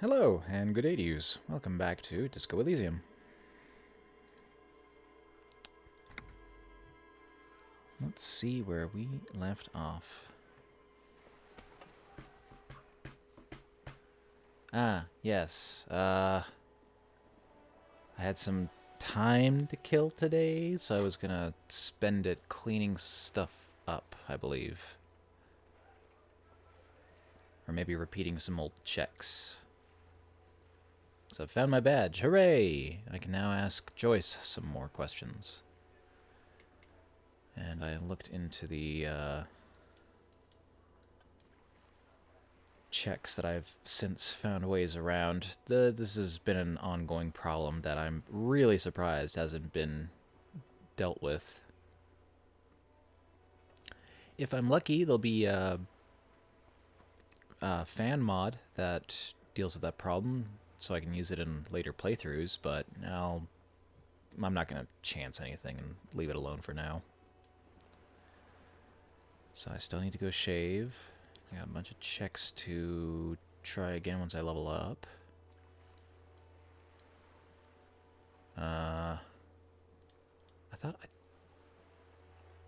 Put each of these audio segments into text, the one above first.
Hello, and good day to yous. Welcome back to Disco Elysium. Let's see where we left off. Yes. I had some time to kill today, so I was gonna spend it cleaning stuff up, I believe. Or maybe repeating some old checks. So I found my badge. Hooray! I can now ask Joyce some more questions. And I looked into the checks that I've since found ways around. This has been an ongoing problem that I'm really surprised hasn't been dealt with. If I'm lucky, there'll be a fan mod that deals with that problem, so I can use it in later playthroughs, but I'm not going to chance anything and leave it alone for now. So I still need to go shave. I got a bunch of checks to try again once I level up. I thought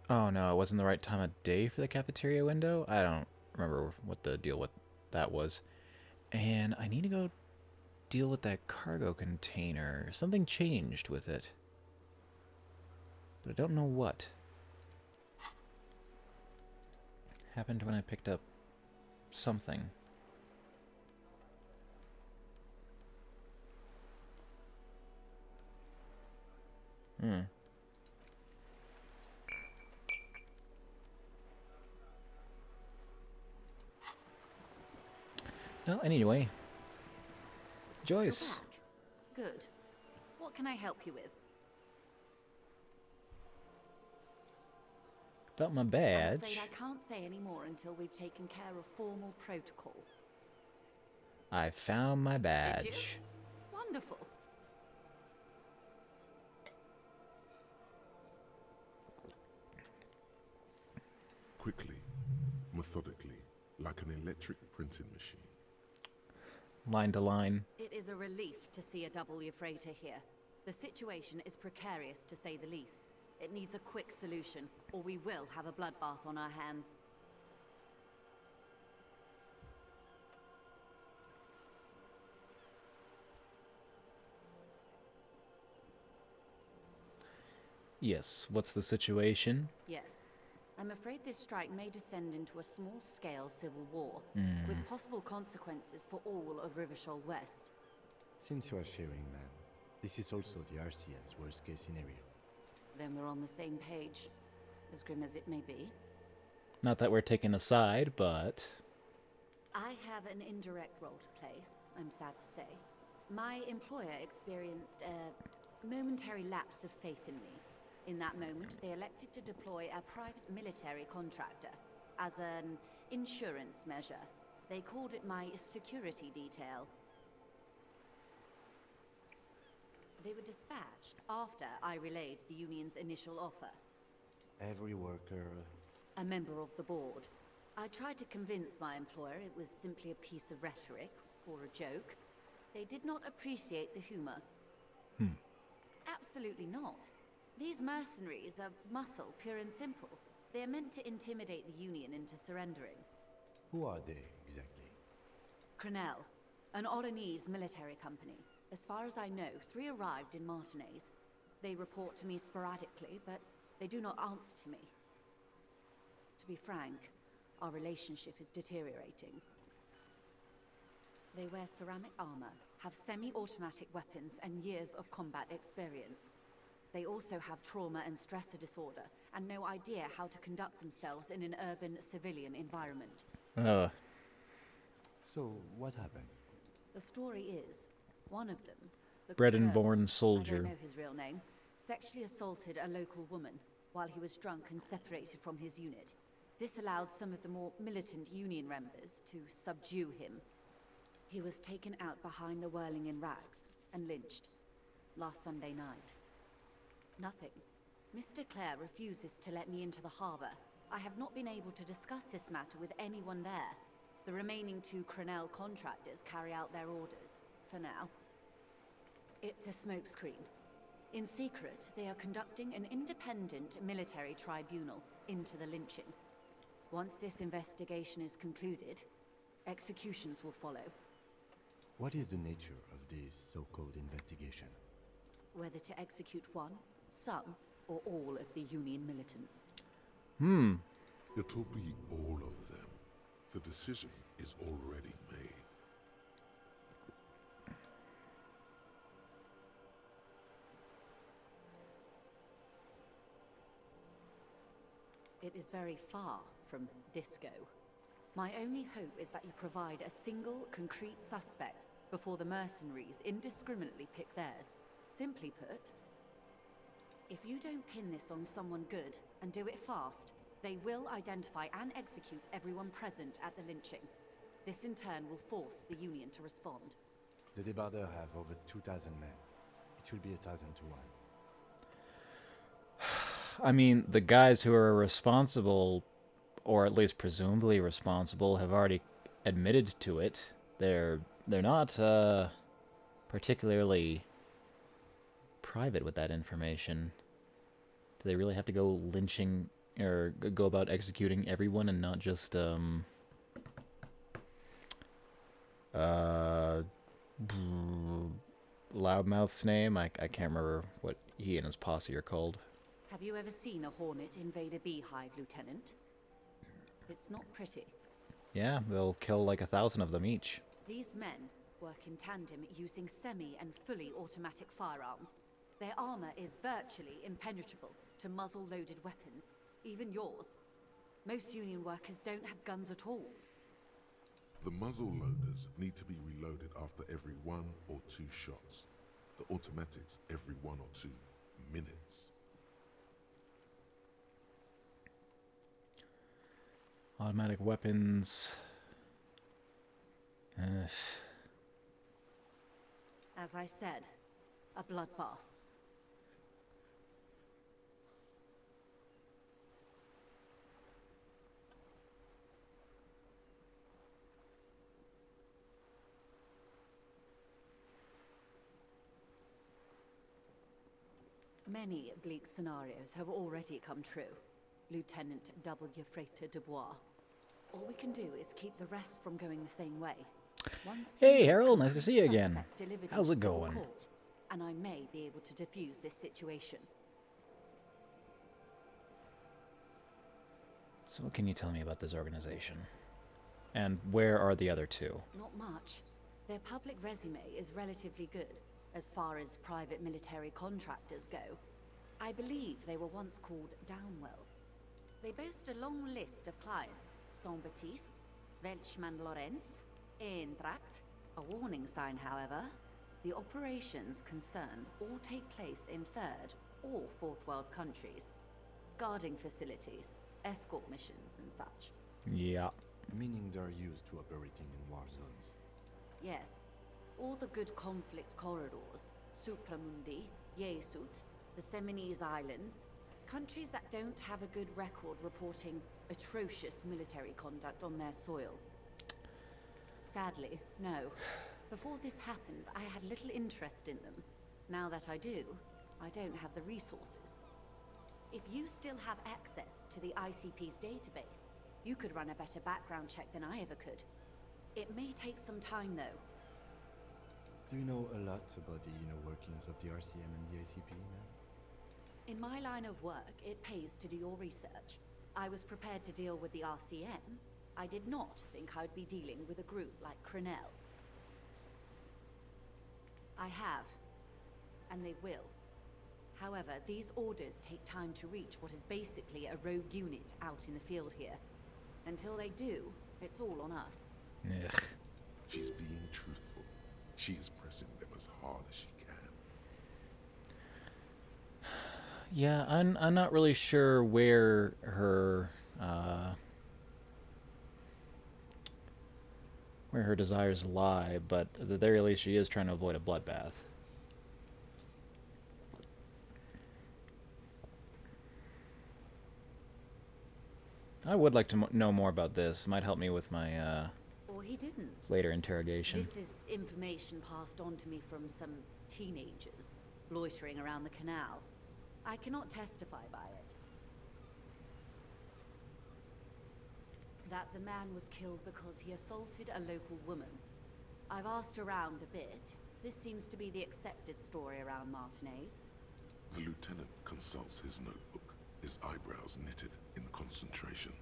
Oh no, it wasn't the right time of day for the cafeteria window? I don't remember what the deal with that was. And I need to go deal with that cargo container. Something changed with it. But I don't know what. Happened when I picked up something. Well, anyway. Joyce. You're back. Good. What can I help you with? About my I'm badge. afraid I can't say any more until we've taken care of formal protocol. I found my badge. Did you? Wonderful. Quickly, methodically, like an electric printing machine. Line to line. It is a relief to see a W freighter here. The situation is precarious, to say the least. It needs a quick solution, or we will have a bloodbath on our hands. Yes, what's the situation? Yes. I'm afraid this strike may descend into a small-scale civil war, with possible consequences for all of Rivershoal West. Since you are sharing, ma'am, this is also the RCM's worst-case scenario. Then we're on the same page, as grim as it may be. Not that we're taking a side, but... I have an indirect role to play, I'm sad to say. My employer experienced a momentary lapse of faith in me. In that moment, they elected to deploy a private military contractor as an insurance measure. They called it my security detail. They were dispatched after I relayed the union's initial offer. Every worker... A member of the board. I tried to convince my employer it was simply a piece of rhetoric, or a joke. They did not appreciate the humor. Absolutely not. These mercenaries are muscle, pure and simple. They are meant to intimidate the Union into surrendering. Who are they, exactly? Crenell, an Oranese military company. As far as I know, 3 arrived in Martinez. They report to me sporadically, but they do not answer to me. To be frank, our relationship is deteriorating. They wear ceramic armor, have semi-automatic weapons, and years of combat experience. They also have trauma and stressor disorder, and no idea how to conduct themselves in an urban civilian environment. So, what happened? The story is, one of them, the Bred and colonel, born I soldier. don't know his real name, sexually assaulted a local woman while he was drunk and separated from his unit. This allowed some of the more militant Union members to subdue him. He was taken out behind the whirling in rags and lynched last Sunday night. Nothing. Mr. Clare refuses to let me into the harbor. I have not been able to discuss this matter with anyone there. The remaining 2 Crenell contractors carry out their orders, for now. It's a smokescreen. In secret, they are conducting an independent military tribunal into the lynching. Once this investigation is concluded, executions will follow. What is the nature of this so-called investigation? Whether to execute one, some, or all of the Union militants. It'll be all of them. The decision is already made. It is very far from disco. My only hope is that you provide a single, concrete suspect before the mercenaries indiscriminately pick theirs. Simply put, if you don't pin this on someone good and do it fast, they will identify and execute everyone present at the lynching. This in turn will force the Union to respond. The Debardeurs have over 2,000 men. It will be 1,000 to 1. I mean, the guys who are responsible, or at least presumably responsible, have already admitted to it. They're not particularly private with that information. Do they really have to go lynching or go about executing everyone and not just Loudmouth's name? I can't remember what he and his posse are called. Have you ever seen a Hornet invade a beehive, Lieutenant? It's not pretty. Yeah, they'll kill like 1,000 of them each. These men work in tandem using semi- and fully automatic firearms. Their armor is virtually impenetrable to muzzle-loaded weapons, even yours. Most Union workers don't have guns at all. The muzzle loaders need to be reloaded after every 1 or 2 shots. The automatics every 1 or 2 minutes. Automatic weapons. As I said, a bloodbath. Many bleak scenarios have already come true, Lieutenant W. Frater Dubois. All we can do is keep the rest from going the same way. Hey, Harold, nice to see you again. Suspect How's it delivered into going? civil court, and I may be able to defuse this situation. So what can you tell me about this organization? And where are the other 2? Not much. Their public resume is relatively good, as far as private military contractors go. I believe they were once called Downwell. They boast a long list of clients. Saint-Baptiste, Welchman-Lorenz, Eintracht. A warning sign, however. The operations concerned all take place in third or fourth world countries. Guarding facilities, escort missions and such. Yeah. Meaning they're used to operating in war zones. Yes. All the good conflict corridors, Supramundi, Yesut, the Seminese Islands, countries that don't have a good record reporting atrocious military conduct on their soil. Sadly, no. Before this happened, I had little interest in them. Now that I do, I don't have the resources. If you still have access to the ICP's database, you could run a better background check than I ever could. It may take some time, though. Do you know a lot about the inner workings of the RCM and the ICP, man? In my line of work, it pays to do your research. I was prepared to deal with the RCM. I did not think I'd be dealing with a group like Crenell. I have, and they will. However, these orders take time to reach what is basically a rogue unit out in the field here. Until they do, it's all on us. Ugh. She's being truthful. She is pressing them as hard as she can. Yeah, I'm not really sure where her desires lie, but at the very least she is trying to avoid a bloodbath. I would like to know more about this. Might help me with my he didn't. Later interrogation. This is information passed on to me from some teenagers loitering around the canal. I cannot testify by it. That the man was killed because he assaulted a local woman. I've asked around a bit. This seems to be the accepted story around Martinez. The lieutenant consults his notebook, his eyebrows knitted in concentration.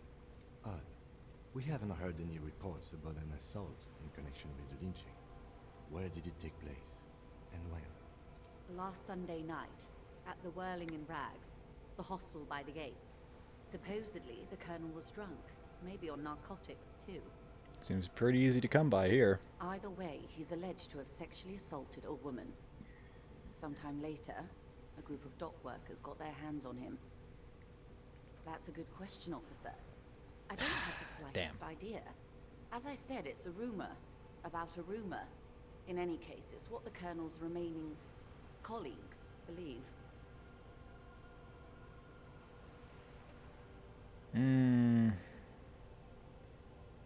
Odd. We haven't heard any reports about an assault in connection with the lynching. Where did it take place? And when? Last Sunday night, at the Whirling in Rags, the hostel by the gates. Supposedly, the colonel was drunk, maybe on narcotics too. Seems pretty easy to come by here. Either way, he's alleged to have sexually assaulted a woman. Sometime later, a group of dock workers got their hands on him. That's a good question, officer. I don't have the slightest idea. As I said, it's a rumor about a rumor. In any case, it's what the colonel's remaining colleagues believe.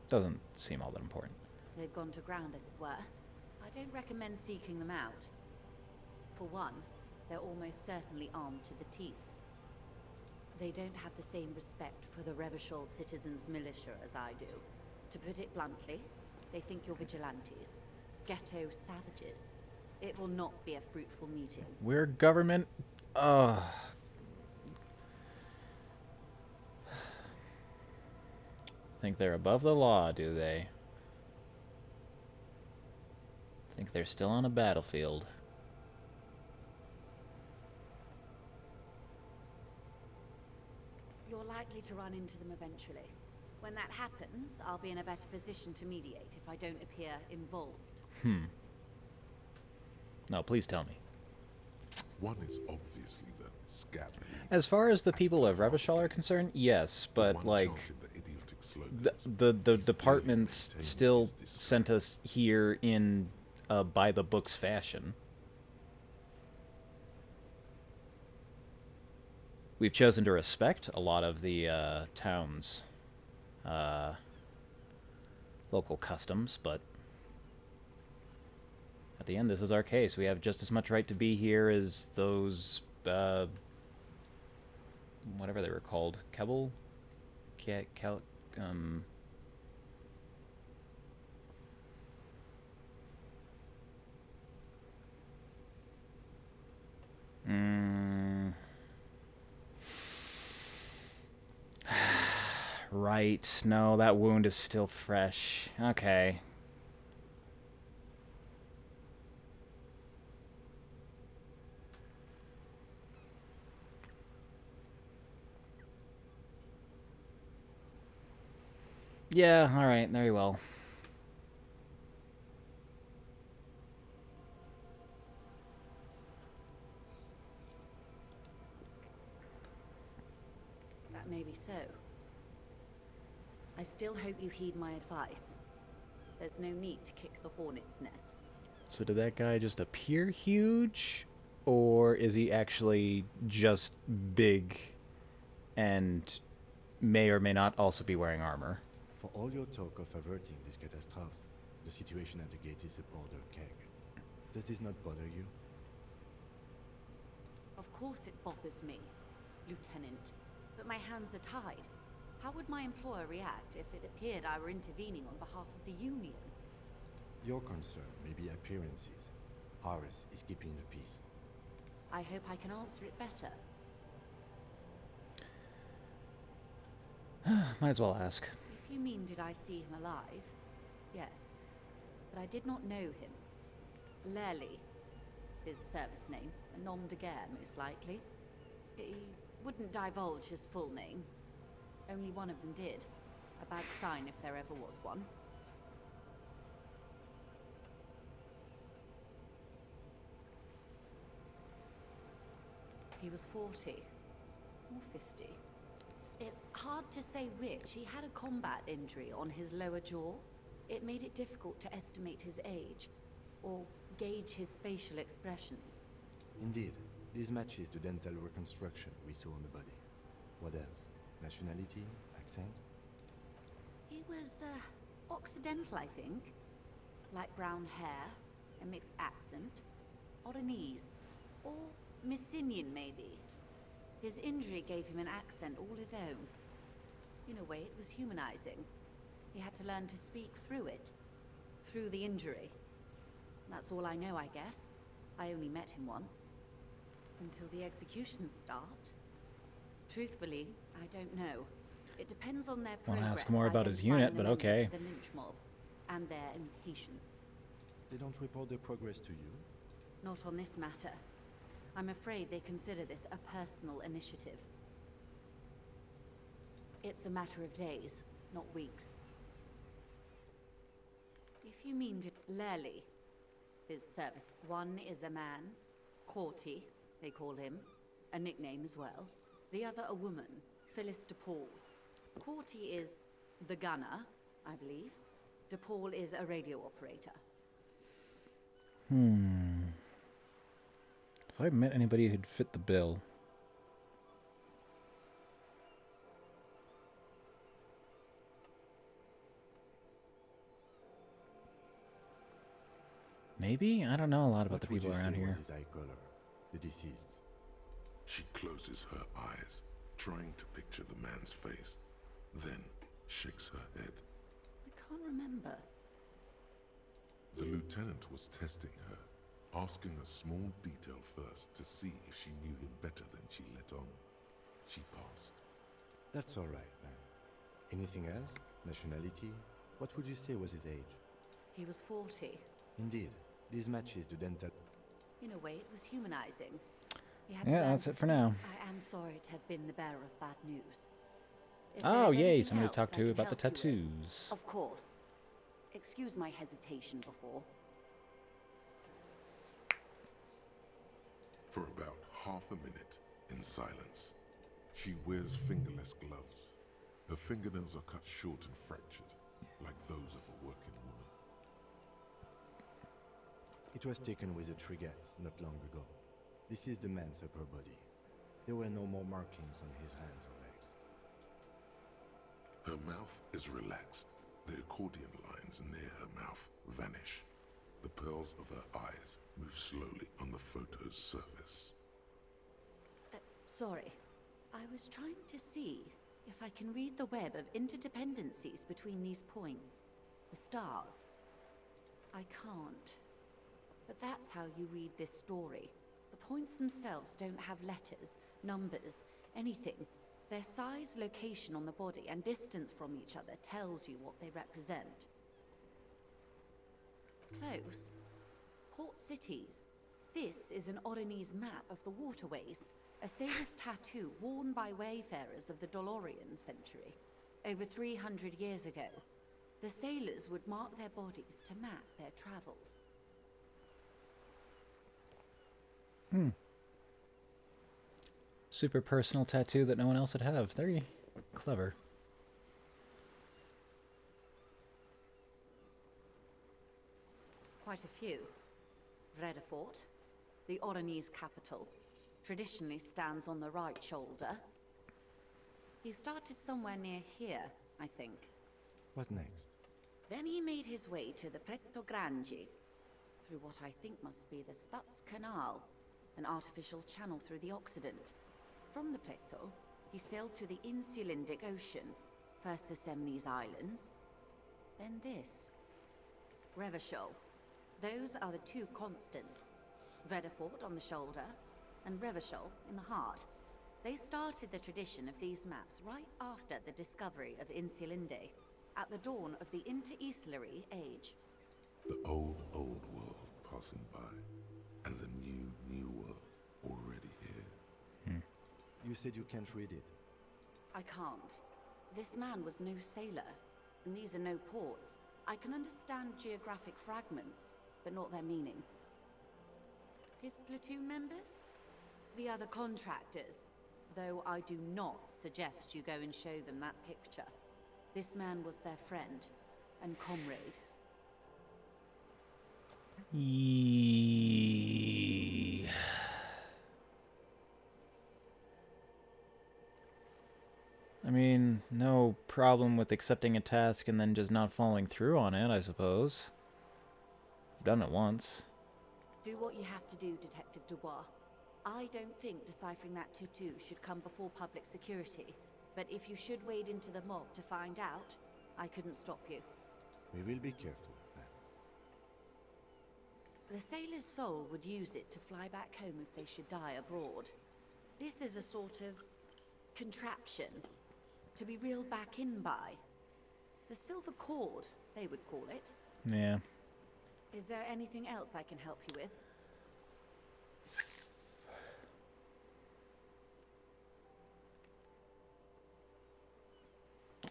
Doesn't seem all that important. They've gone to ground, as it were. I don't recommend seeking them out. For one, they're almost certainly armed to the teeth. They don't have the same respect for the Revachol citizens' militia as I do. To put it bluntly, they think you're vigilantes. Ghetto savages. It will not be a fruitful meeting. We're government. Think they're above the law, do they? Think they're still on a battlefield. You're likely to run into them eventually. When that happens, I'll be in a better position to mediate if I don't appear involved. No, please tell me. One is obviously the scab. As far as the people of Revachol are concerned, yes, but like the departments still sent us here in by the books fashion. We've chosen to respect a lot of the town's local customs, but at the end, this is our case. We have just as much right to be here as those, whatever they were called. Kebble? Right. No, that wound is still fresh. Okay. Yeah, alright, very well. That may be so. I still hope you heed my advice. There's no need to kick the hornet's nest. So did that guy just appear huge? Or is he actually just big and may or may not also be wearing armor? For all your talk of averting this catastrophe, the situation at the gate is a border keg. Does this not bother you? Of course it bothers me, Lieutenant. But my hands are tied. How would my employer react if it appeared I were intervening on behalf of the Union? Your concern may be appearances. Ours is keeping the peace. I hope I can answer it better. Might as well ask. If you mean did I see him alive? Yes. But I did not know him. Lely, his service name, a nom de guerre most likely. He wouldn't divulge his full name. Only one of them did. A bad sign if there ever was one. He was 40. Or 50. It's hard to say which. He had a combat injury on his lower jaw. It made it difficult to estimate his age, or gauge his facial expressions. Indeed, this matches the dental reconstruction we saw on the body. What else? Nationality? Accent? He was, Occidental, I think. Light brown hair, a mixed accent, Oranese, or Mycenaean maybe. His injury gave him an accent all his own. In a way, it was humanizing. He had to learn to speak through it, through the injury. That's all I know, I guess. I only met him once. Until the executions start. Truthfully, I don't know. It depends on their Want progress. to ask more about his identifying unit, the but members okay. of the lynch mob and their impatience. They don't report their progress to you? Not on this matter. I'm afraid they consider this a personal initiative. It's a matter of days, not weeks. If you mean Lely, his service. One is a man, Corty, they call him, a nickname as well. The other a woman, Phyllis DePaul. Corty is the gunner, I believe. DePaul is a radio operator. If I met anybody who'd fit the bill. Maybe? I don't know a lot about the What would people you around say here. was his eye color, the deceased? She closes her eyes, trying to picture the man's face, then shakes her head. I can't remember. The lieutenant was testing her, asking a small detail first to see if she knew him better than she let on. She passed. That's all right, man. Anything else? Nationality? What would you say was his age? He was 40. Indeed, these matches to dental... In a way, it was humanizing. He had Yeah, to learn that's to it for speak. now. I am sorry to have been the bearer of bad news. If Oh, there is yay, anything somebody to else talk I to can about the help you with- tattoos. Of course. Excuse my hesitation before. For about half a minute, in silence, she wears fingerless gloves. Her fingernails are cut short and fractured, like those of a working woman. It was taken with a trigger not long ago. This is the man's upper body. There were no more markings on his hands or legs. Her mouth is relaxed. The accordion lines near her mouth vanish. The pearls of her eyes move slowly on the photo's surface. Sorry. I was trying to see if I can read the web of interdependencies between these points. The stars. I can't. But that's how you read this story. The points themselves don't have letters, numbers, anything. Their size, location on the body, and distance from each other tells you what they represent. Close. Port cities. This is an Oranese map of the waterways, a sailor's tattoo worn by wayfarers of the Dolorian century. Over 300 years ago, the sailors would mark their bodies to map their travels. Super personal tattoo that no one else would have. Very clever. Quite a few. Vredefort, the Oranese capital, traditionally stands on the right shoulder. He started somewhere near here, I think. What next? Then he made his way to the Pretto Grande, through what I think must be the Stutz Canal, an artificial channel through the Occident. From the Pretto, he sailed to the Insulindic Ocean, first the Semnes Islands, then this. Revachol. Those are the two constants. Vredefort on the shoulder, and Revachol in the heart. They started the tradition of these maps right after the discovery of Insulinde, at the dawn of the Interinsulary Age. The old world passing by, and the new world already here. You said you can't read it. I can't. This man was no sailor, and these are no ports. I can understand geographic fragments, but not their meaning. His platoon members? The other contractors, though I do not suggest you go and show them that picture. This man was their friend and comrade. I mean, no problem with accepting a task and then just not following through on it, I suppose. I've done it once. Do what you have to do, Detective Dubois. I don't think deciphering that tutu should come before public security. But if you should wade into the mob to find out, I couldn't stop you. We will be careful, ma'am. The sailor's soul would use it to fly back home if they should die abroad. This is a sort of contraption to be reeled back in by. The silver cord, they would call it. Yeah. Is there anything else I can help you with?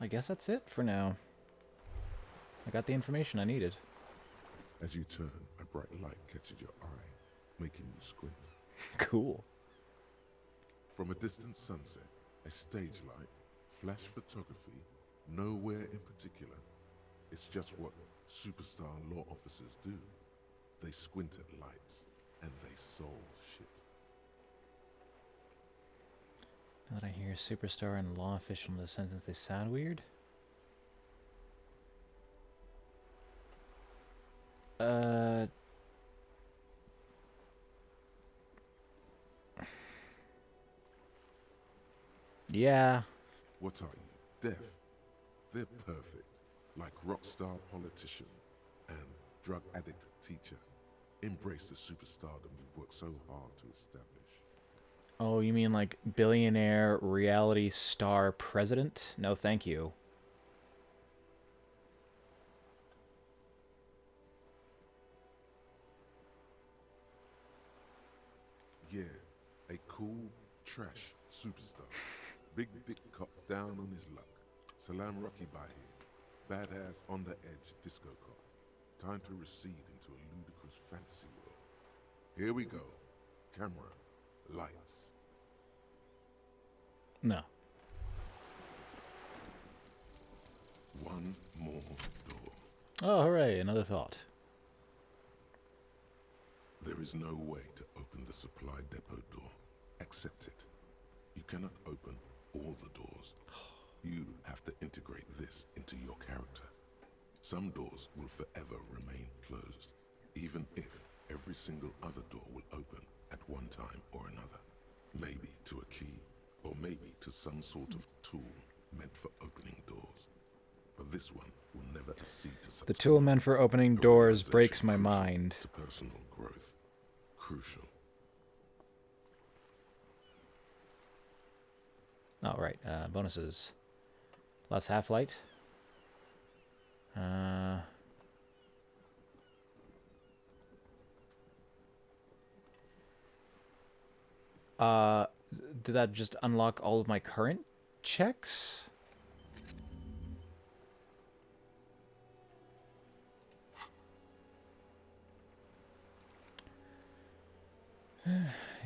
I guess that's it for now. I got the information I needed. As you turn, a bright light catches your eye, making you squint. Cool. From a distant sunset, a stage light, flash photography, nowhere in particular. It's just what superstar law officers do. They squint at lights, and they solve shit. Now that I hear superstar and law official in the sentence, they sound weird. Yeah. What are you, deaf? They're perfect, like rock star politician and drug addict teacher. Embrace the superstardom we've worked so hard to establish. Oh, you mean like billionaire reality star president? No, thank you. Yeah, a cool trash superstar. Big dick cop down on his luck. Salam Rocky by here. Badass on the edge disco cop. Time to recede into a ludicrous fantasy world. Here we go. Camera. Lights. No. One more door. Oh, hooray, another thought. There is no way to open the supply depot door. Accept it. You cannot open all the doors. You have to integrate this into your character. Some doors will forever remain closed, even if every single other door will open at one time or another. Maybe to a key, or maybe to some sort of tool meant for opening doors. But this one will never accede to such The tool meant for commands. opening A doors realization breaks my crucial mind. to personal growth. Crucial. Oh, right. Bonuses. Less half-light. Did that just unlock all of my current checks?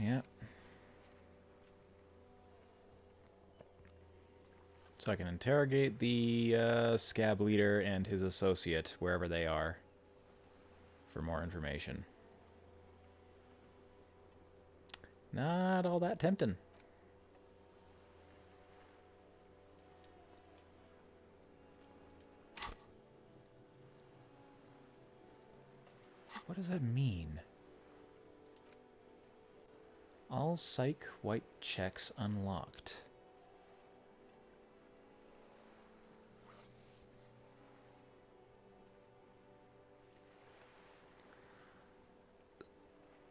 Yeah. So I can interrogate the scab leader and his associate, wherever they are, for more information. Not all that tempting. What does that mean? All psych white checks unlocked.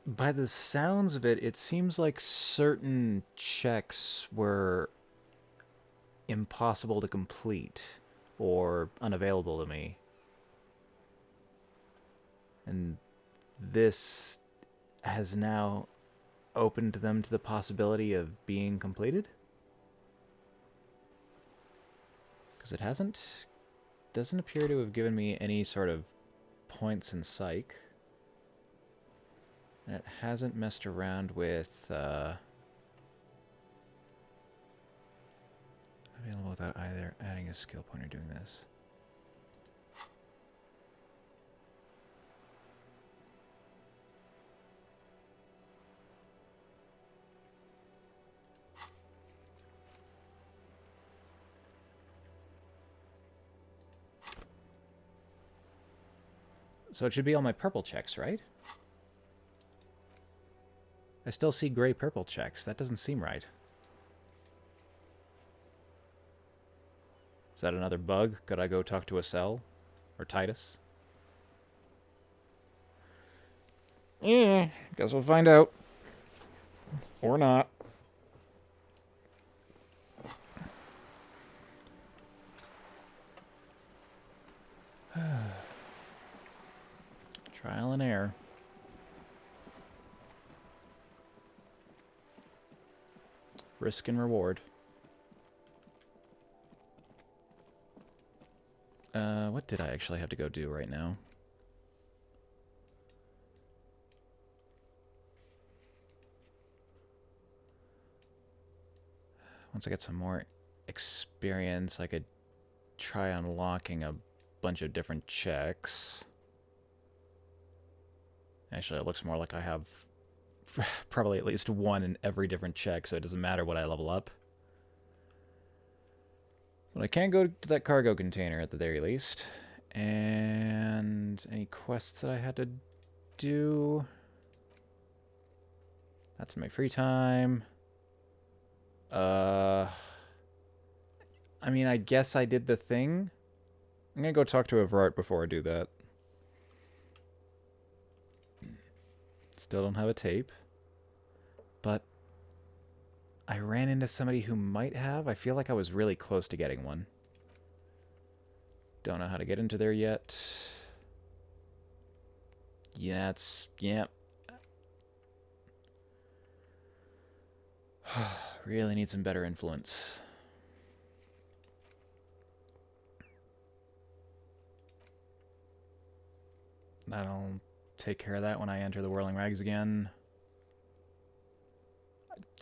By the sounds of it, it seems like certain checks were impossible to complete or unavailable to me. And this has now opened them to the possibility of being completed? Because it doesn't appear to have given me any sort of points in psych. And it hasn't messed around with, available without either adding a skill point or doing this. So it should be all my purple checks, right? I still see gray-purple checks. That doesn't seem right. Is that another bug? Could I go talk to Acel? Or Titus? Yeah, guess we'll find out. Or not. Trial and error. Risk and reward. What did I actually have to go do right now? Once I get some more experience, I could try unlocking a bunch of different checks. Actually, it looks more like I have probably at least one in every different check, so it doesn't matter what I level up. But I can go to that cargo container at the very least. And any quests that I had to do. That's my free time. I mean, I guess I did the thing. I'm gonna go talk to Everard before I do that. Still don't have a tape. But I ran into somebody who might have. I feel like I was really close to getting one. Don't know how to get into there yet. Yeah, it's... yeah. Really need some better influence. I'll take care of that when I enter the Whirling Rags again.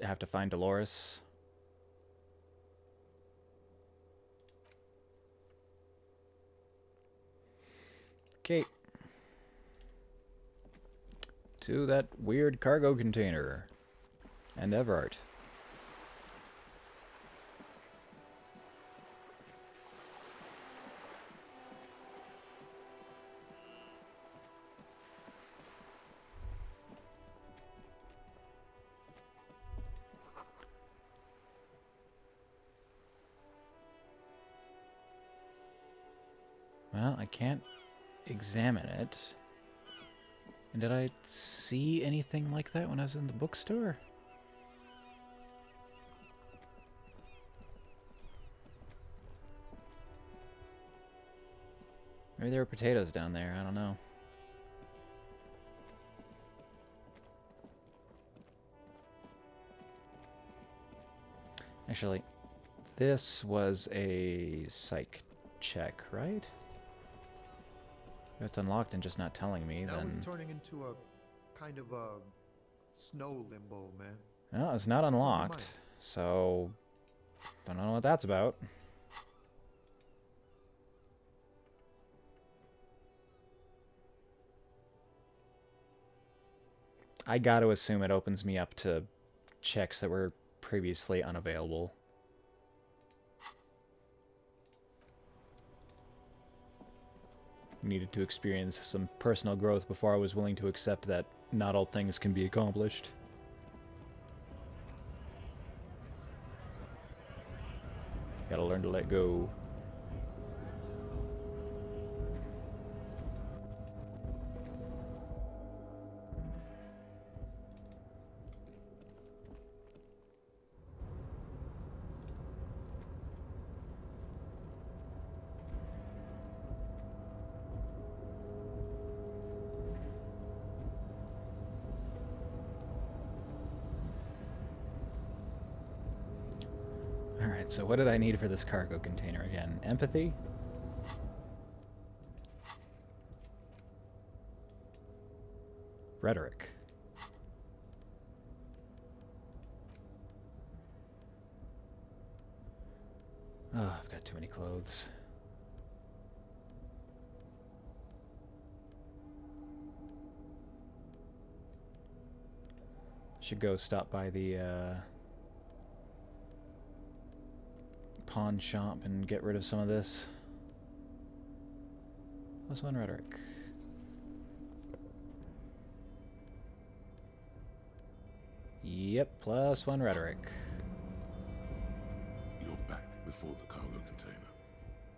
I have to find Dolores. Okay. To that weird cargo container. And Everard. Well, I can't examine it. And did I see anything like that when I was in the bookstore? Maybe there were potatoes down there, I don't know. Actually, this was a psych check, right? If it's unlocked and just not telling me, Now then... it's turning into a kind of a snow limbo, man. No, it's not unlocked, so... I don't know what that's about. I gotta assume it opens me up to checks that were previously unavailable. Needed to experience some personal growth before I was willing to accept that not all things can be accomplished. Gotta learn to let go. Alright, so what did I need for this cargo container again? Empathy? Rhetoric. Oh, I've got too many clothes. Should go stop by the pawn shop and get rid of some of this. Also on rhetoric. Yep, +1 rhetoric. You're back before the cargo container.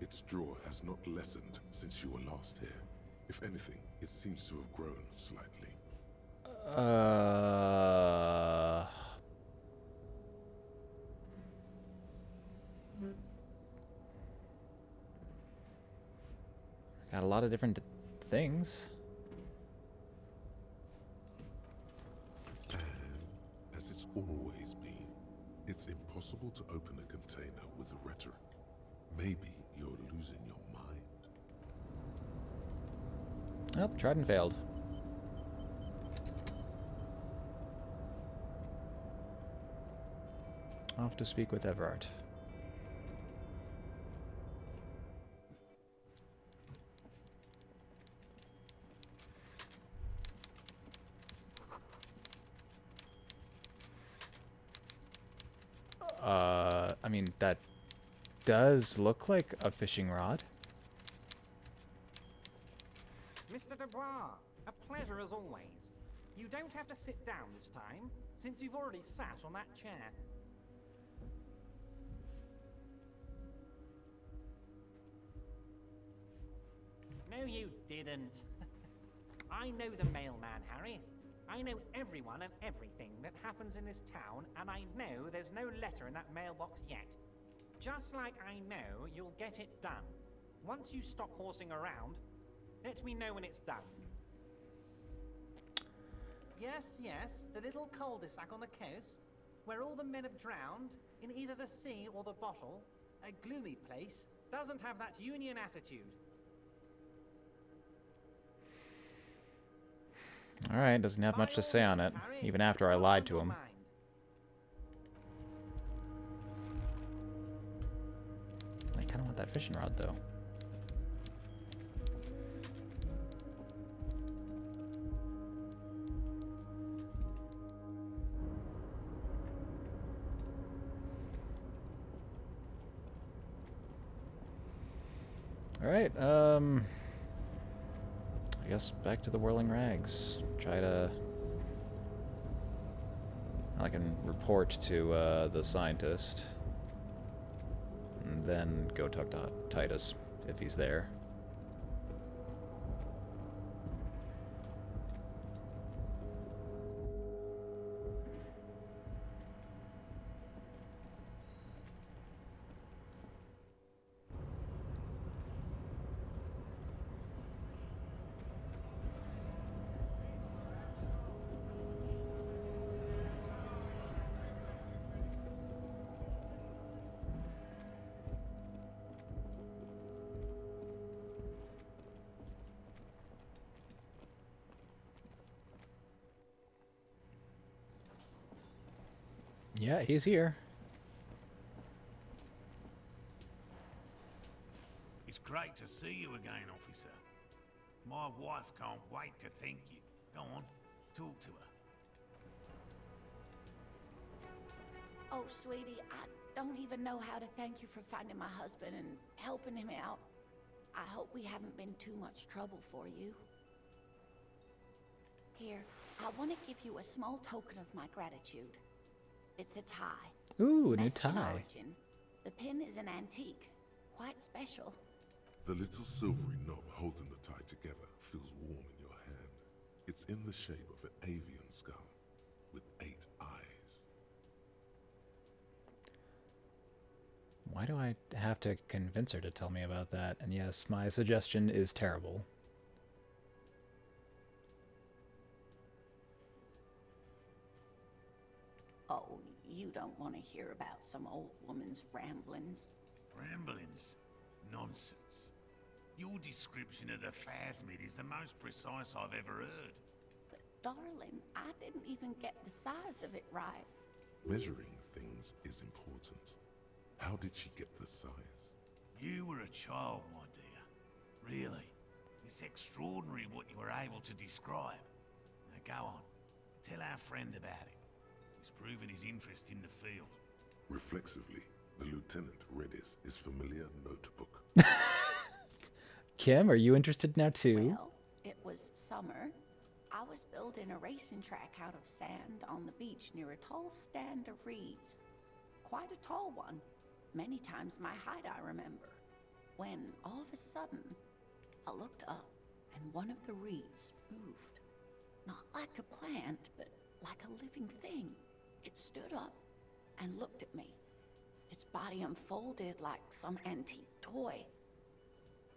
Its draw has not lessened since you were last here. If anything, it seems to have grown slightly. Got a lot of different things. And as it's always been, it's impossible to open a container with rhetoric. Maybe you're losing your mind. Oh, tried and failed. Off to speak with Everard. I mean, that does look like a fishing rod. Mr. Dubois, a pleasure as always. You don't have to sit down this time, since you've already sat on that chair. No, you didn't. I know the mailman, Harry. I know everyone and everything that happens in this town, and I know there's no letter in that mailbox yet. Just like I know you'll get it done. Once you stop horsing around, let me know when it's done. Yes, yes, the little cul-de-sac on the coast, where all the men have drowned, in either the sea or the bottle, a gloomy place, doesn't have that union attitude. Alright, doesn't have much to say on it, even after I lied to him. I kind of want that fishing rod, though. Alright, I guess back to the Whirling Rags. Try to... I can report to the scientist. And then go talk to Titus, if he's there. Yeah, he's here. It's great to see you again, officer. My wife can't wait to thank you. Go on, talk to her. Oh, sweetie, I don't even know how to thank you for finding my husband and helping him out. I hope we haven't been too much trouble for you. Here, I want to give you a small token of my gratitude. It's a tie. Ooh, a new Mexican tie. origin. The pin is an antique. Quite special. The little silvery knob holding the tie together feels warm in your hand. It's in the shape of an avian skull with 8 eyes. Why do I have to convince her to tell me about that? And yes, my suggestion is terrible. Oh, you don't want to hear about some old woman's ramblings. Ramblings? Nonsense. Your description of the phasmid is the most precise I've ever heard. But darling, I didn't even get the size of it right. Measuring things is important. How did she get the size? You were a child, my dear. Really. It's extraordinary what you were able to describe. Now go on. Tell our friend about it. He's proven his interest in the field. Reflexively, the lieutenant read his familiar notebook. Kim, are you interested now too? Well, it was summer. I was building a racing track out of sand on the beach near a tall stand of reeds. Quite a tall one. Many times my height, I remember. When, all of a sudden, I looked up and one of the reeds moved. Not like a plant, but like a living thing. It stood up and looked at me. Its body unfolded like some antique toy.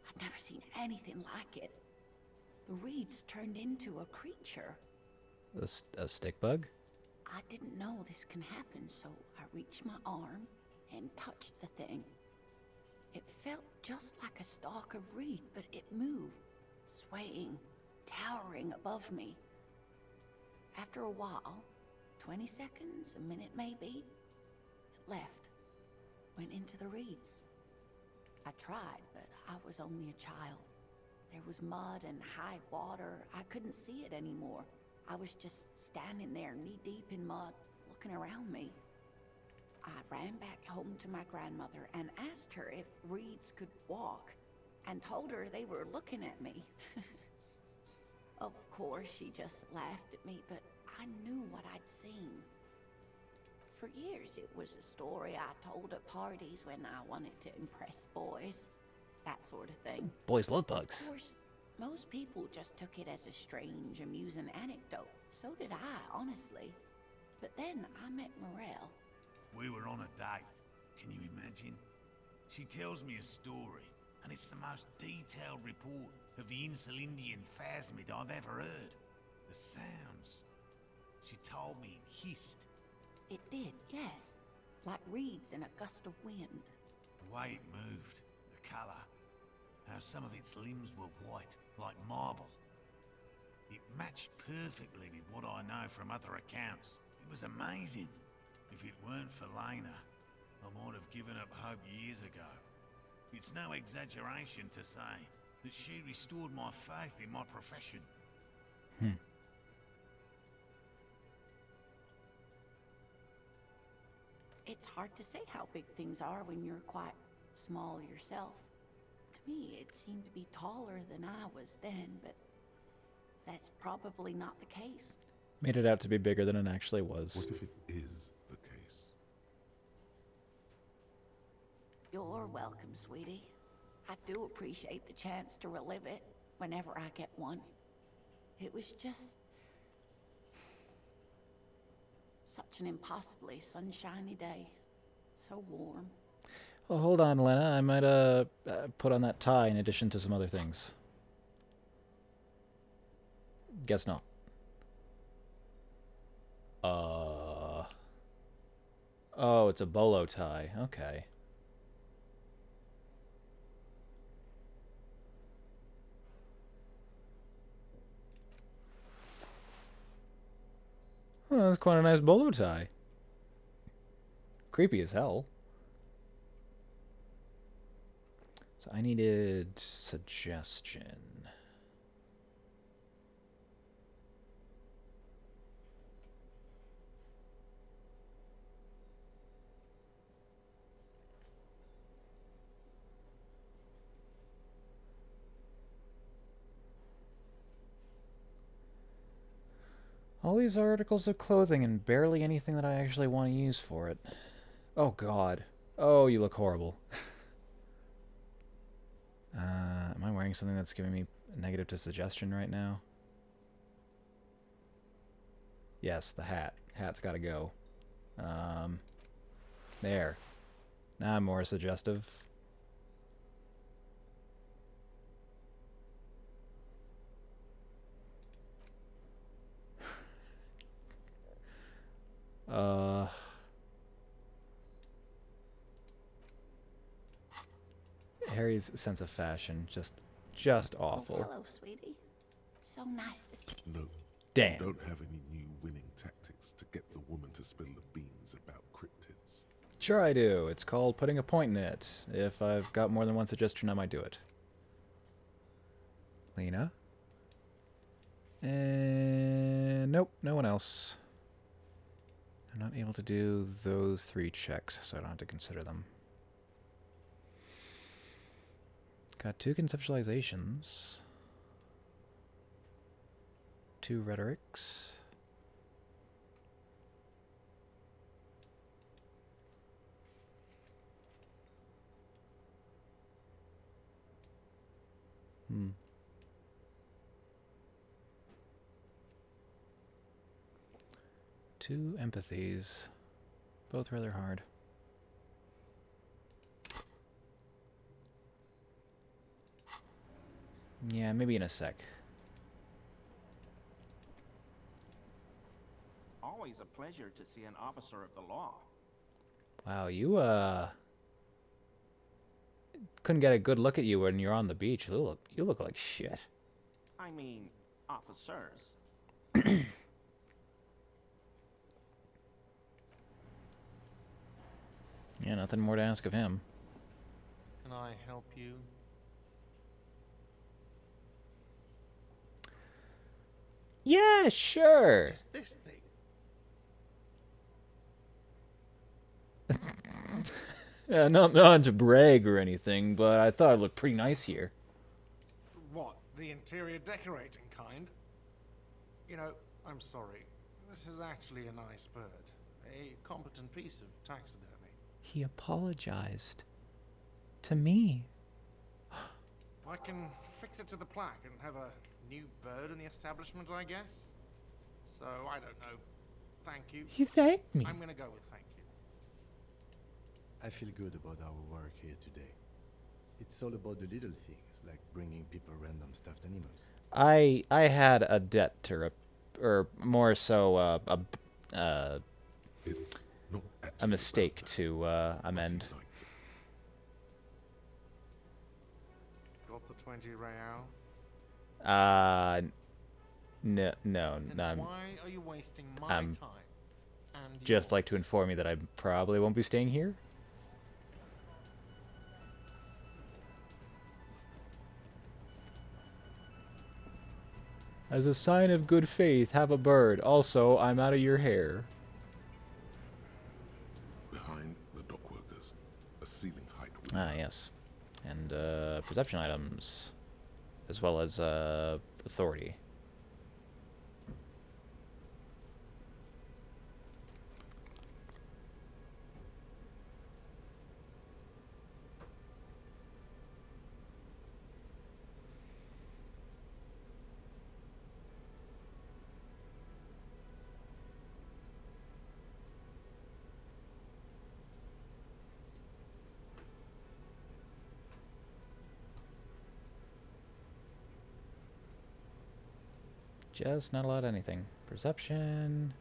I'd never seen anything like it. The reeds turned into a creature. A stick bug? I didn't know this can happen, so I reached my arm and touched the thing. It felt just like a stalk of reed, but it moved, swaying, towering above me. After a while, 20 seconds, a minute maybe, it left, went into the reeds. I tried, but I was only a child. There was mud and high water. I couldn't see it anymore. I was just standing there knee-deep in mud, looking around me. I ran back home to my grandmother and asked her if reeds could walk, and told her they were looking at me. Of course, she just laughed at me, but I knew what I'd seen. For years, it was a story I told at parties when I wanted to impress boys. That sort of thing. Boys love bugs. Of course, most people just took it as a strange, amusing anecdote. So did I, honestly. But then I met Morel. We were on a date. Can you imagine? She tells me a story, and it's the most detailed report of the Insulindian phasmid I've ever heard. The sounds. She told me it hissed. It did, yes. Like reeds in a gust of wind. The way it moved, the colour, how some of its limbs were white, like marble. It matched perfectly with what I know from other accounts. It was amazing. If it weren't for Lena, I might have given up hope years ago. It's no exaggeration to say that she restored my faith in my profession. It's hard to say how big things are when you're quite small yourself. To me, it seemed to be taller than I was then, but that's probably not the case. Made it out to be bigger than it actually was. What if it is the case? You're welcome, sweetie. I do appreciate the chance to relive it whenever I get one. It was just such an impossibly sunshiny day. So warm. Oh, hold on, Lena. I might put on that tie in addition to some other things. Guess not. Oh, it's a bolo tie. Okay. Oh, that's quite a nice bolo tie. Creepy as hell. So I needed suggestion. All these articles of clothing and barely anything that I actually want to use for it. Oh god. Oh, you look horrible. Am I wearing something that's giving me negative to suggestion right now? Yes, the hat. Hat's gotta go. There. Now I'm more suggestive. Harry's sense of fashion, just awful. Oh, hello, sweetie. So nice to see No. Damn. You don't have any new winning tactics to get the woman to spill the beans about cryptids. Sure I do. It's called putting a point in it. If I've got more than one suggestion, I might do it. Lena? And nope, no one else. I'm not able to do those 3 checks, so I don't have to consider them. Got 2 conceptualizations. 2 rhetorics. Hmm. Two empathies. Both rather hard. Yeah, maybe in a sec. Always a pleasure to see an officer of the law. Wow, you couldn't get a good look at you when you're on the beach. You look like shit. I mean, officers. Yeah, nothing more to ask of him. Can I help you? Yeah, sure. It's this thing. Yeah, not to brag or anything, but I thought it looked pretty nice here. What, the interior decorating kind? You know, I'm sorry. This is actually a nice bird. A competent piece of taxidermy. He apologized. To me. I can fix it to the plaque and have a new bird in the establishment, I guess. So, I don't know. Thank you. He thanked me. I'm gonna go with thank you. I feel good about our work here today. It's all about the little things, like bringing people random stuffed animals. I had a debt to or more so It's not a mistake to amend. Got the 20 real? No, Then I'm why are you wasting my I'm time? And just yours? like to inform you that I probably won't be staying here. As a sign of good faith, have a bird. Also, I'm out of your hair. Behind the dockworkers, a ceiling height window. Ah, yes. And perception items, as well as authority. Just not allowed anything. Perception.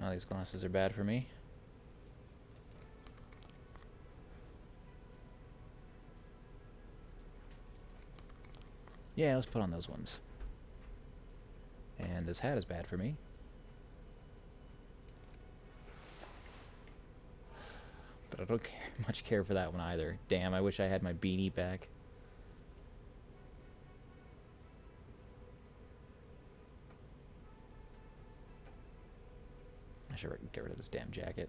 Oh, these glasses are bad for me. Yeah, let's put on those ones. And this hat is bad for me. But I don't much care for that one either. Damn, I wish I had my beanie back. I should get rid of this damn jacket.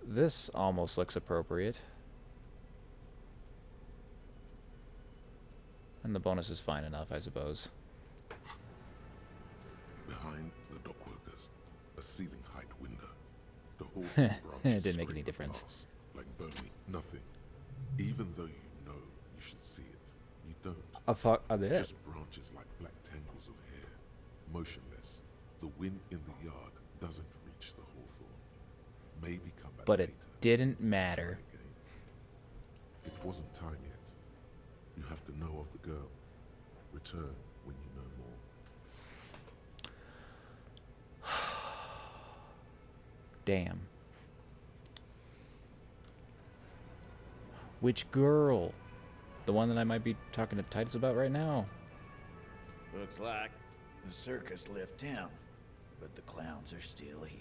This almost looks appropriate. And the bonus is fine enough, I suppose. Behind the dockworkers, a ceiling height window. The horse It branches didn't make any scrape the difference. glass, like bony nothing. Even though you know you should see it, you don't. Just branches like black tangles of hair, motionless. The wind in the yard doesn't reach the hawthorn. Maybe come back But later. it didn't Try matter. again. It wasn't time yet. You have to know of the girl. Return when you know more. Damn. Which girl? The one that I might be talking to Titus about right now. Looks like the circus left town, but the clowns are still here.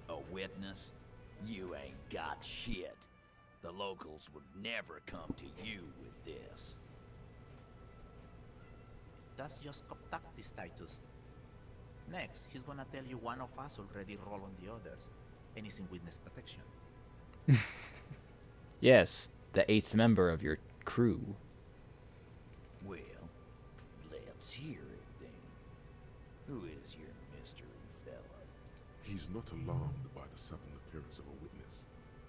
A witness? You ain't got shit. The locals would never come to you with this. That's just contactist status. Next, he's gonna tell you one of us already rolled on the others, and is in witness protection. Yes, the 8th member of your crew. Well, let's hear it then. Who is your mystery fella? He's not alarmed by the sudden appearance of a witness,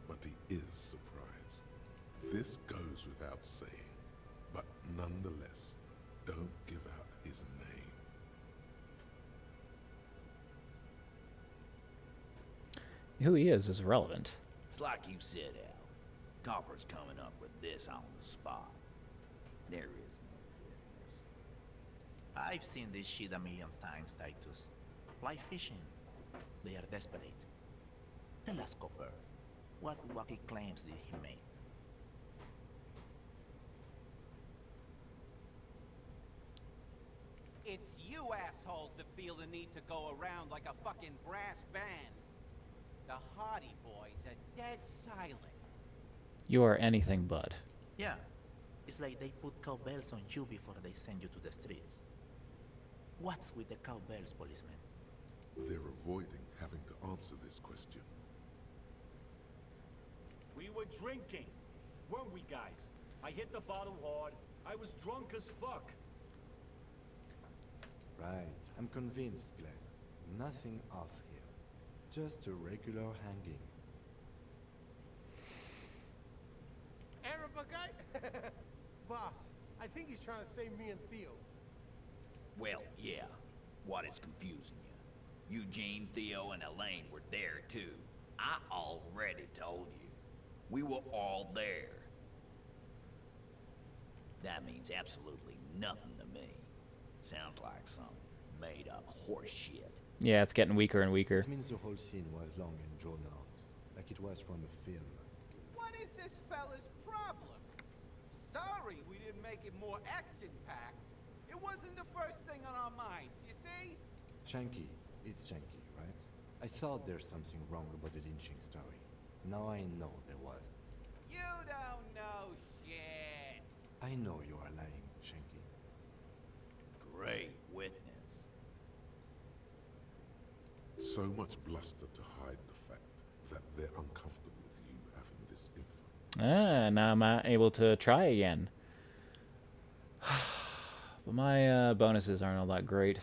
but he is surprised. This goes without saying, but nonetheless, don't give out his name. Who he is irrelevant. It's like you said, Al. Copper's coming up with this on the spot. There is no witness. I've seen this shit a million times, Titus. Fly fishing. They are desperate. Tell us, Copper, what wacky claims did he make? It's you assholes that feel the need to go around like a fucking brass band. The Hardy Boys are dead silent. You are anything but. Yeah, it's like they put cowbells on you before they send you to the streets. What's with the cowbells, policeman? They're avoiding having to answer this question. We were drinking, weren't we, guys? I hit the bottle hard. I was drunk as fuck. Right, I'm convinced, Glenn. Nothing off here. Just a regular hanging. Arab guy? Boss, I think he's trying to save me and Theo. Well, yeah. What is confusing you? Eugene, Theo, and Elaine were there, too. I already told you. We were all there. That means absolutely nothing to me. Sounds like some made-up horse shit. Yeah, it's getting weaker and weaker. It means the whole scene was long and drawn out, like it was from a film. What is this fella's problem? Sorry we didn't make it more action-packed. It wasn't the first thing on our minds, you see? Shanky, it's Shanky, right? I thought there's something wrong about the lynching story. Now I know there was. You don't know shit. I know you are lying, Shanky. Great witness. So much bluster to hide the fact that they're uncomfortable with you having this info. Ah, now I'm able to try again. But my bonuses aren't all that great.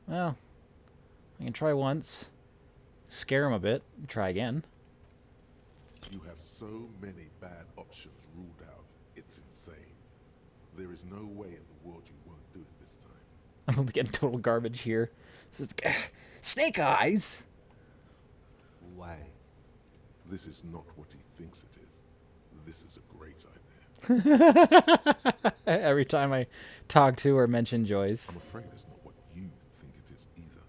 Well, I can try once, scare him a bit, try again. You have so many bad options ruled out, it's insane. There is no way in the world you won't do it this time. I'm only getting total garbage here. This is Snake Eyes! Why? This is not what he thinks it is. This is a great idea. Every time I talk to or mention Joyce. I'm afraid it's not what you think it is either.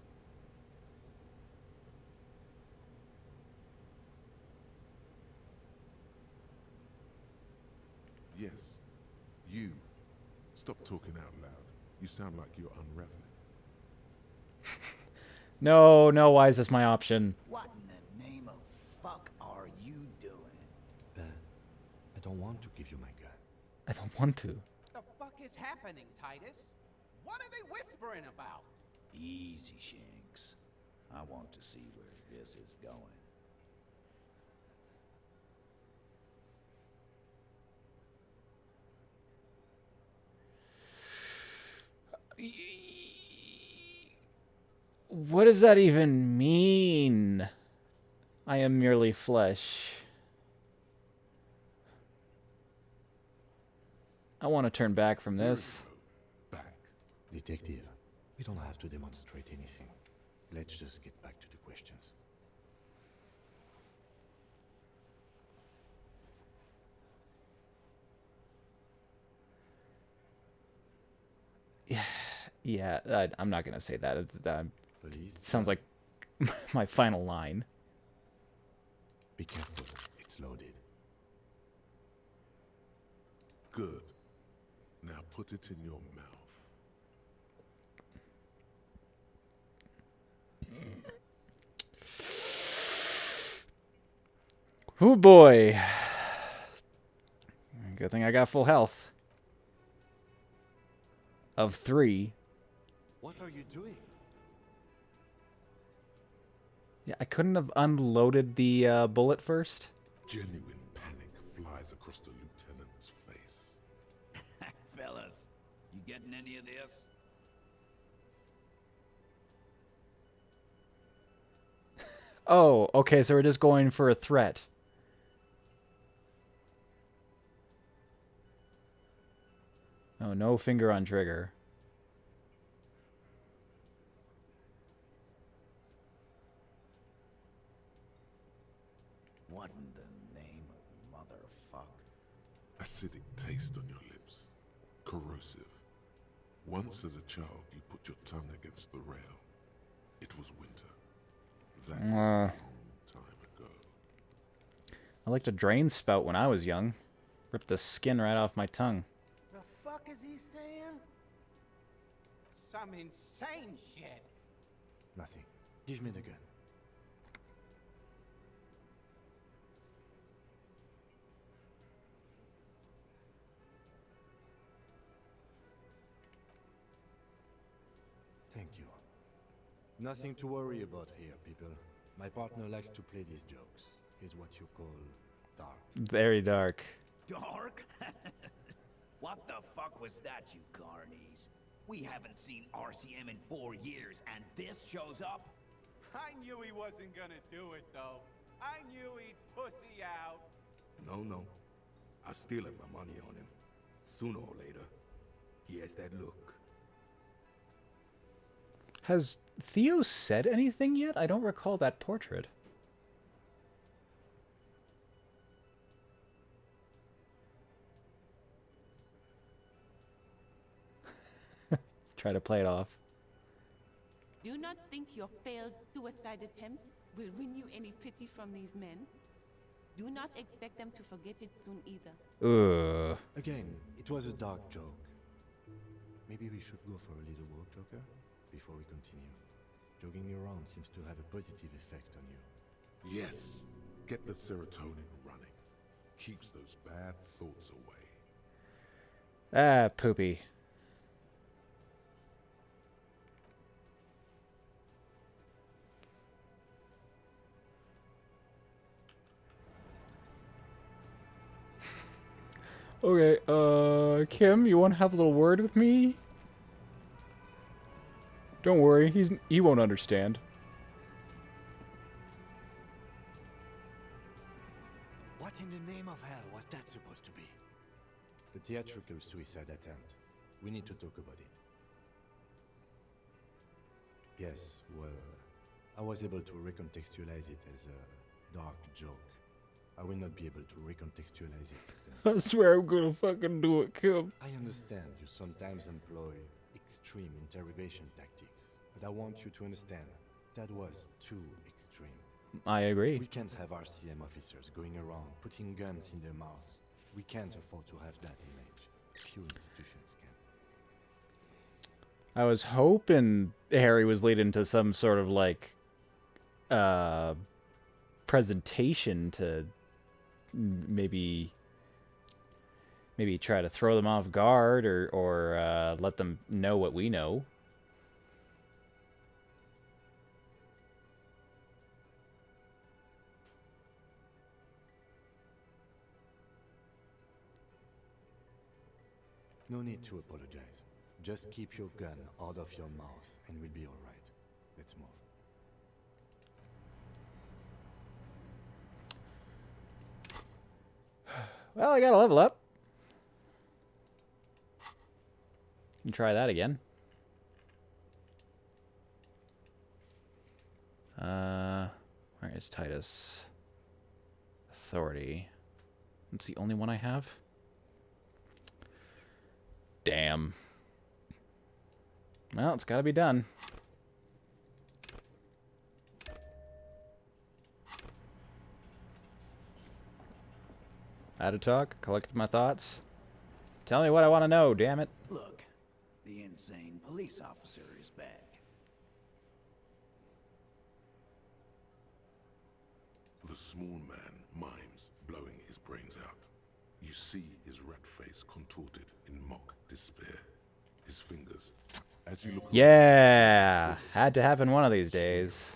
Yes, you. Stop talking out loud. You sound like you're unraveling. No, no, why is this my option? What in the name of fuck are you doing? I don't want to give you my gun. I don't want to. The fuck is happening, Titus? What are they whispering about? Easy, Shanks. I want to see where this is going. What does that even mean? I am merely flesh. I want to turn back from this. Back. Detective, we don't have to demonstrate anything. Let's just get back to the questions. Yeah, I'm not going to say that. That Police, sounds like my final line. be careful, it's loaded. Good. Now put it in your mouth. Oh boy. Good thing I got full health. Of 3. What are you doing? Yeah, I couldn't have unloaded the bullet first. Genuine panic flies across the lieutenant's face. Fellas, you getting any of this? Oh, okay, so we're just going for a threat. Oh, no finger on trigger. What in the name of motherfuck? Acidic taste on your lips. Corrosive. Once as a child, you put your tongue against the rail. It was winter. That was a long time ago. I liked a drain spout when I was young. Ripped the skin right off my tongue. The fuck is he saying? Some insane shit. Nothing. Give me the gun. Thank you. Nothing to worry about here, people. My partner likes to play these jokes. He's what you call dark. Very dark. Dark? What the fuck was that, you carnies? We haven't seen RCM in 4 years, and this shows up? I knew he wasn't gonna do it, though. I knew he'd pussy out. No. I still have my money on him. Sooner or later, he has that look. Has Theo said anything yet? I don't recall that portrait. Try to play it off. Do not think your failed suicide attempt will win you any pity from these men. Do not expect them to forget it soon either. Ugh. Again, it was a dark joke. Maybe we should go for a little walk, Joker, before we continue. Jogging around seems to have a positive effect on you. Yes, get the serotonin running. Keeps those bad thoughts away. Ah, poopy. Okay, Kim, you want to have a little word with me? Don't worry, he won't understand. What in the name of hell was that supposed to be? The theatrical suicide attempt. We need to talk about it. Yes, well, I was able to recontextualize it as a dark joke. I will not be able to recontextualize it. I swear I'm gonna fucking do it, Kim. I understand you sometimes employ extreme interrogation tactics, but I want you to understand that was too extreme. I agree. We can't have RCM officers going around putting guns in their mouths. We can't afford to have that image. Few institutions can. I was hoping Harry was leading to some sort of like presentation to maybe try to throw them off guard or let them know what we know. No need to apologize. Just keep your gun out of your mouth and we'll be alright. Let's move. Well, I gotta level up. You can try that again. Where is Titus? Authority. That's the only one I have? Damn. Well, it's gotta be done. Had a talk, collected my thoughts. Tell me what I want to know, damn it. Look, the insane police officer is back. The small man mimes blowing his brains out. You see his rat face contorted in mock despair. His fingers, as you look Yeah, had to happen one of these days.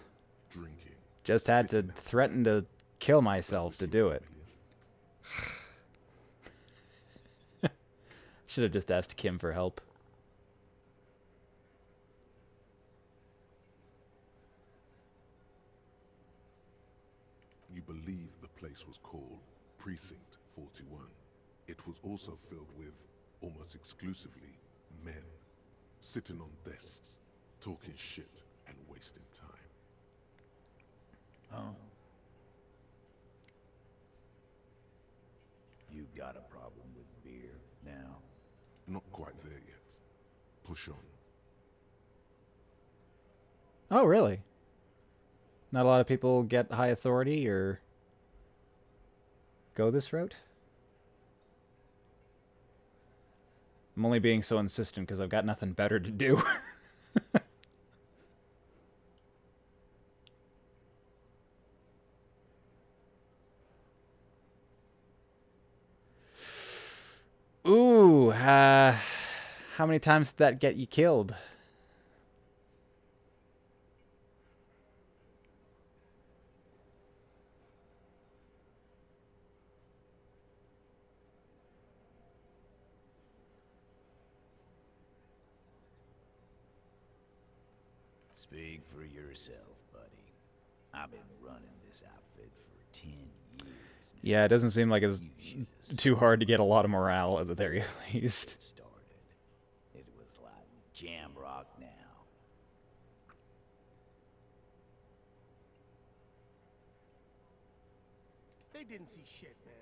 drinking. Just had to threaten to kill myself to do it. Should have just asked Kim for help. You believe the place was called Precinct 41. It was also filled with, almost exclusively, men. Sitting on desks, talking shit and wasting time. Oh. You got a problem with beer now? Not quite there yet. Push on. Oh, really? Not a lot of people get high authority or go this route? I'm only being so insistent because I've got nothing better to do. Ooh, how many times did that get you killed? Speak for yourself, buddy. I've been running this outfit for 10 years. Yeah, it doesn't seem like it's too hard to get a lot of morale at the very least. It was like jam rock now. They didn't see shit, man.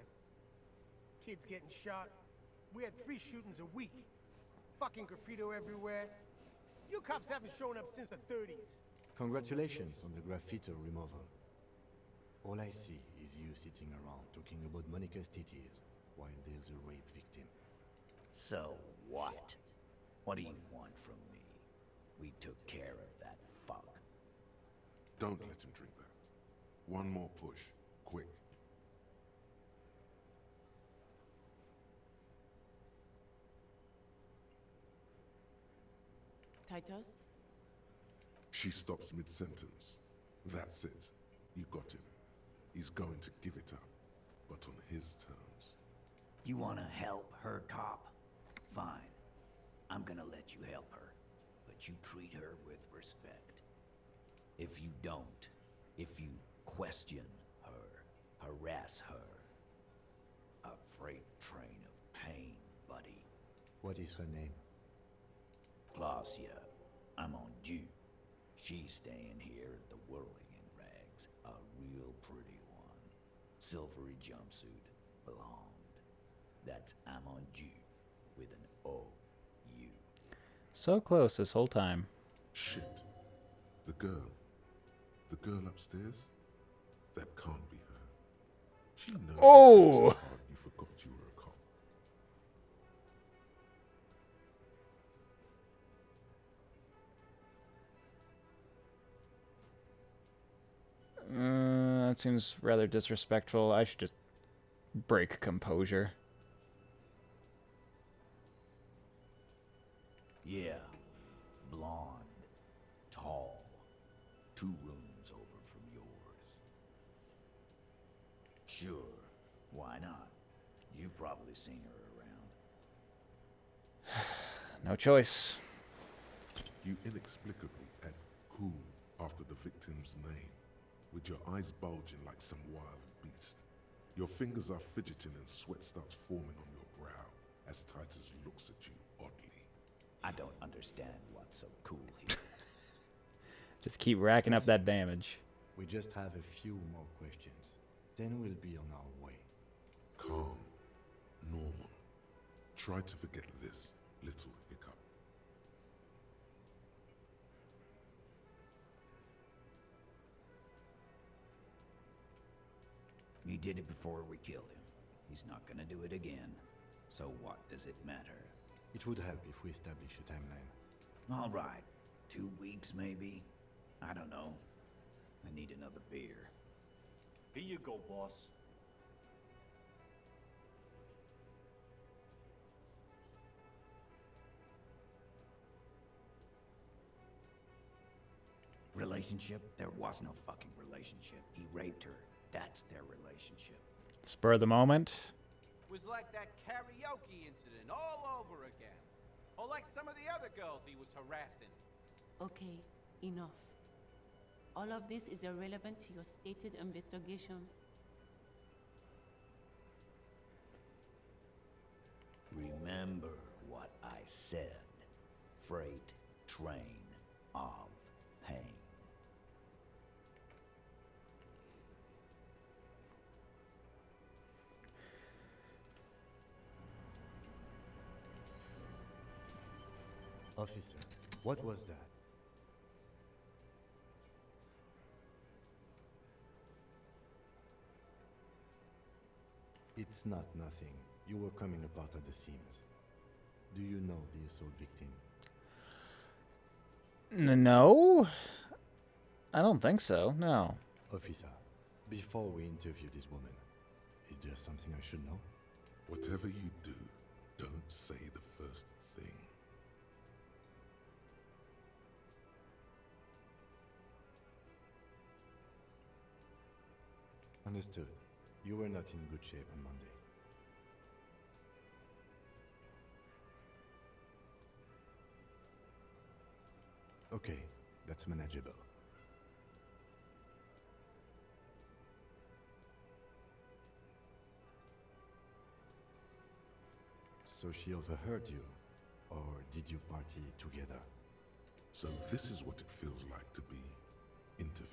Kids getting shot. We had 3 shootings a week. Fucking graffito everywhere. You cops haven't shown up since the 30s. Congratulations on the graffito removal. All I see is you sitting around talking about Monica's titties while there's a rape victim. So what? What do you want from me? We took care of that fuck. Don't let him drink that. One more push. Quick. Titus? She stops mid-sentence. That's it. You got him. He's going to give it up, but on his terms. You wanna help her, cop? Fine. I'm gonna let you help her, but you treat her with respect. If you don't, if you question her, harass her, a freight train of pain, buddy. What is her name? Glacia, I'm on due. She's staying here at the Whirling in Rags, a real pretty one. Silvery jumpsuit, blonde. That's I'm on due with an O-U. So close this whole time. Shit. The girl upstairs? That can't be her. She knows Oh! so hard you forgot you were a cop. That seems rather disrespectful. I should just break composure. Yeah, blonde, tall, 2 rooms over from yours. Sure, why not? You've probably seen her around. No choice. You inexplicably add cool after the victim's name, with your eyes bulging like some wild beast. Your fingers are fidgeting and sweat starts forming on your brow as Titus looks at you oddly. I don't understand what's so cool here. Just keep racking up that damage. We just have a few more questions. Then we'll be on our way. Calm, normal. Try to forget this little hiccup. He did it before we killed him. He's not gonna do it again. So what does it matter? It would help if we establish a timeline. All right. 2 weeks, maybe? I don't know. I need another beer. Here you go, boss. Relationship? There was no fucking relationship. He raped her. That's their relationship. Spur of the moment. Was like that karaoke incident all over again. Or like some of the other girls he was harassing. Okay, enough. All of this is irrelevant to your stated investigation. Remember what I said. Freight train of pain. Officer, what was that? It's not nothing. You were coming apart at the seams. Do you know the assault victim? No? I don't think so, no. Officer, before we interview this woman, is there something I should know? Whatever you do, don't say the first thing. Understood. You were not in good shape on Monday. Okay, that's manageable. So she overheard you, or did you party together? So this is what it feels like to be interviewed.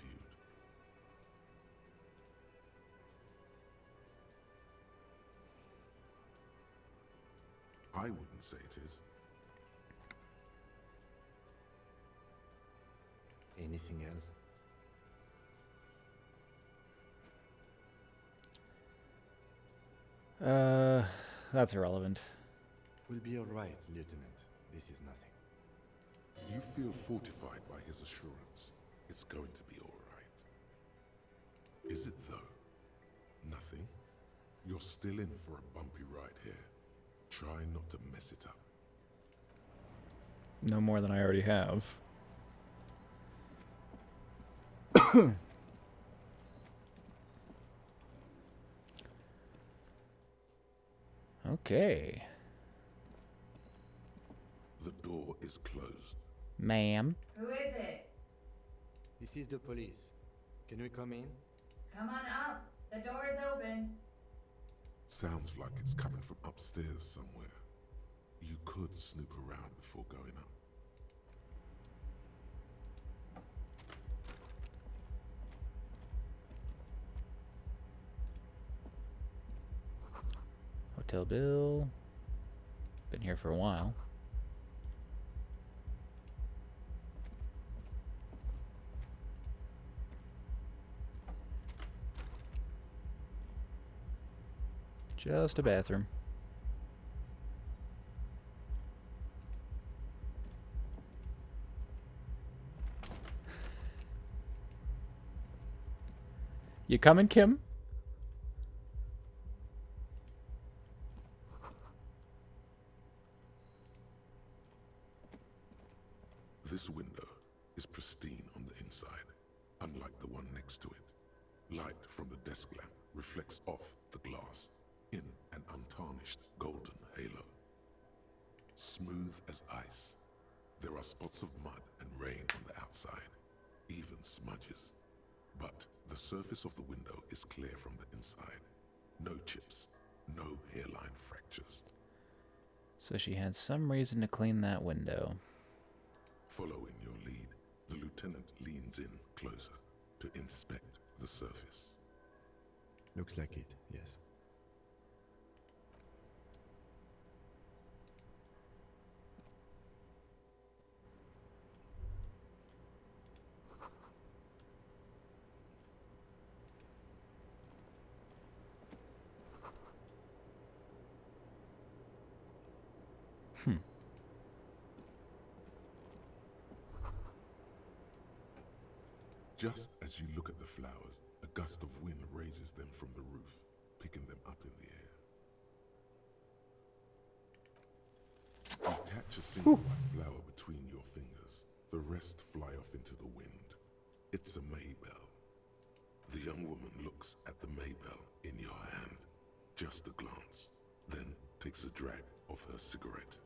I wouldn't say it is. Anything else? That's irrelevant. We'll be all right, Lieutenant. This is nothing. You feel fortified by his assurance. It's going to be all right. Is it though? Nothing? You're still in for a bumpy ride here. Try not to mess it up. No more than I already have. Okay. The door is closed. Ma'am. Who is it? This is the police. Can we come in? Come on up. The door is open. Sounds like it's coming from upstairs somewhere. You could snoop around before going up. Hotel bill. Been here for a while. Just a bathroom. You coming, Kim? This window is pristine on the inside, unlike the one next to it. Light from the desk lamp reflects off the glass in an untarnished golden halo. Smooth as ice. There are spots of mud and rain on the outside, even smudges. But the surface of the window is clear from the inside. No chips, no hairline fractures. So she had some reason to clean that window. Following your lead, the lieutenant leans in closer to inspect the surface. Looks like it, yes. Just as you look at the flowers, a gust of wind raises them from the roof, picking them up in the air. You catch a single white flower between your fingers. The rest fly off into the wind. It's a Maybell. The young woman looks at the Maybell in your hand, just a glance, then takes a drag of her cigarette.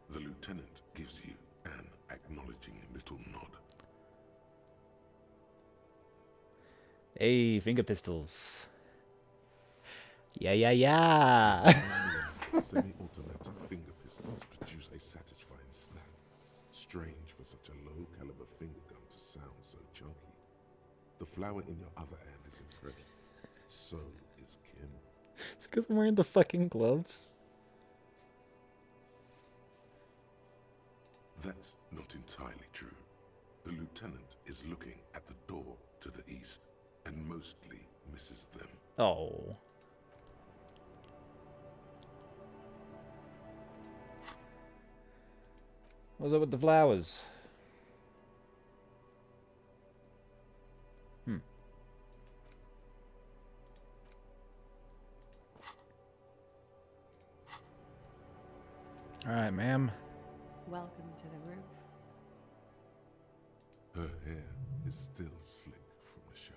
The lieutenant gives you an acknowledging little nod. Hey, finger pistols. Yeah. Semi-automatic finger pistols produce a satisfying snap. Strange for such a low-caliber finger gun to sound so chunky. The flower in your other hand is impressed. So is Kim. It's because I'm wearing the fucking gloves. That's not entirely true. The lieutenant is looking at the door to the east and mostly misses them. Oh. What's up with the flowers? All right, ma'am. Welcome to the roof. Her hair is still slick from the shower.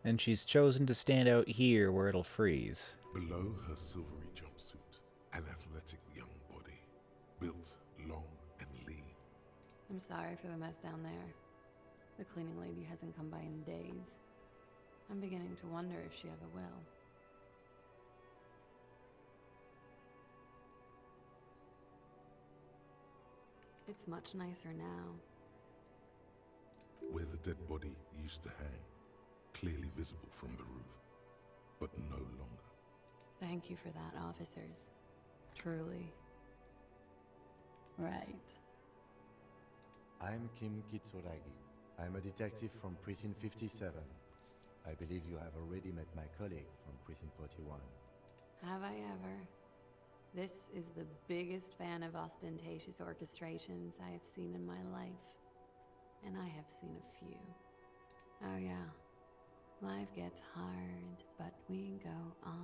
And she's chosen to stand out here where it'll freeze. Below her silvery jumpsuit, an athletic young body, built long and lean. I'm sorry for the mess down there. The cleaning lady hasn't come by in days. I'm beginning to wonder if she ever will. It's much nicer now. Where the dead body used to hang, clearly visible from the roof, but no longer. Thank you for that, officers. Truly. Right. I'm Kim Kitsuragi. I'm a detective from Precinct 57. I believe you have already met my colleague from Precinct 41. Have I ever? This is the biggest fan of ostentatious orchestrations I have seen in my life. And I have seen a few. Oh yeah. Life gets hard, but we go on.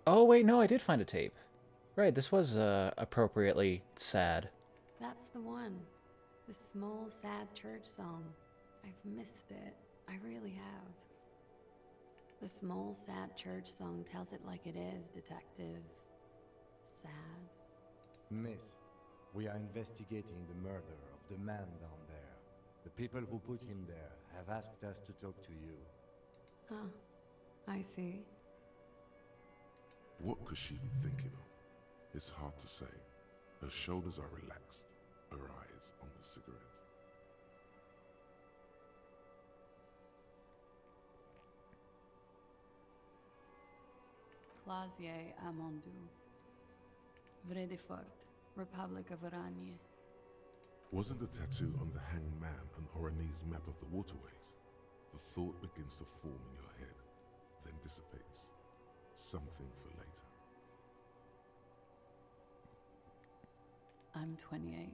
Oh, wait, no, I did find a tape. Right, this was appropriately sad. That's the one. The small, sad church song. I've missed it. I really have. The small, sad church song tells it like it is, Detective. Sad. Miss, we are investigating the murder of the man down there. The people who put him there have asked us to talk to you. Huh. I see. What could she be thinking of? It's hard to say. Her shoulders are relaxed, her eyes on the cigarette. Clasier Amandu. Vredefort, Republic of Oranje. Wasn't the tattoo on the hanged man an Oranese map of the waterways? The thought begins to form in your head, then dissipates. Something for later. I'm 28.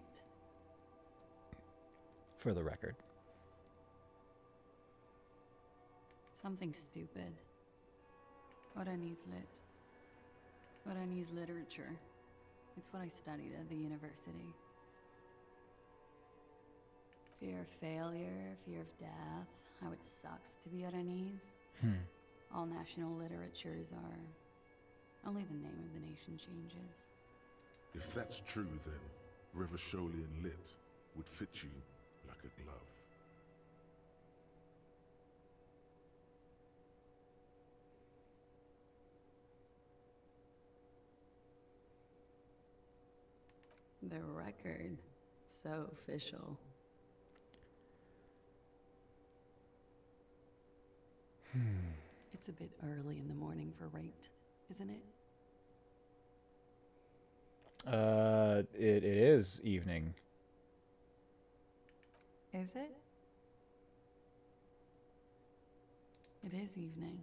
For the record. Something stupid. Oranese lit. Oranese literature. It's what I studied at the university. Fear of failure, fear of death, how it sucks to be Oranese. All national literatures are. Only the name of the nation changes. If that's true, then Revacholian lit would fit you like a glove. The record. So official. It's a bit early in the morning for rate, isn't it? It is evening. Is it? It is evening.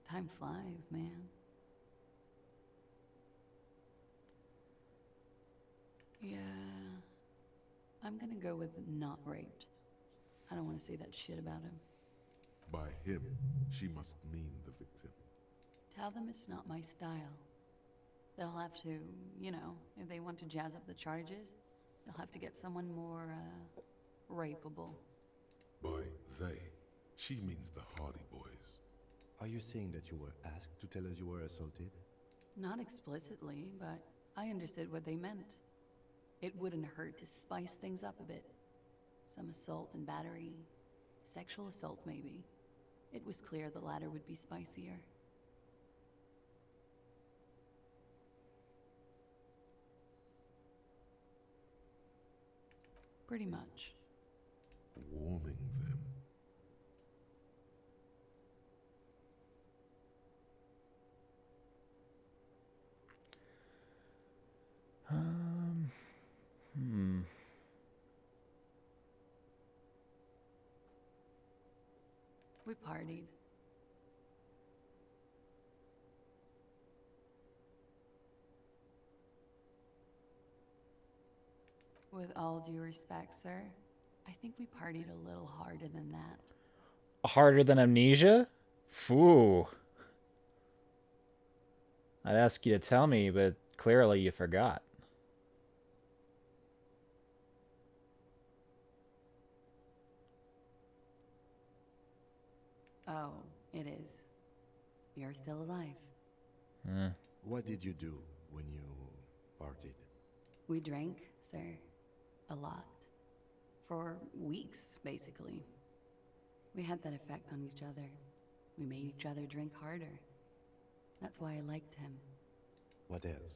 Time flies, man. Yeah, I'm gonna go with not raped. I don't want to say that shit about him. By him, she must mean the victim. Tell them it's not my style. They'll have to, you know, if they want to jazz up the charges, they'll have to get someone more, rapeable. By they, she means the Hardy Boys. Are you saying that you were asked to tell us you were assaulted? Not explicitly, but I understood what they meant. It wouldn't hurt to spice things up a bit. Some assault and battery. Sexual assault, maybe. It was clear the latter would be spicier. Pretty much. Warning them. We partied. With all due respect, sir, I think we partied a little harder than that. Harder than amnesia? Foo. I'd ask you to tell me, but clearly you forgot. Oh, it is. You're still alive. What did you do when you partied? We drank, sir. A lot. For weeks, basically. We had that effect on each other. We made each other drink harder. That's why I liked him. What else?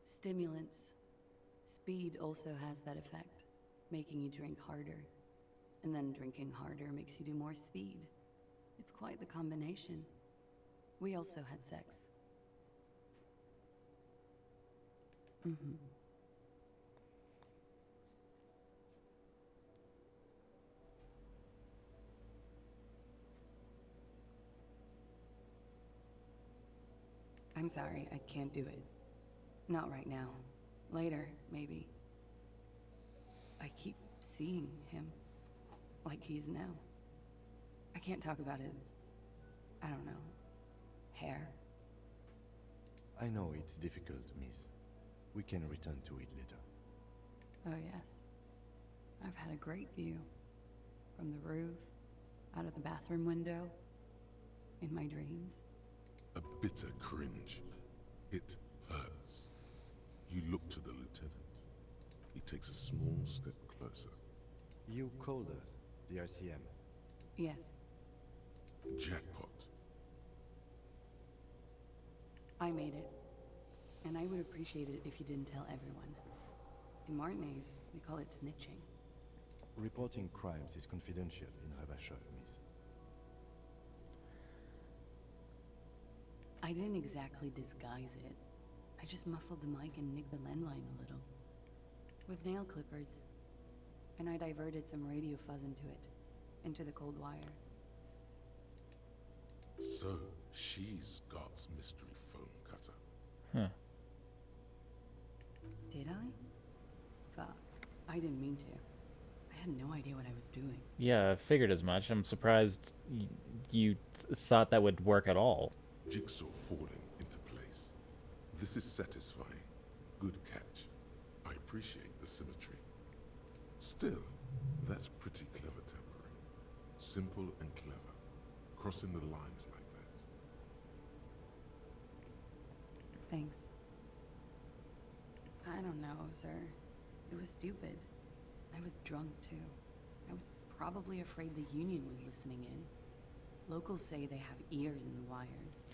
Stimulants. Speed also has that effect, making you drink harder. And then drinking harder makes you do more speed. It's quite the combination. We also had sex. Mm-hmm. I'm sorry, I can't do it. Not right now. Later, maybe. I keep seeing him like he is now. I can't talk about his, I don't know, hair. I know it's difficult, miss. We can return to it later. Oh yes. I've had a great view. From the roof, out of the bathroom window, in my dreams. A bitter cringe. It hurts. You look to the lieutenant. He takes a small step closer. You called us, the RCM. Yes. Jackpot. I made it. And I would appreciate it if you didn't tell everyone. In Martinez, we call it snitching. Reporting crimes is confidential in Ravachol, miss. I didn't exactly disguise it. I just muffled the mic and nicked the landline a little. With nail clippers. And I diverted some radio fuzz into it. Into the cold wire. So, she's Scott's mystery phone cutter. Huh. Did I? Fuck. I didn't mean to. I had no idea what I was doing. Yeah, I figured as much. I'm surprised you thought that would work at all. Jigsaw falling into place. This is satisfying. Good catch. I appreciate the symmetry. Still, that's pretty clever tampering. Simple and clever. Crossing the lines like that. Thanks. I don't know, sir. It was stupid. I was drunk, too. I was probably afraid the Union was listening in. Locals say they have ears in the wires.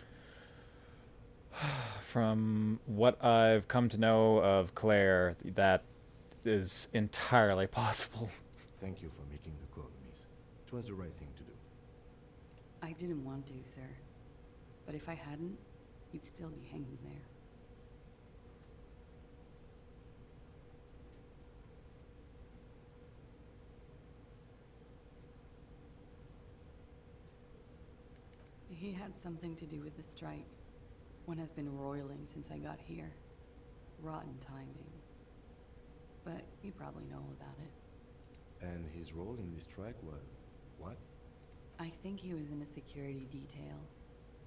From what I've come to know of Claire, that is entirely possible. Thank you for making the call, miss. It was the right thing to do. I didn't want to, sir. But if I hadn't, you'd still be hanging there. He had something to do with the strike. One has been roiling since I got here. Rotten timing. But you probably know all about it. And his role in this strike was what? I think he was in a security detail.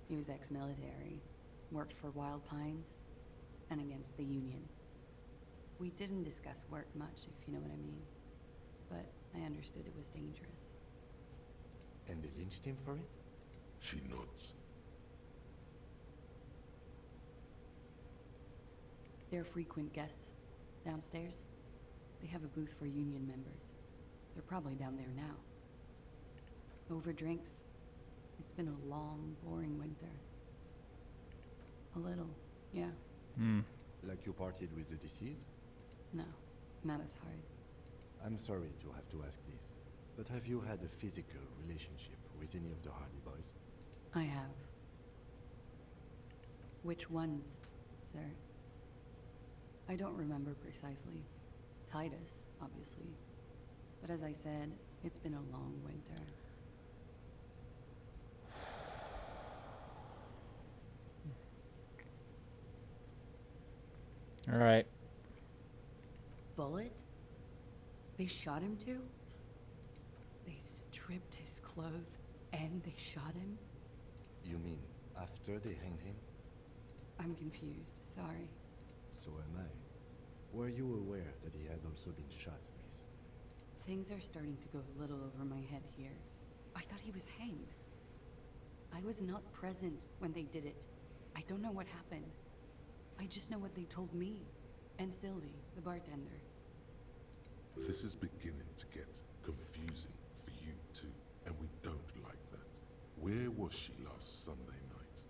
He was ex-military, worked for Wild Pines, and against the Union. We didn't discuss work much, if you know what I mean. But I understood it was dangerous. And they lynched him for it? She nods. They're frequent guests downstairs. They have a booth for Union members. They're probably down there now. Over drinks. It's been a long, boring winter. A little, yeah. Like you partied with the deceased? No, not as hard. I'm sorry to have to ask this, but have you had a physical relationship with any of the Hardy Boys? I have. Which ones, sir? I don't remember precisely. Titus, obviously. But as I said, it's been a long winter. All right. Bullet? They shot him too? They stripped his clothes and they shot him? You mean after they hanged him? I'm confused, sorry. So am I. Were you aware that he had also been shot, miss? Things are starting to go a little over my head here. I thought he was hanged. I was not present when they did it. I don't know what happened. I just know what they told me. And Sylvie, the bartender. This is beginning to get confusing for you too, and we don't like that. Where was she last Sunday night?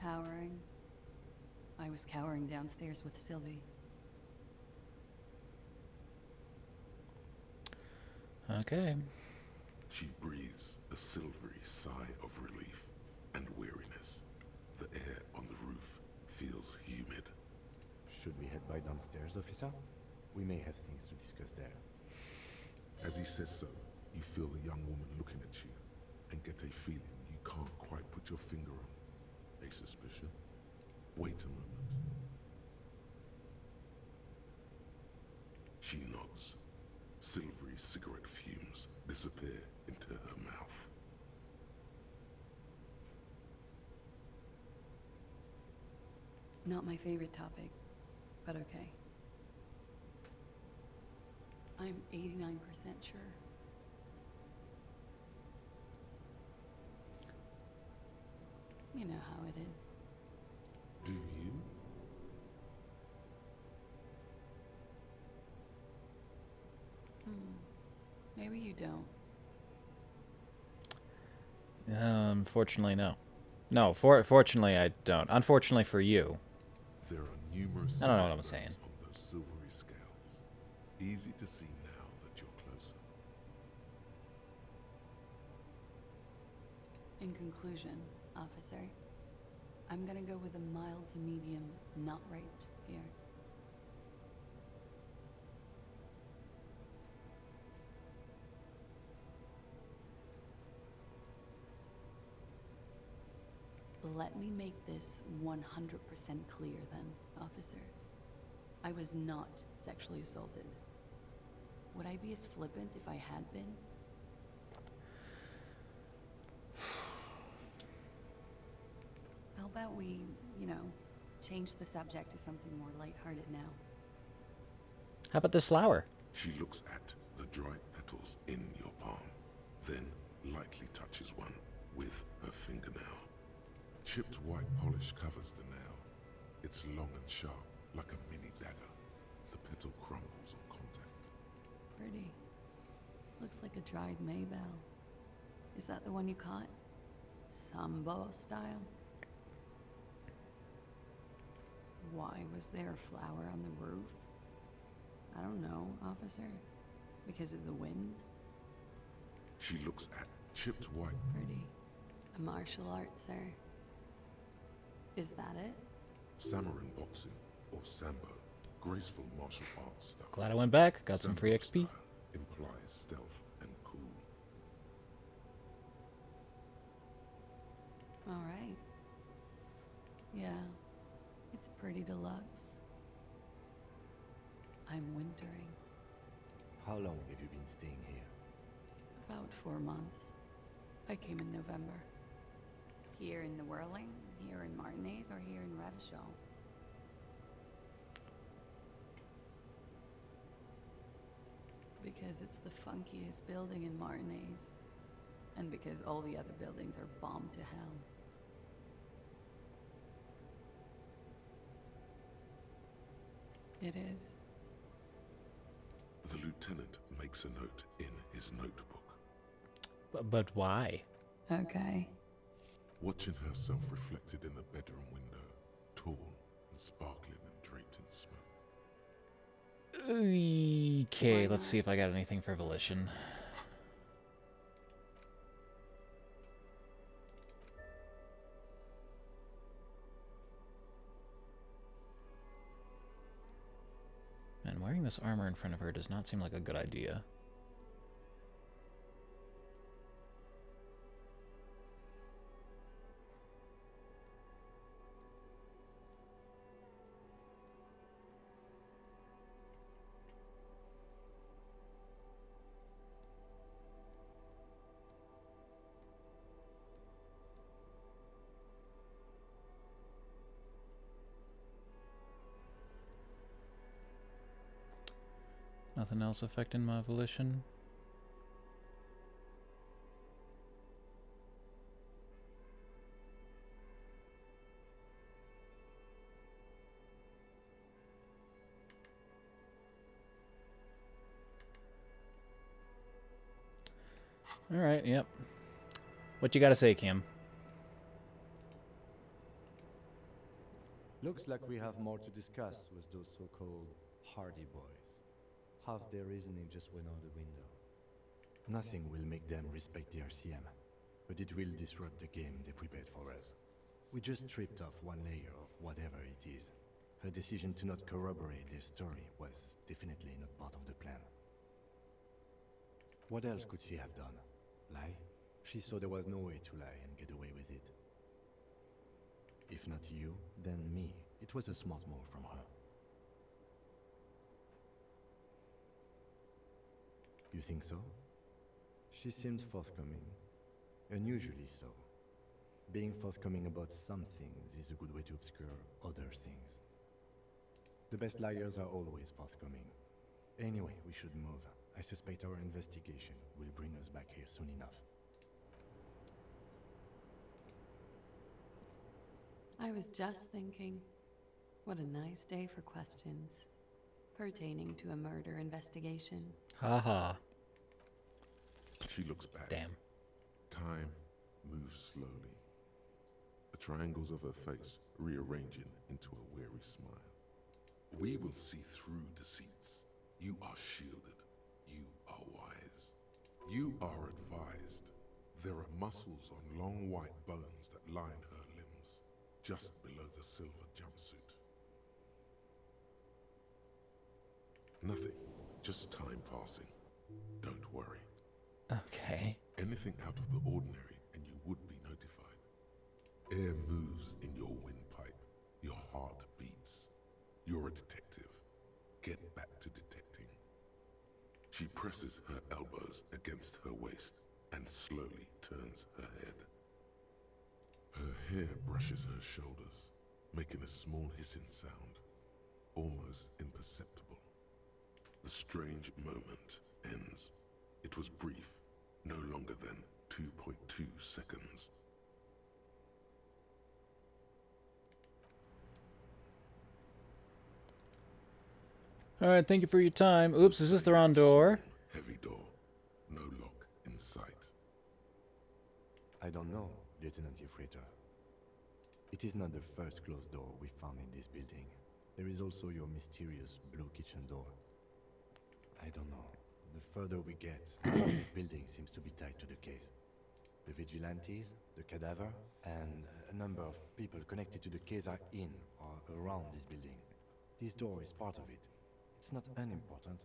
Cowering. I was cowering downstairs with Sylvie. Okay. She breathes a silvery sigh of relief and weariness. The air on the roof feels humid. Should we head by downstairs, officer? We may have things to discuss there. As he says so, you feel the young woman looking at you and get a feeling you can't quite put your finger on. A suspicion? Wait a moment. She nods. Silvery cigarette fumes disappear into her mouth. Not my favorite topic, but okay. I'm 89% sure. You know how it is. Do you? Maybe you don't. Unfortunately, no. No, fortunately, I don't. Unfortunately for you. There are numerous I don't know what I'm saying. on those silvery scales. Easy to see now that you're closer. In conclusion, officer, I'm gonna go with a mild to medium not raped here. Let me make this 100% clear then, officer. I was not sexually assaulted. Would I be as flippant if I had been? How about we, change the subject to something more lighthearted now? How about this flower? She looks at the dried petals in your palm, then lightly touches one with her fingernail. Chipped white polish covers the nail. It's long and sharp, like a mini dagger. The petal crumbles on contact. Pretty. Looks like a dried maybell. Is that the one you caught? Sambo style? Why was there a flower on the roof? I don't know, officer. Because of the wind? She looks at chipped white. Pretty. A martial art, sir. Is that it? Samurai boxing or sambo. Graceful martial arts stuff. Glad I went back. Got some free XP. Style implies stealth and cool. All right. Yeah, it's pretty deluxe. I'm wintering. How long have you been staying here? About 4 months. I came in November. Here in the Whirling, here in Martinez, or here in Revachol? Because it's the funkiest building in Martinez. And because all the other buildings are bombed to hell. It is. The lieutenant makes a note in his notebook. But why? Okay. Watching herself reflected in the bedroom window, tall and sparkling and draped in smoke. Okay, let's see if I got anything for volition. Man, wearing this armor in front of her does not seem like a good idea. Nothing else affecting my volition? Alright, yep. What you gotta say, Kim? Looks like we have more to discuss with those so-called Hardy boys. Half their reasoning just went out the window. Nothing will make them respect the RCM, but it will disrupt the game they prepared for us. We just stripped off one layer of whatever it is. Her decision to not corroborate their story was definitely not part of the plan. What else could she have done? Lie? She saw there was no way to lie and get away with it. If not you, then me. It was a smart move from her. You think so? She seemed forthcoming. Unusually so. Being forthcoming about some things is a good way to obscure other things. The best liars are always forthcoming. Anyway, we should move. I suspect our investigation will bring us back here soon enough. I was just thinking, what a nice day for questions pertaining to a murder investigation. Haha. She looks back. Damn. Time moves slowly. The triangles of her face rearranging into a weary smile. We will see through deceits. You are shielded. You are wise. You are advised. There are muscles on long white bones that line her limbs, just below the silver jumpsuit. Nothing. Just time passing. Don't worry. Okay. Anything out of the ordinary and you would be notified. Air moves in your windpipe. Your heart beats. You're a detective. Get back to detecting. She presses her elbows against her waist and slowly turns her head. Her hair brushes her shoulders, making a small hissing sound, almost imperceptible. The strange moment ends. It was brief, no longer than 2.2 seconds. Alright, thank you for your time. Oops, is this the wrong door? Heavy door. No lock in sight. I don't know, Lieutenant Yefreta. It is not the first closed door we found in this building. There is also your mysterious blue kitchen door. I don't know. The further we get, the more this building seems to be tied to the case. The vigilantes, the cadaver, and a number of people connected to the case are in or around this building. This door is part of it. It's not unimportant.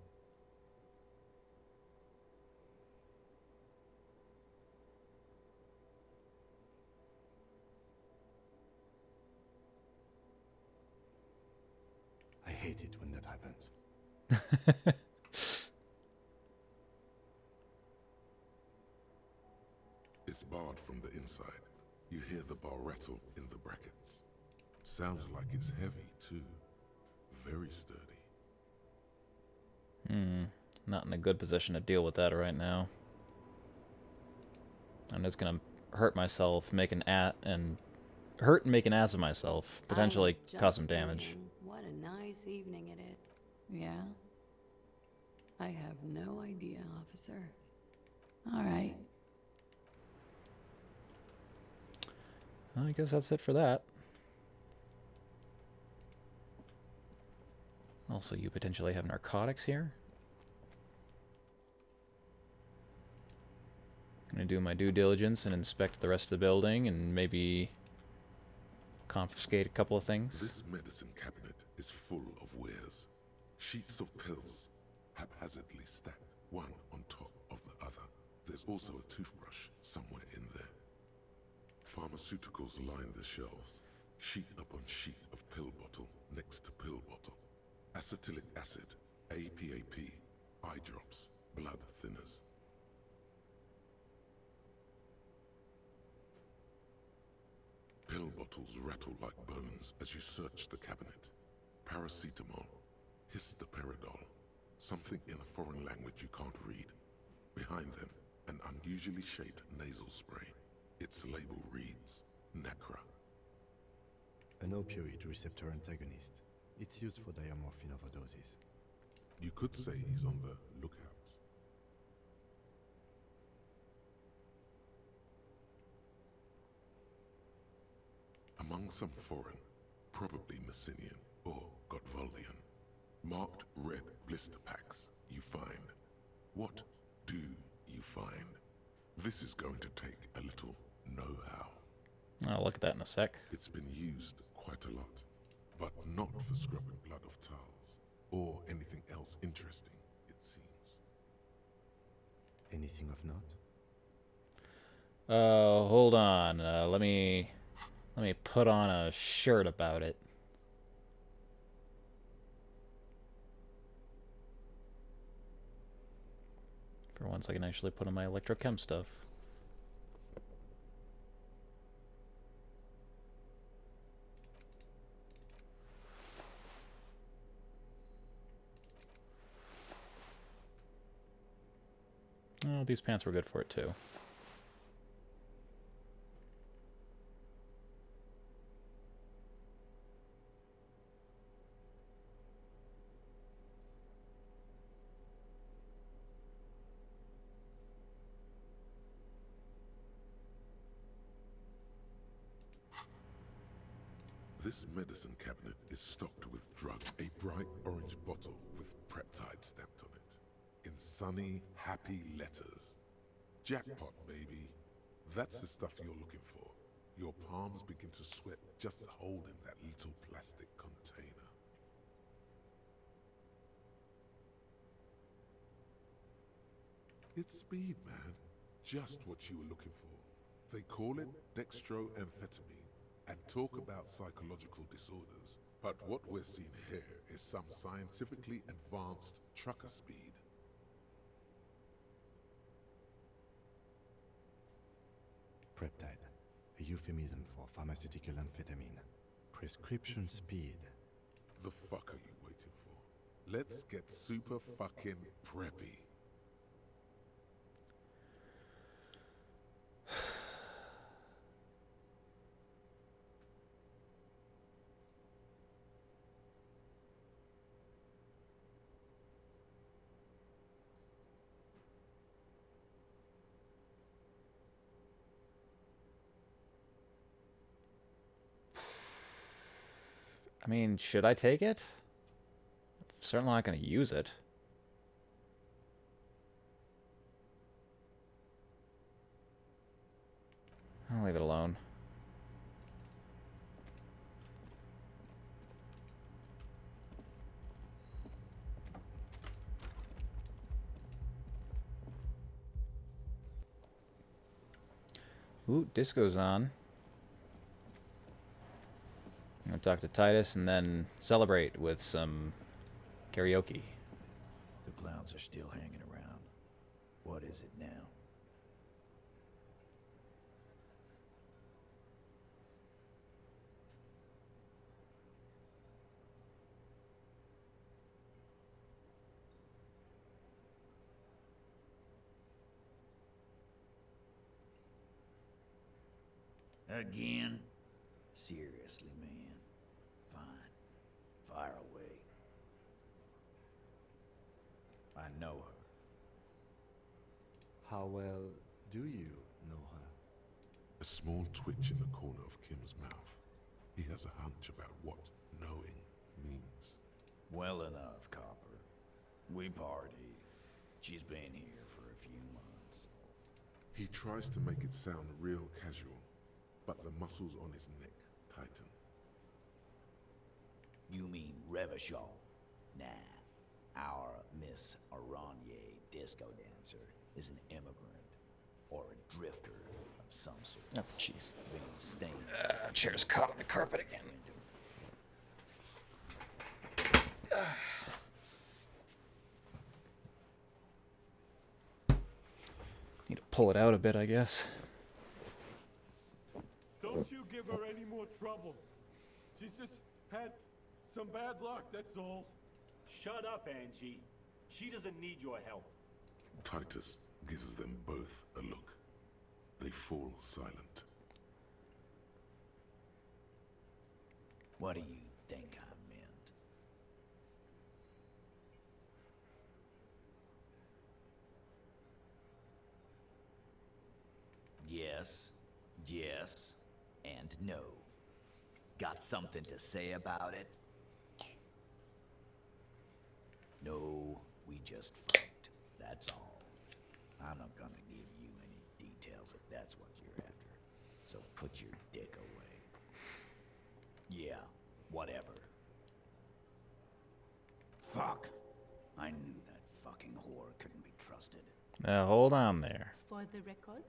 hate it when that happens. It's barred from the inside. You hear the bar rattle in the brackets. Sounds like it's heavy, too. Very sturdy. Not in a good position to deal with that right now. I'm just gonna hurt myself, make an ass of myself, potentially cause some damage. Thinking, what a nice evening it is. Yeah? I have no idea, officer. All right. I guess that's it for that. Also, you potentially have narcotics here. I'm gonna do my due diligence and inspect the rest of the building and maybe confiscate a couple of things. This medicine cabinet is full of wares. Sheets of pills, haphazardly stacked, one on top of the other. There's also a toothbrush somewhere in there. Pharmaceuticals line the shelves, sheet upon sheet of pill bottle next to pill bottle. Acetylic acid, APAP, eye drops, blood thinners. Pill bottles rattle like bones as you search the cabinet. Paracetamol, histoperidol, something in a foreign language you can't read. Behind them, an unusually shaped nasal spray. Its label reads, Nacra. An opioid receptor antagonist. It's used for diamorphine overdoses. You could say he's on the lookout. Among some foreign, probably Messinian or Gotvaldian, marked red blister packs you find. What do you find? This is going to take a little know-how. I'll look at that in a sec. It's been used quite a lot, but not for scrubbing blood off towels or anything else interesting, it seems. Anything of note? Hold on. Let me put on a shirt about it. For once, I can actually put on my electrochem stuff. Oh, these pants were good for it too. This medicine cabinet is stocked with drugs. A bright orange bottle with peptide stamped on it. In sunny, happy letters. Jackpot, baby. That's the stuff you're looking for. Your palms begin to sweat just holding that little plastic container. It's speed, man. Just what you were looking for. They call it dextroamphetamine and talk about psychological disorders. But what we're seeing here is some scientifically advanced trucker speed. Peptide, a euphemism for pharmaceutical amphetamine. Prescription speed. The fuck are you waiting for? Let's get super fucking preppy. I mean, should I take it? I'm certainly not going to use it. I'll leave it alone. Ooh, disco's on. I'm gonna talk to Titus and then celebrate with some karaoke. The clowns are still hanging around. What is it now? Again? Seriously, man. Fine. Fire away. I know her. How well do you know her? A small twitch in the corner of Kim's mouth. He has a hunch about what knowing means. Well enough, Copper. We party. She's been here for a few months. He tries to make it sound real casual, but the muscles on his neck tighten. You mean Revachol? Nah. Our Miss Aranye disco dancer is an immigrant or a drifter of some sort. Oh, jeez. Staying. Chair's caught on the carpet again. Need to pull it out a bit, I guess. Don't you give her any more trouble. She's just had some bad luck, that's all. Shut up, Angie. She doesn't need your help. Titus gives them both a look. They fall silent. What do you think I meant? Yes, and no. Got something to say about it? No, we just fucked. That's all. I'm not gonna give you any details if that's what you're after. So put your dick away. Yeah, whatever. Fuck. I knew that fucking whore couldn't be trusted. Now hold on there. For the record,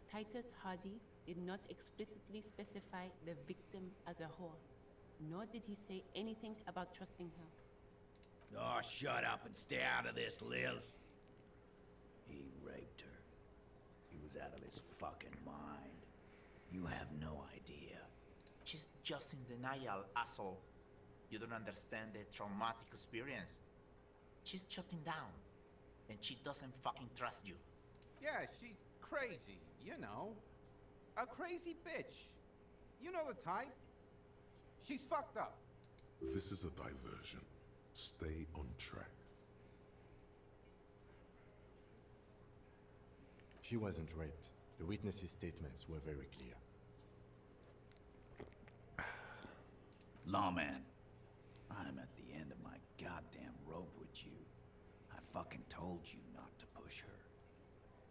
Titus Hardy did not explicitly specify the victim as a whore, nor did he say anything about trusting her. Oh, shut up and stay out of this, Liz. He raped her. He was out of his fucking mind. You have no idea. She's just in denial, asshole. You don't understand the traumatic experience. She's shutting down. And she doesn't fucking trust you. Yeah, she's crazy, you know. A crazy bitch. You know the type. She's fucked up. This is a diversion. Stay on track. She wasn't raped. The witnesses' statements were very clear. Lawman, I'm at the end of my goddamn rope with you. I fucking told you not to push her.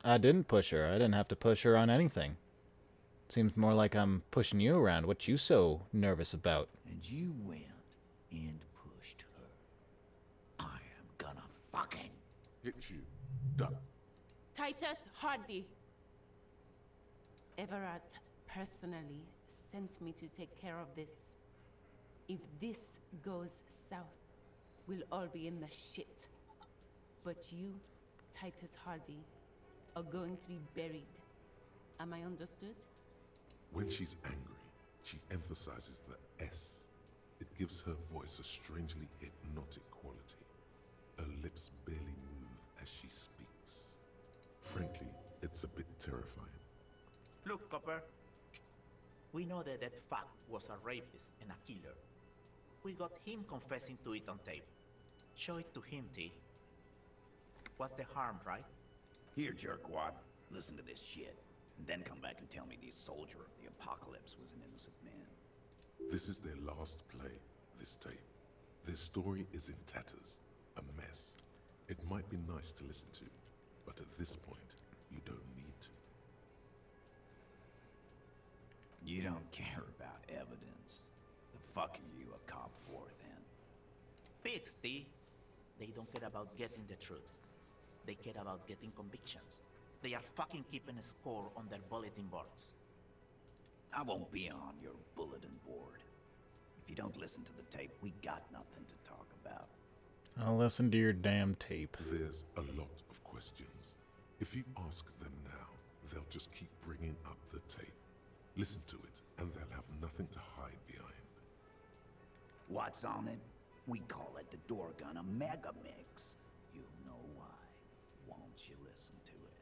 I didn't push her. I didn't have to push her on anything. Seems more like I'm pushing you around. What you so nervous about? And you went and pushed her. I am gonna fucking hit you. Duck. Titus Hardy. Everard personally sent me to take care of this. If this goes south, we'll all be in the shit. But you, Titus Hardy, are going to be buried. Am I understood? When she's angry, she emphasizes the S. It gives her voice a strangely hypnotic quality. Her lips barely move as she speaks. Frankly, it's a bit terrifying. Look, Copper. We know that fuck was a rapist and a killer. We got him confessing to it on tape. Show it to him, T. What's the harm, right? Here, jerkwad. Listen to this shit. And then come back and tell me the soldier of the apocalypse was an innocent man. This is their last play, this tape. Their story is in tatters, a mess. It might be nice to listen to, but at this point, you don't need to. You don't care about evidence. The fuck are you a cop for, then? Pigs, T. They don't care about getting the truth. They care about getting convictions. They are fucking keeping a score on their bulletin boards. I won't be on your bulletin board. If you don't listen to the tape, we got nothing to talk about. I'll listen to your damn tape. There's a lot of questions. If you ask them now, they'll just keep bringing up the tape. Listen to it, and they'll have nothing to hide behind. What's on it? We call it the door gun, a mega mix. You'll know why. Won't you listen to it?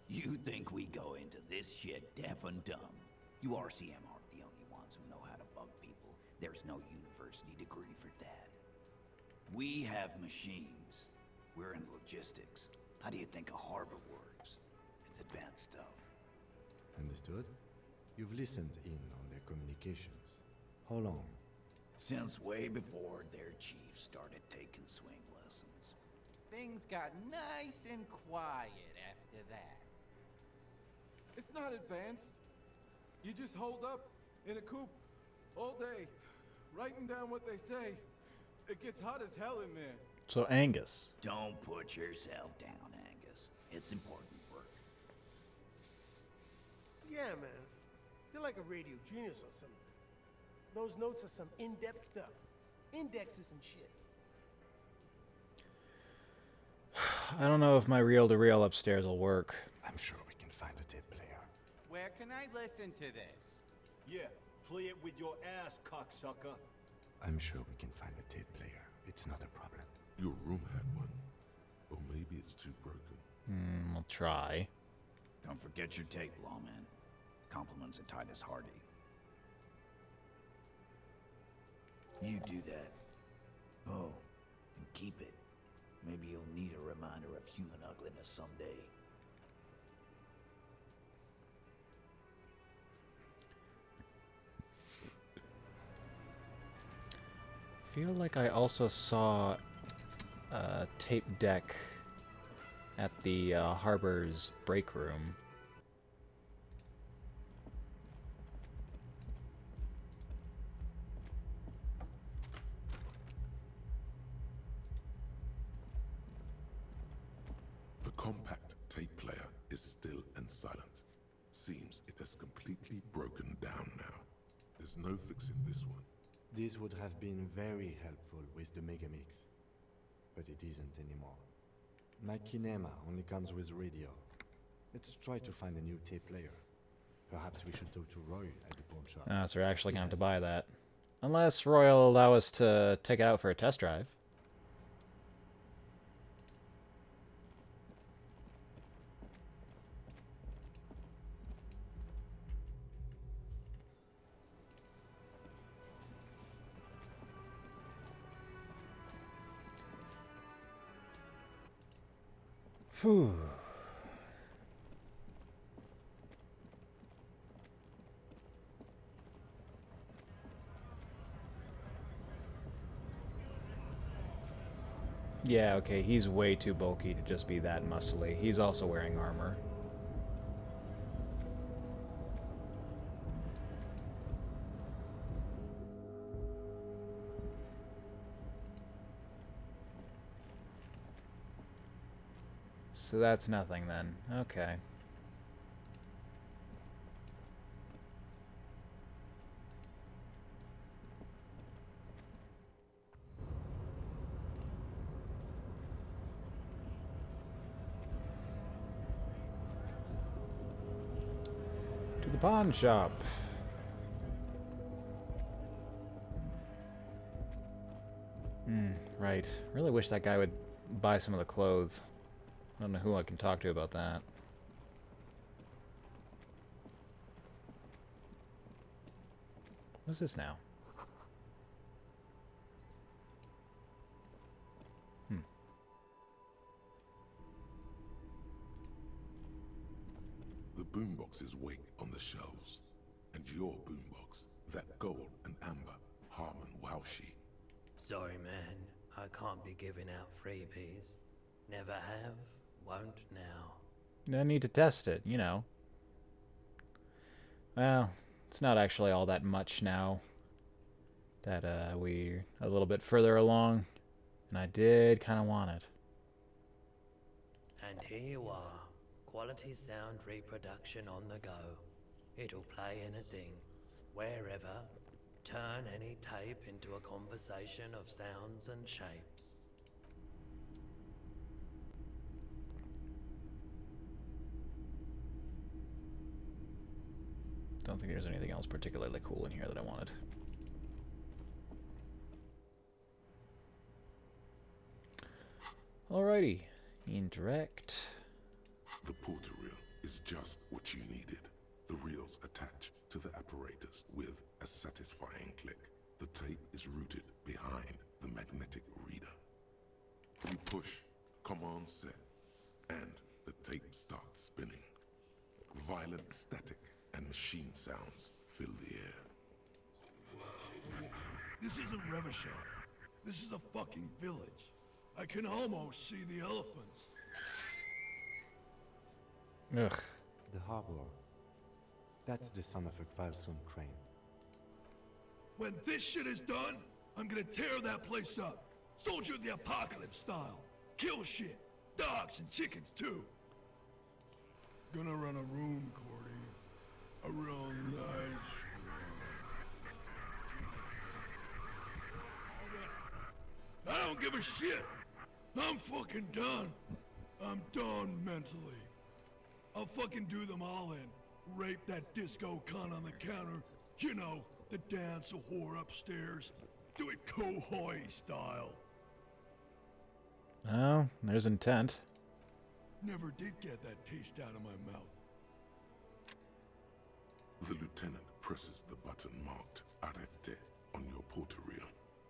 You think we go into this shit deaf and dumb? You RCM aren't the only ones who know how to bug people. There's no university degree for that. We have machines. We're in logistics. How do you think a harbor works? It's advanced stuff. Understood? You've listened in on their communications. How long? Since way before their chief started taking swing lessons. Things got nice and quiet after that. It's not advanced. You just hold up in a coop all day, writing down what they say. It gets hot as hell in there. So Angus. Don't put yourself down, Angus. It's important work. Yeah, man. You're like a radio genius or something. Those notes are some in-depth stuff. Indexes and shit. I don't know if my reel-to-reel upstairs will work. I'm sure we can find a tape player. Where can I listen to this? Yeah, play it with your ass, cocksucker. I'm sure we can find a tape player. It's not a problem. Your room had one. Or maybe it's too broken. I'll try. Don't forget your tape, lawman. Compliments of Titus Hardy. You do that. Oh, and keep it. Maybe you'll need a reminder of human ugliness someday. Feel like I also saw a tape deck at the harbor's break room. The compact tape player is still and silent. Seems it has completely broken down now. There's no fixing this one. This would have been very helpful with the Megamix, but it isn't anymore. My Kinema only comes with radio. Let's try to find a new tape player. Perhaps we should talk to Roy at the pawn shop. Ah, so we're actually going to have to buy that. Unless Roy will allow us to take it out for a test drive. Phew. Yeah, okay, he's way too bulky to just be that muscly. He's also wearing armor. So that's nothing then. Okay. To the pawn shop. Right. Really wish that guy would buy some of the clothes. I don't know who I can talk to about that. What's this now? The boomboxes wait on the shelves. And your boombox, that gold and amber Harmon Wowshi. Sorry, man. I can't be giving out freebies. Never have, won't now. No need to test it, you know. Well, it's not actually all that much now that we're a little bit further along, and I did kind of want it. And here you are, quality sound reproduction on the go. It'll play anything, wherever, Turn any tape into a conversation of sounds and shapes. Don't think there's anything else particularly cool in here that I wanted. Alrighty. Interact. The porter reel is just what you needed. The reels attach to the apparatus with a satisfying click. The tape is rooted behind the magnetic reader. You push command set, and the tape starts spinning. Violent static and machine sounds fill the air. This isn't Revachol. This is a fucking village. I can almost see the elephants. Ugh. The harbor. That's the son of a Kvalsund crane. When this shit is done, I'm gonna tear that place up. Soldier of the apocalypse style. Kill shit. Dogs and chickens too. Gonna run a room, Cordy. A real nice room. I don't give a shit. I'm fucking done. I'm done mentally. I'll fucking do them all in. Rape that disco cunt on the counter. You know, the dance a whore upstairs. Do it Kohoi style. Oh, there's intent. Never did get that taste out of my mouth. The lieutenant presses the button marked Arrête on your porter reel.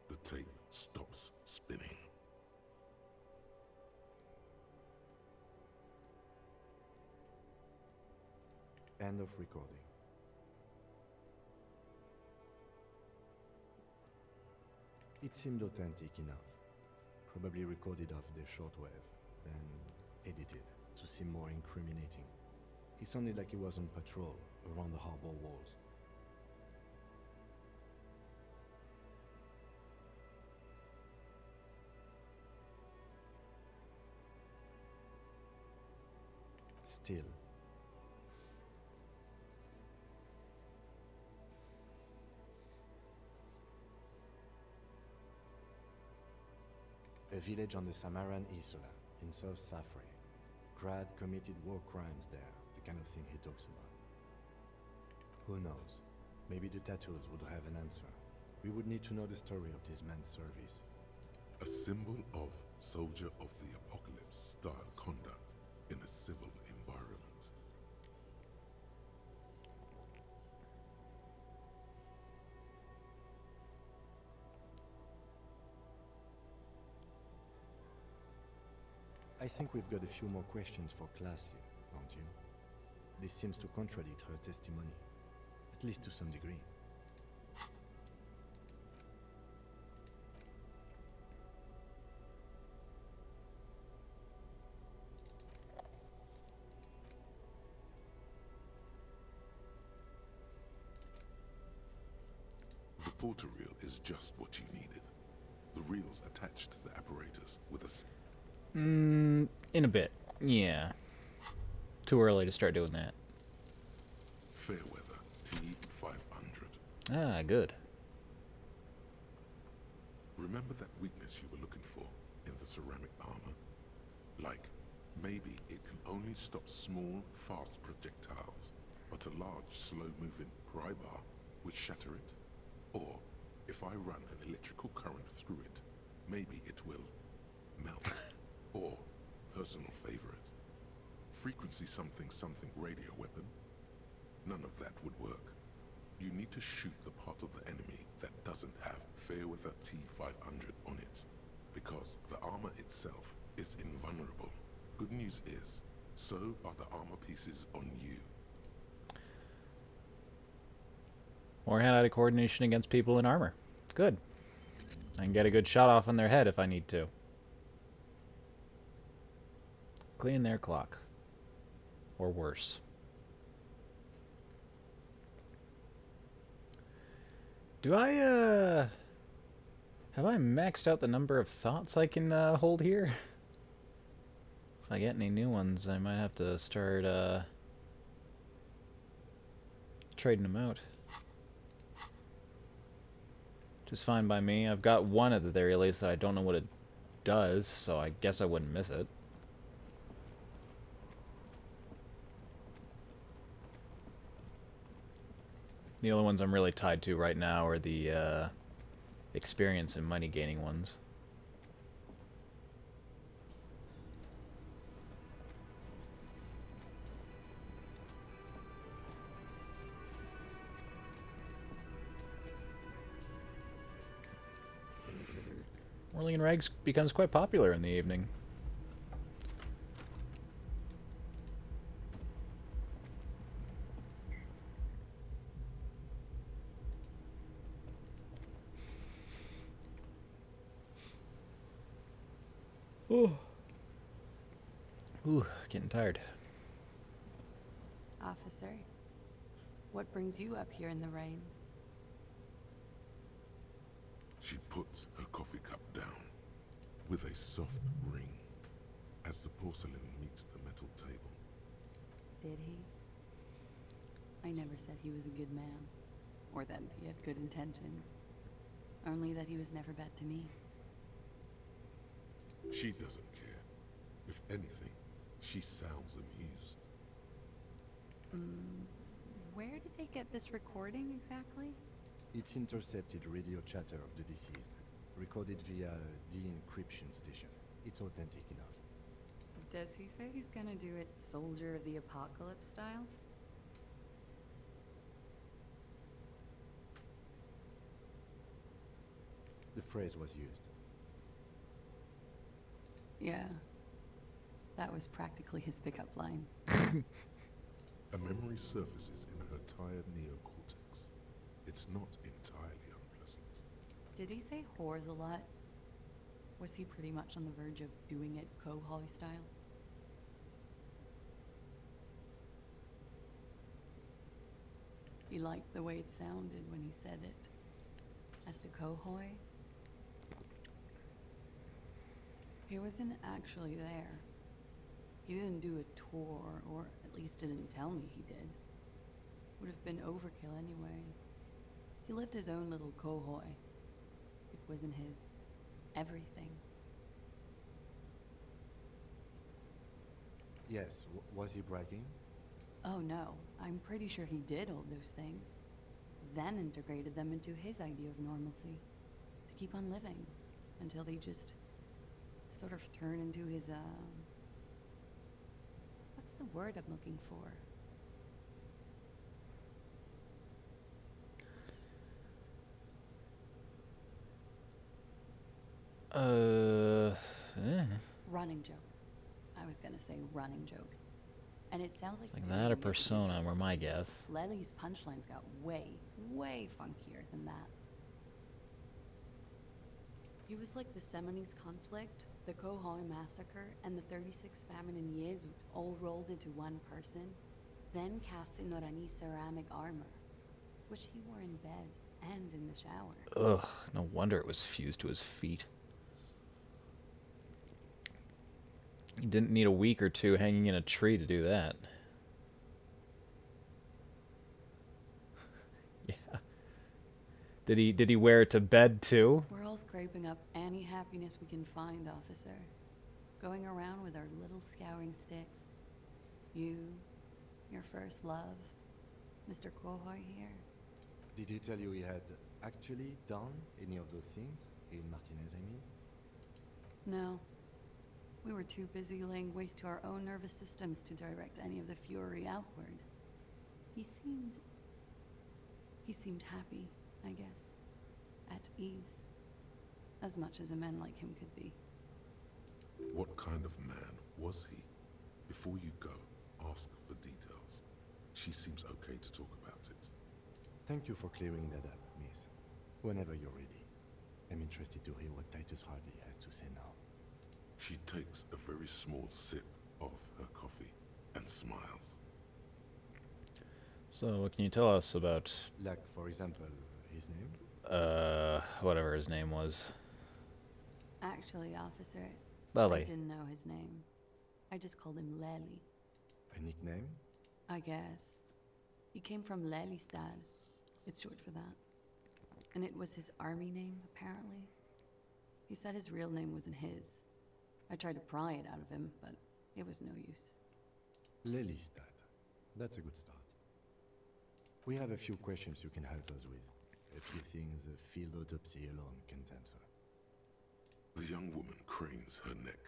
The tape stops spinning. End of recording. It seemed authentic enough. Probably recorded off the shortwave, then edited to seem more incriminating. He sounded like he was on patrol around the harbor walls. Still. A village on the Samaran Isla, in South Safri. Grad committed war crimes there, the kind of thing he talks about. Who knows? Maybe the tattoos would have an answer. We would need to know the story of this man's service. A symbol of soldier of the apocalypse style conduct in a civil environment. I think we've got a few more questions for Classy, don't you? This seems to contradict her testimony, at least to some degree. The porter reel is just what you needed. The reels attached to the apparatus with a... In a bit. Yeah. Too early to start doing that. Fairweather T500. Ah, good. Remember that weakness you were looking for in the ceramic armor? Like, maybe it can only stop small, fast projectiles, but a large, slow-moving pry bar would shatter it? Or, if I run an electrical current through it, maybe it will melt. Or, personal favorite, frequency something something radio weapon? None of that would work. You need to shoot the part of the enemy that doesn't have Fairweather T500 on it, because the armor itself is invulnerable. Good news is, so are the armor pieces on you. More hand-eye coordination against people in armor. Good. I can get a good shot off on their head if I need to. Clean their clock. Or worse. Do I, have I maxed out the number of thoughts I can, hold here? If I get any new ones, I might have to start, trading them out. which is fine by me. I've got one at the very least that I don't know what it does, so I guess I wouldn't miss it. The only ones I'm really tied to right now are the experience and money gaining ones. Whirling in Rags becomes quite popular in the evening. Oh. Ooh, getting tired. Officer, what brings you up here in the rain? She puts her coffee cup down with a soft ring as the porcelain meets the metal table. Did he? I never said he was a good man, or that he had good intentions. Only that he was never bad to me. She doesn't care. If anything, she sounds amused. Where did they get this recording exactly? It's intercepted radio chatter of the deceased, recorded via de-encryption station. It's authentic enough. Does he say he's gonna do it Soldier of the Apocalypse style? The phrase was used. Yeah. That was practically his pickup line. A memory surfaces in her tired neocortex. It's not entirely unpleasant. Did he say whores a lot? Was he pretty much on the verge of doing it Cohoy style? He liked the way it sounded when he said it. As to Cohoy, he wasn't actually there. He didn't do a tour, or at least didn't tell me he did. Would have been overkill anyway. He lived his own little Cohoy. It wasn't his everything. Yes, was he bragging? Oh no, I'm pretty sure he did all those things. Then integrated them into his idea of normalcy. To keep on living. Until they just sort of turn into his, what's the word I'm looking for? Running joke. I was gonna say running joke. And it sounds like That or Persona were my guess. Lely's punchlines got way, way funkier than that. He was like the Seminese conflict, the Cohoy massacre, and the 36 famine in Yezud all rolled into one person, then cast in Norani ceramic armor, which he wore in bed and in the shower. Ugh, no wonder it was fused to his feet. He didn't need a week or two hanging in a tree to do that. Yeah. Did he wear it to bed too? We're all scraping up any happiness we can find, officer. Going around with our little scouring sticks. You, your first love, Mr. Cohoy here. Did he tell you he had actually done any of those things? In Martinez, I mean? No. We were too busy laying waste to our own nervous systems to direct any of the fury outward. He seemed happy, I guess. At ease. As much as a man like him could be. What kind of man was he? Before you go, ask for details. She seems okay to talk about it. Thank you for clearing that up, miss. Whenever you're ready. I'm interested to hear what Titus Hardy has to say now. She takes a very small sip of her coffee and smiles. So, what can you tell us about... Like, for example, his name? Whatever his name was. Actually, officer, Lely. I didn't know his name. I just called him Lely. A nickname? I guess. He came from Lelystad. It's short for that. And it was his army name, apparently. He said his real name wasn't his. I tried to pry it out of him, but it was no use. Lelystad. That's a good start. We have a few questions you can help us with. A few things a field autopsy alone can't answer. The young woman cranes her neck,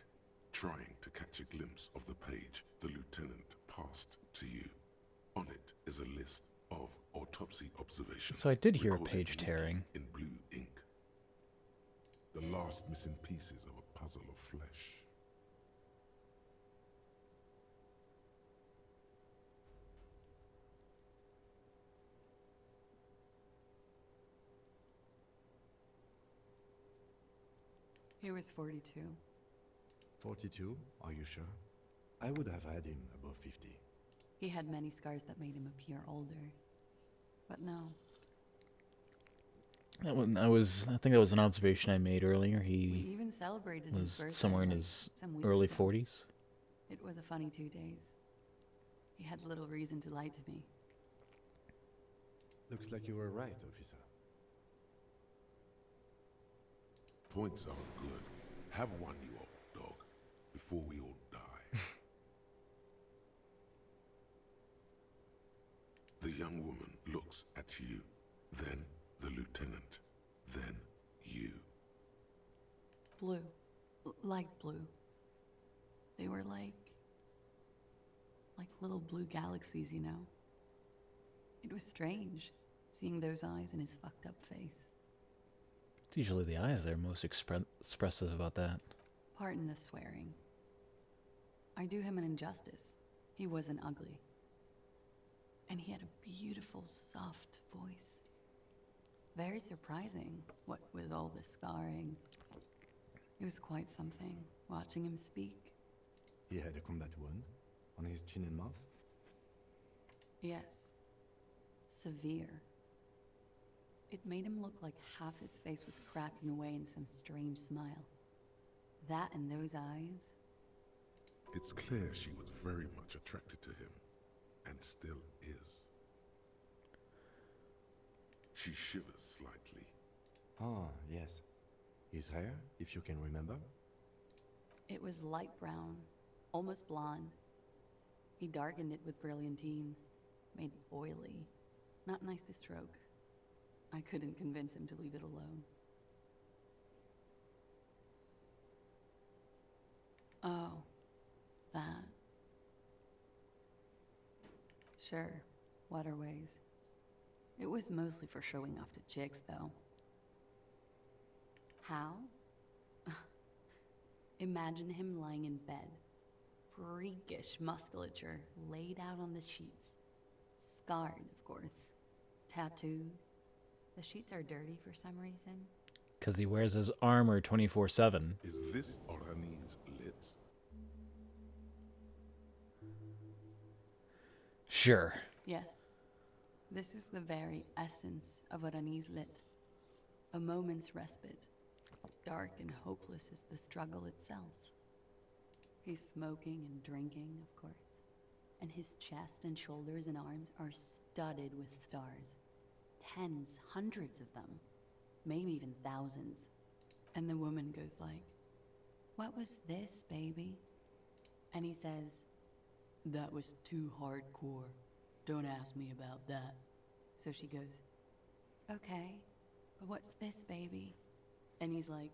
trying to catch a glimpse of the page the lieutenant passed to you. On it is a list of autopsy observations. So I did hear a recorded page neatly tearing. in blue ink. The last missing pieces of a puzzle of flesh. He was 42. 42? Are you sure? I would have had him above 50. He had many scars that made him appear older. But no. That one, I think that was an observation I made earlier. We He even celebrated his was birthday somewhere in like his some weeks early ago. 40s. It was a funny 2 days. He had little reason to lie to me. Looks like you were right, officer. Points aren't good. Have one, you old dog, before we all die. The young woman looks at you, then the lieutenant, then you. Blue. Light blue. They were like little blue galaxies, you know? It was strange, seeing those eyes in his fucked up face. It's usually the eyes that are most expressive about that. Pardon the swearing. I do him an injustice. He wasn't ugly. And he had a beautiful, soft voice. Very surprising, what with all the scarring. It was quite something, watching him speak. He had a combat wound on his chin and mouth? Yes. Severe. It made him look like half his face was cracking away in some strange smile. That and those eyes. It's clear she was very much attracted to him, and still is. She shivers slightly. Ah, yes. His hair, if you can remember? It was light brown, almost blonde. He darkened it with brilliantine, made it oily. Not nice to stroke. I couldn't convince him to leave it alone. Oh, that. Sure, waterways. It was mostly for showing off to chicks, though. How? Imagine him lying in bed. Freakish musculature laid out on the sheets. Scarred, of course. Tattooed. The sheets are dirty for some reason. Because he wears his armor 24/7. Is this Orani's lit? Sure. Yes. This is the very essence of what Annie's lit. A moment's respite. Dark and hopeless as the struggle itself. He's smoking and drinking, of course. And his chest and shoulders and arms are studded with stars. Tens, hundreds of them. Maybe even thousands. And the woman goes like, "What was this, baby?" And he says, "That was too hardcore. Don't ask me about that." So she goes, "Okay, but what's this, baby?" And he's like,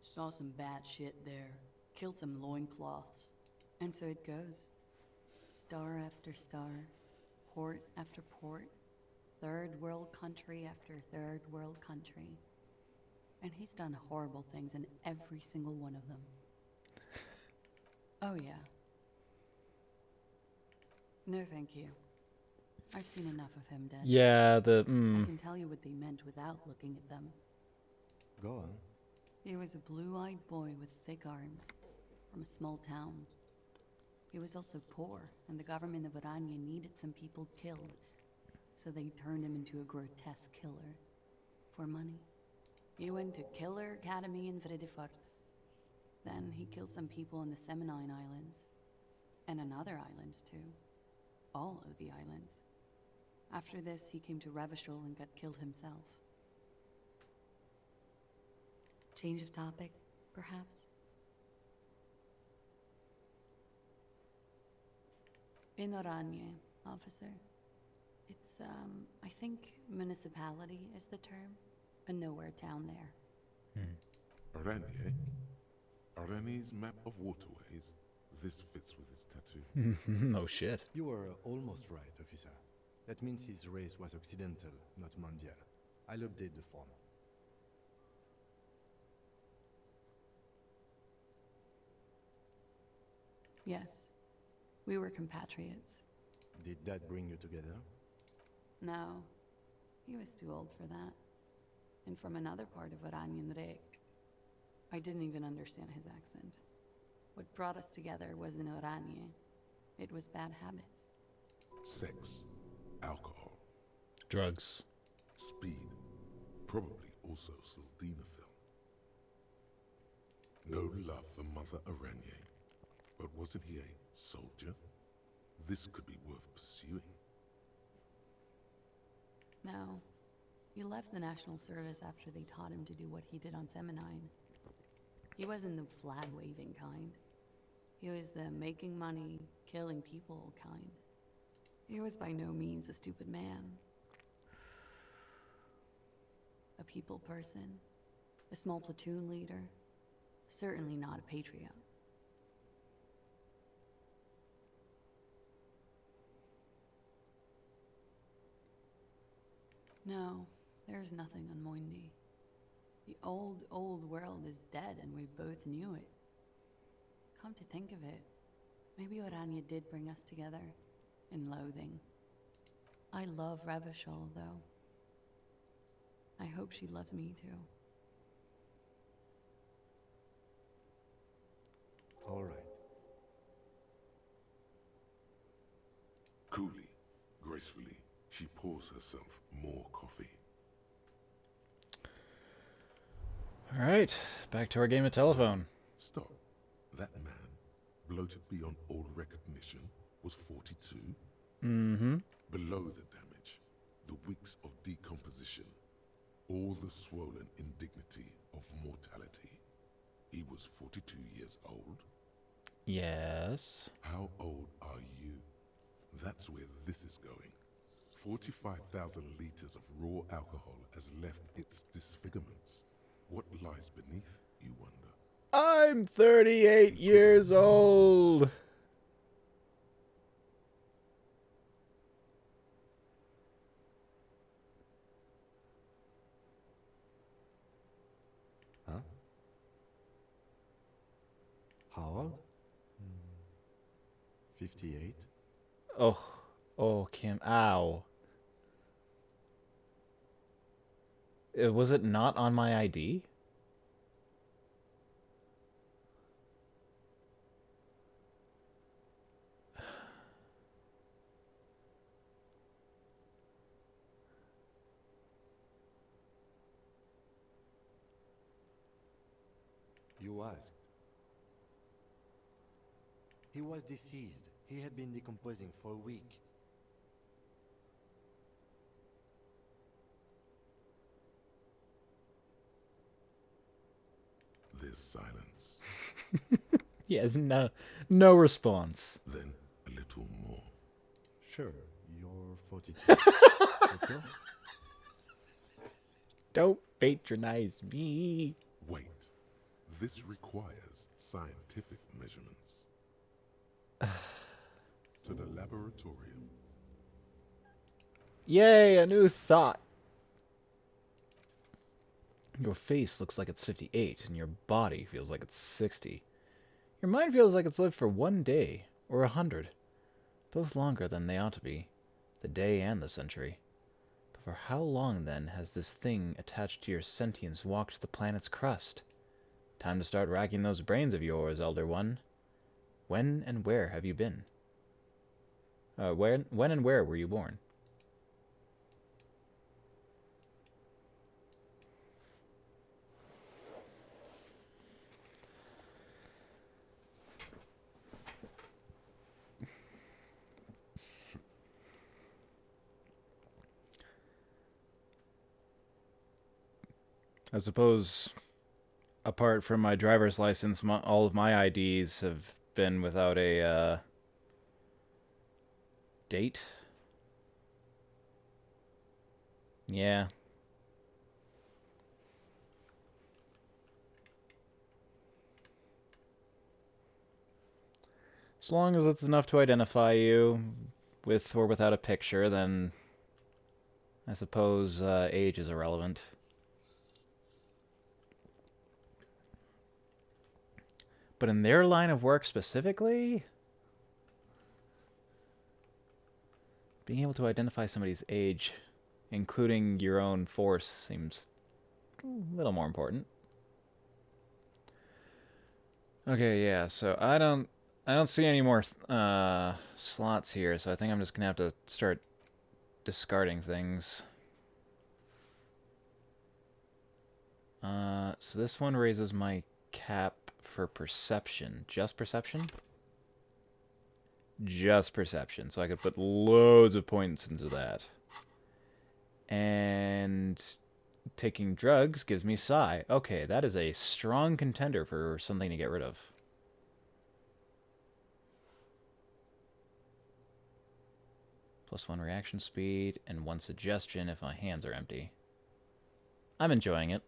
"Saw some bad shit there. Killed some loincloths." And so it goes. Star after star. Port after port. Third world country after third world country. And he's done horrible things in every single one of them. Oh yeah. No thank you. I've seen enough of him dead. Yeah, I can tell you what they meant without looking at them. Go on. He was a blue-eyed boy with thick arms, from a small town. He was also poor, and the government of Orania needed some people killed, so they turned him into a grotesque killer. For money. He went to Killer Academy in Vredefort. Then he killed some people in the Seminine Islands. And on other islands, too. All of the islands. After this, he came to Revachol and got killed himself. Change of topic, perhaps? In Oranje, officer. It's, I think municipality is the term. A nowhere town there. Aranye? Aranye's map of waterways? This fits with his tattoo. No shit. You were almost right, officer. That means his race was occidental, not mondial. I'll update the form. Yes, we were compatriots. Did that bring you together? No, he was too old for that. And from another part of Oranjenrijk. I didn't even understand his accent. What brought us together wasn't Oranje. It was bad habits. Sex, alcohol, drugs, speed, probably also sildenafil. No love for Mother Aranye, but wasn't he a soldier? This could be worth pursuing. No, he left the National Service after they taught him to do what he did on Seminine. He wasn't the flag-waving kind. He was the making money, killing people kind. He was by no means a stupid man. A people person, a small platoon leader, certainly not a patriot. No, there's nothing on Moindi. The old world is dead and we both knew it. Come to think of it, maybe Oranje did bring us together in loathing. I love Revachol, though. I hope she loves me too. All right. Coolly, gracefully, she pours herself more coffee. Alright, back to our game of telephone. Stop. That man, bloated beyond all recognition, was 42. Mm-hmm. Below the damage, the weeks of decomposition, all the swollen indignity of mortality. He was 42 years old. Yes. How old are you? That's where this is going. 45,000 liters of raw alcohol has left its disfigurements. What lies beneath, you wonder? I'm 38 years old. Huh? How old? 58? Oh, Kim, ow. Was it not on my ID? You asked. He was deceased. He had been decomposing for a week. There's silence. He has no response. Then a little more. Sure, you're 42. Let's go. Don't patronize me. Wait. This requires scientific measurements. To the laboratorium. Yay, a new thought. Your face looks like it's 58, and your body feels like it's 60. Your mind feels like it's lived for 1 day, or 100. Both longer than they ought to be. The day and the century. But for how long, then, has this thing attached to your sentience walked the planet's crust? Time to start racking those brains of yours, Elder One. When and where have you been? When and where were you born? I suppose apart from my driver's license, all of my IDs have been without a date. Yeah. As long as it's enough to identify you, with or without a picture, then I suppose age is irrelevant. But in their line of work specifically, being able to identify somebody's age, including your own force, seems a little more important. Okay, yeah, so I don't see any more slots here, so I think I'm just gonna have to start discarding things. So this one raises my cap for perception. Just perception? Just perception. So I could put loads of points into that. And taking drugs gives me psi. Okay, that is a strong contender for something to get rid of. +1 reaction speed and 1 suggestion if my hands are empty. I'm enjoying it.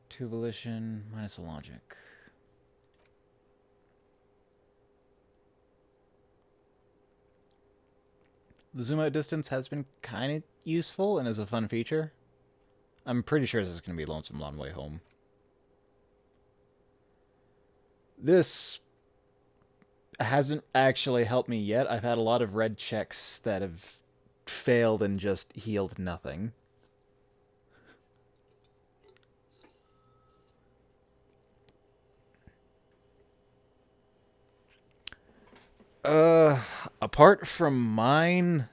-2 volition, -1 logic. The zoom out distance has been kind of useful and is a fun feature. I'm pretty sure this is going to be Lonesome Long Way Home. This hasn't actually helped me yet. I've had a lot of red checks that have failed and just healed nothing. Apart from mine,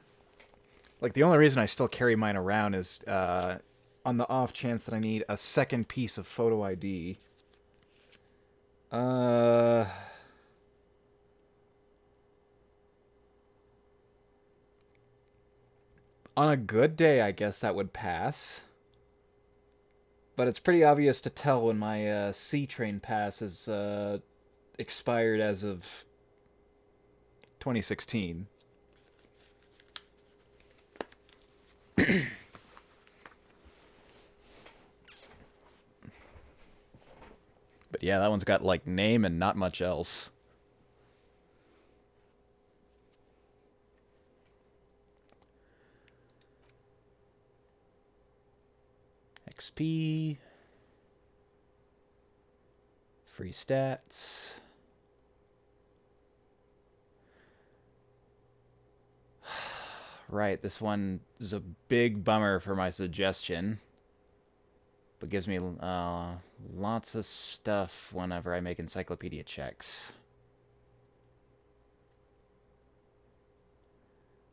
like the only reason I still carry mine around is on the off chance that I need a second piece of photo ID. On a good day, I guess that would pass. But it's pretty obvious to tell when my C-Train pass is expired as of 2016. But yeah, that one's got like name and not much else. XP. Free stats. Right, this one is a big bummer for my suggestion. But gives me lots of stuff whenever I make encyclopedia checks.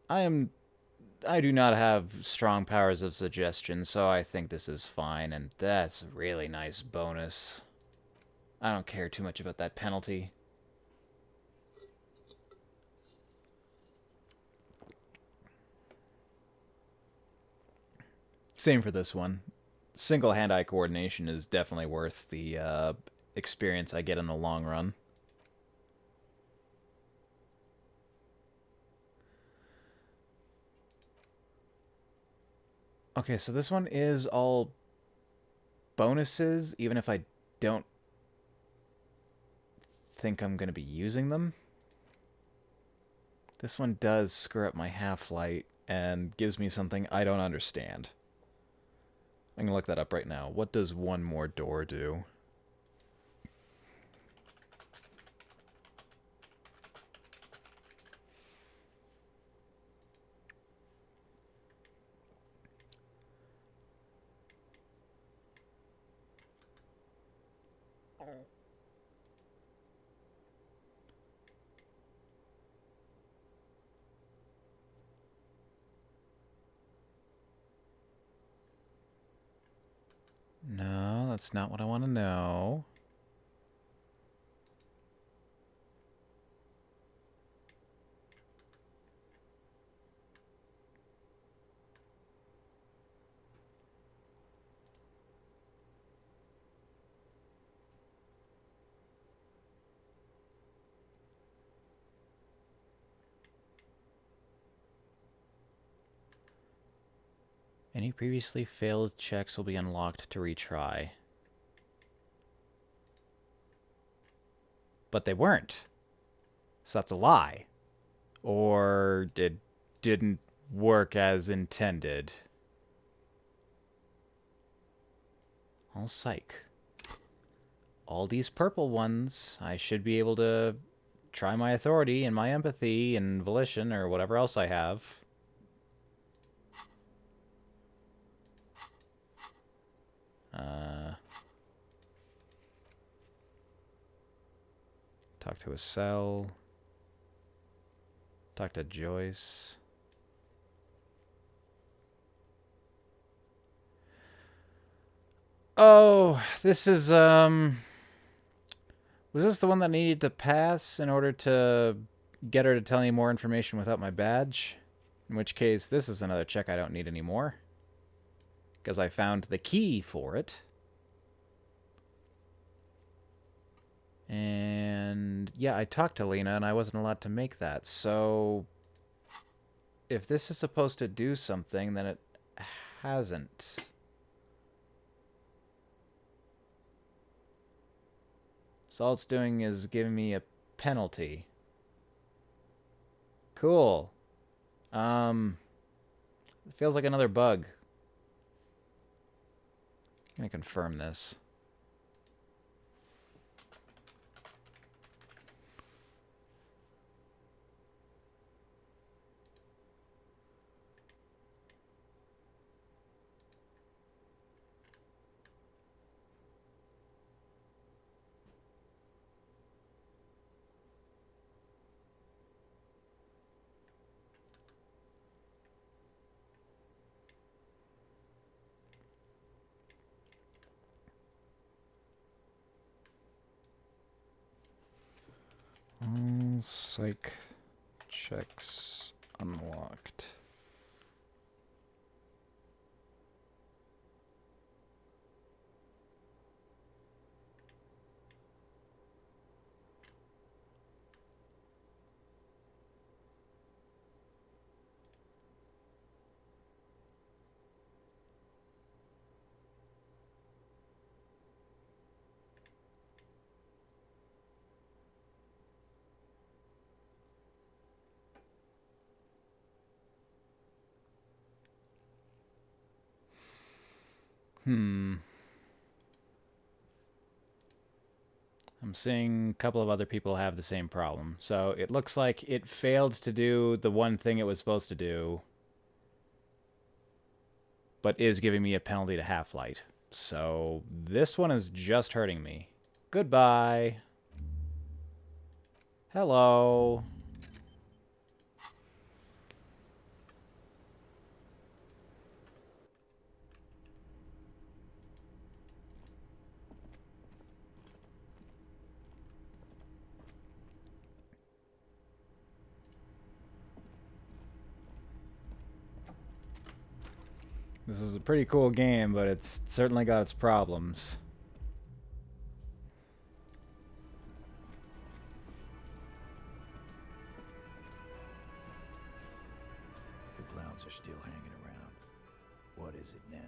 I do not have strong powers of suggestion, so I think this is fine, and that's a really nice bonus. I don't care too much about that penalty. Same for this one. Single hand-eye coordination is definitely worth the experience I get in the long run. Okay, so this one is all bonuses, even if I don't think I'm going to be using them. This one does screw up my half-light and gives me something I don't understand. I'm going to look that up right now. What does one more door do? No, that's not what I want to know. Any previously failed checks will be unlocked to retry. But they weren't. So that's a lie. Or it didn't work as intended. All psych. All these purple ones, I should be able to try my authority and my empathy and volition or whatever else I have. Talk to a cell. Talk to Joyce. Oh, this is, was this the one that needed to pass in order to get her to tell me more information without my badge? In which case, this is another check I don't need anymore. Because I found the key for it. And yeah, I talked to Lena and I wasn't allowed to make that. So if this is supposed to do something, then it hasn't. So all it's doing is giving me a penalty. Cool. It feels like another bug. I'm gonna confirm this. Psych checks unlocked. I'm seeing a couple of other people have the same problem. So it looks like it failed to do the one thing it was supposed to do, but is giving me a penalty to Half-Light. So this one is just hurting me. Goodbye. Hello. This is a pretty cool game, but it's certainly got its problems. The clouds are still hanging around. What is it now?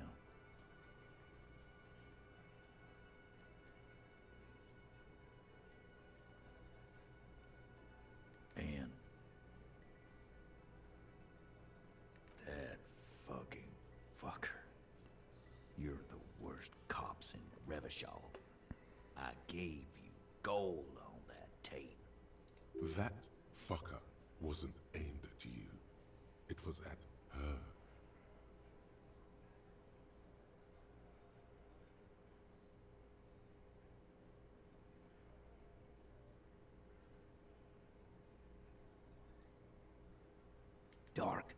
And that fucking fucker. You're the worst cops in Revachol. I gave you gold on that tape. That fucker wasn't aimed at you. It was at her. Dark.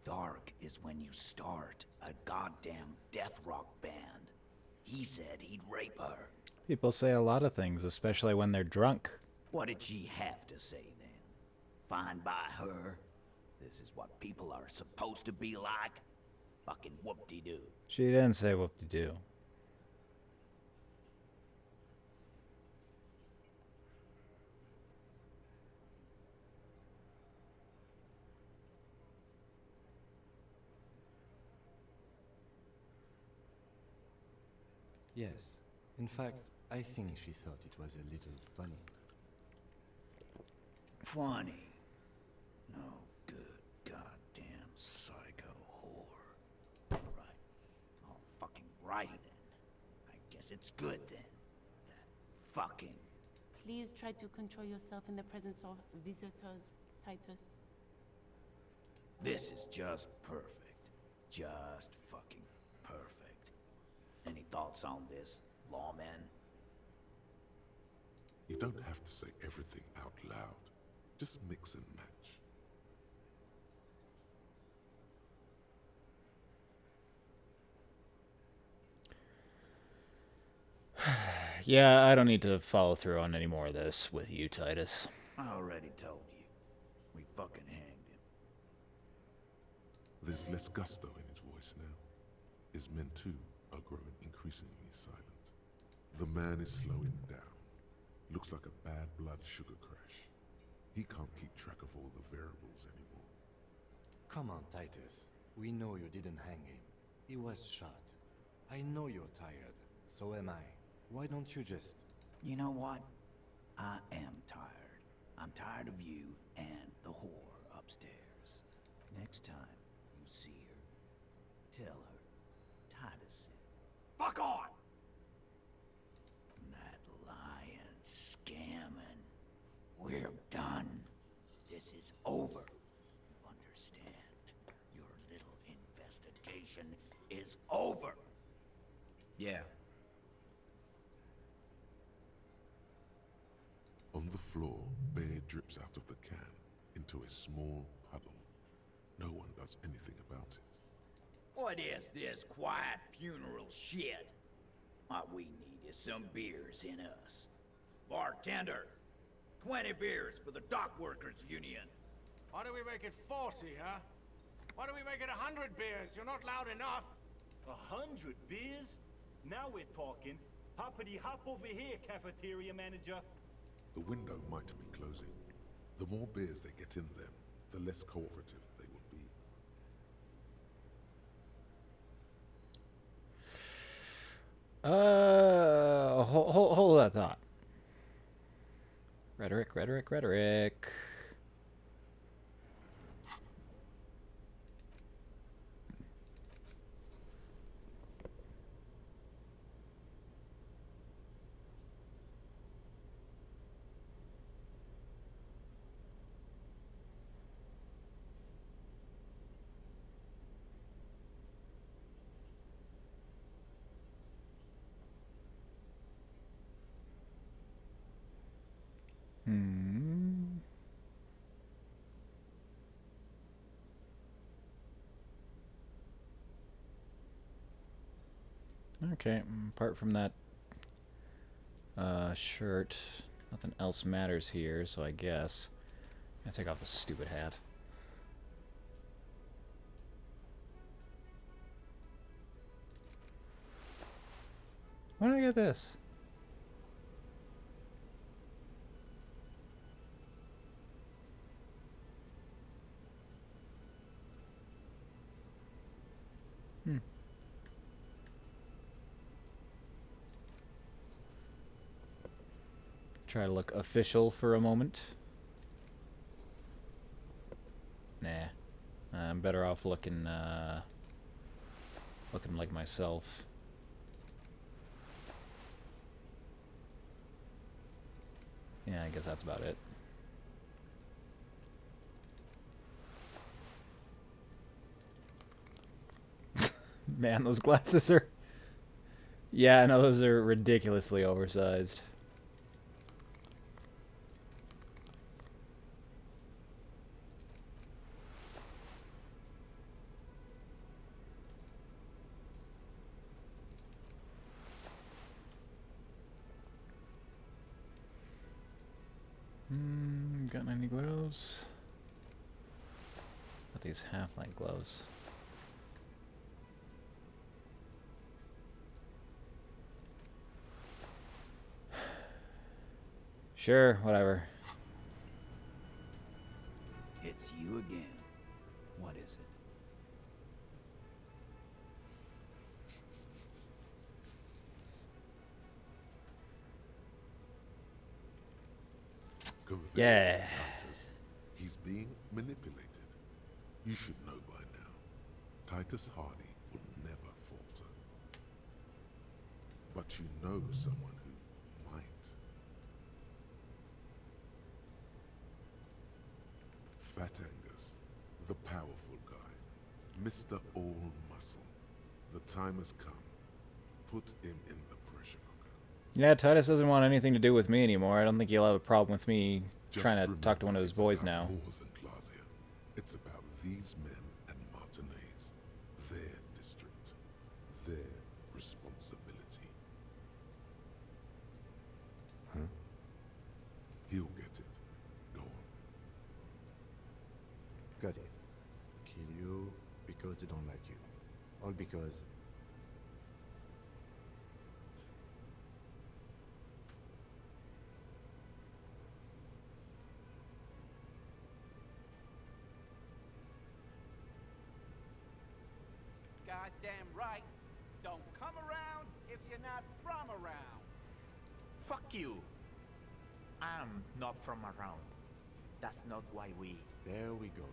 Dark is when you start a goddamn death rock band. He said he'd rape her. People say a lot of things, especially when they're drunk. What did she have to say then? Fine by her? This is what people are supposed to be like? Fucking whoop-de-doo. She didn't say whoop-de-doo. Yes. In fact, I think she thought it was a little funny. Funny? No good goddamn psycho whore. Right. Oh, fucking righty then. I guess it's good then. That fucking... Please try to control yourself in the presence of visitors, Titus. This is just perfect. Just fucking perfect. Any thoughts on this, lawman? You don't have to say everything out loud. Just mix and match. Yeah, I don't need to follow through on any more of this with you, Titus. I already told you. We fucking hanged him. There's less gusto in his voice now. His men too are growing increasingly silent. The man is slowing down. Looks like a bad blood sugar crash. He can't keep track of all the variables anymore. Come on, Titus. We know you didn't hang him. He was shot. I know you're tired. So am I. Why don't you just... You know what? I am tired. I'm tired of you and the whore upstairs. Next time you see her, tell her Titus said, "Fuck on!" That lying, scamming. We're done. This is over. Understand? Your little investigation is over. Yeah. On the floor, beer drips out of the can into a small puddle. No one does anything about it. What is this quiet funeral shit? What we need is some beers in us. Bartender, 20 beers for the Dock Workers Union. Why do we make it 40, huh? Why do we make it 100 beers? You're not loud enough. 100 beers? Now we're talking. Hoppity hop over here, cafeteria manager. The window might be closing. The more beers they get in them, the less cooperative they will be. Hold that thought. Rhetoric, rhetoric, rhetoric. Okay, apart from that shirt, nothing else matters here, so I guess I'm gonna take off the stupid hat. Why did I get this? Try to look official for a moment. Nah. I'm better off looking looking like myself. Yeah, I guess that's about it. Man, those glasses are... Yeah, no, those are ridiculously oversized. Got any gloves? Got these half-light gloves. Sure, whatever. It's you again. What is it? Yeah. Titus. He's being manipulated. You should know by now. Titus Hardy will never falter. But you know someone who might. Fat Angus, the powerful guy, Mr. All Muscle. The time has come. Put him in the pressure cooker. Yeah, Titus doesn't want anything to do with me anymore. I don't think he'll have a problem with me Just trying to talk to one of his it's boys about now. More than Glasia. It's about these men and Martinez. Their district. Their responsibility. Huh? He'll get it. Go on. Got it. Kill you because they don't like you. All because... Goddamn right. Don't come around if you're not from around. Fuck you. I'm not from around. That's not why we... There we go.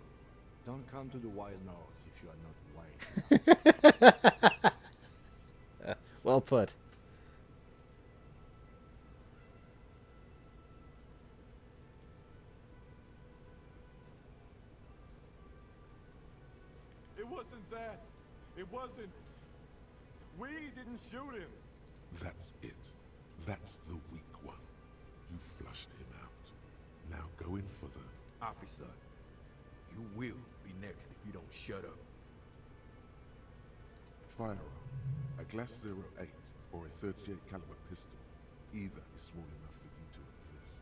Don't come to the wild north if you are not white. Well put. It wasn't that. It wasn't. We didn't shoot him. That's it. That's the weak one. You flushed him out. Now go in for the... Officer, you will be next if you don't shut up. Firearm. A Glass 08 or a 38 caliber pistol. Either is small enough for you to enlist.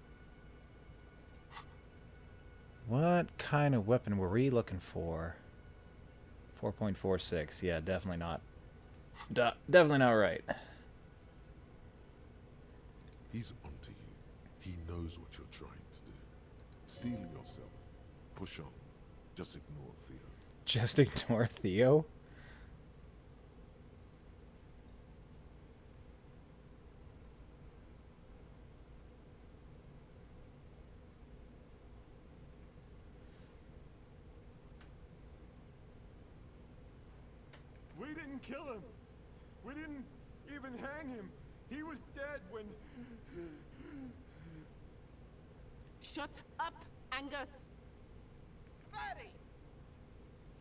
What kind of weapon were we looking for? 4.46. Yeah, definitely not. Definitely not right. He's onto you. He knows what you're trying to do. Steel yourself. Push on. Just ignore Theo. Just ignore Theo? We didn't kill him. We didn't even hang him. He was dead when... Shut up, Angus! Fatty!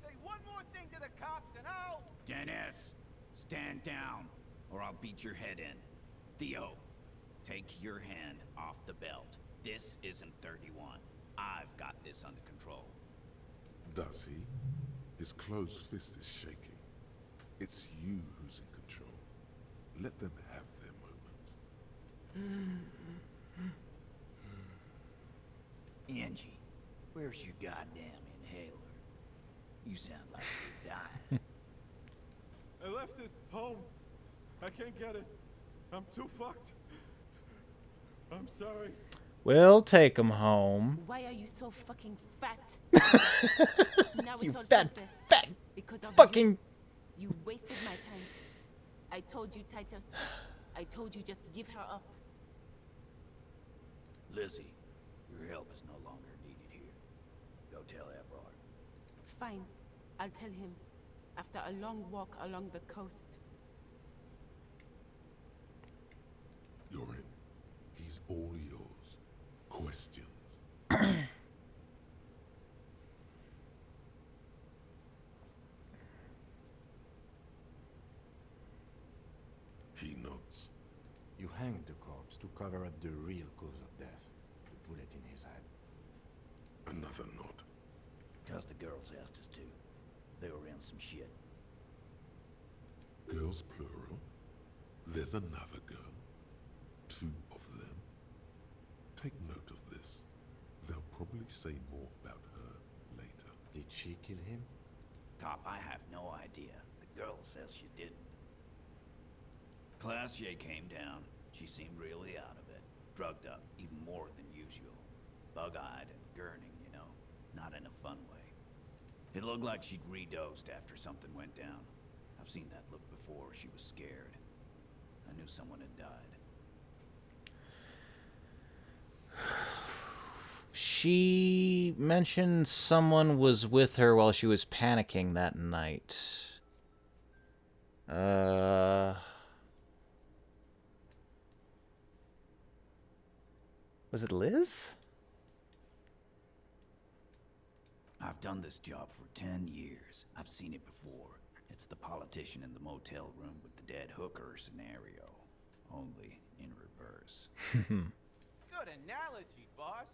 Say one more thing to the cops and I'll... Dennis, stand down, or I'll beat your head in. Theo, take your hand off the belt. This isn't 31. I've got this under control. Does he? His closed fist is shaking. It's you who's in control. Let them have their moment. Angie, where's your goddamn inhaler? You sound like you're dying. I left it home. I can't get it. I'm too fucked. I'm sorry. We'll take him home. Why are you so fucking fat? Now You it's all fat, pointless. fat, Because of fucking... You wasted my time. I told you, Titus. I told you just give her up. Lizzie, your help is no longer needed here. Go tell Everard. Fine. I'll tell him. After a long walk along the coast. You're in. He's all yours. Questions? He nods. You hanged the corpse to cover up the real cause of death. The bullet in his head. Another nod. Cause the girls asked us to. They were in some shit. Girls plural. There's another girl. 2 of them. Take note of this. They'll probably say more about her later. Did she kill him? Cop, I have no idea. The girl says she didn't. Classier came down. She seemed really out of it. Drugged up, even more than usual. Bug-eyed and gurning, you know. Not in a fun way. It looked like she'd redosed after something went down. I've seen that look before. She was scared. I knew someone had died. She mentioned someone was with her while she was panicking that night. Was it Liz? I've done this job for 10 years. I've seen it before. It's the politician in the motel room with the dead hooker scenario. Only in reverse. Good analogy, boss.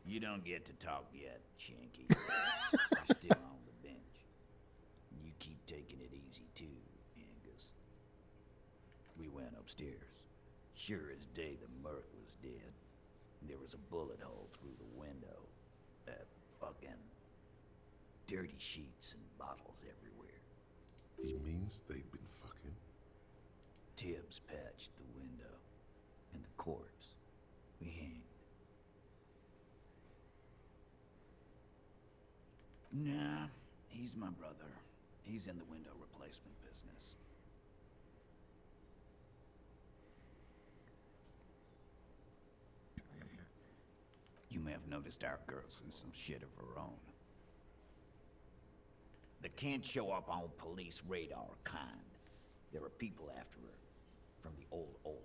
You don't get to talk yet, Shanky. You're still on the bench. You keep taking it easy too, Angus. We went upstairs. Sure as day the Merc was dead. There was a bullet hole through the window. Fucking dirty sheets and bottles everywhere. He means they'd been fucking? Tibbs patched the window. And the corpse we hanged. Nah, he's my brother. He's in the window replacement business. You may have noticed our girl's in some shit of her own. They can't show up on police radar kind. There are people after her. From the old world.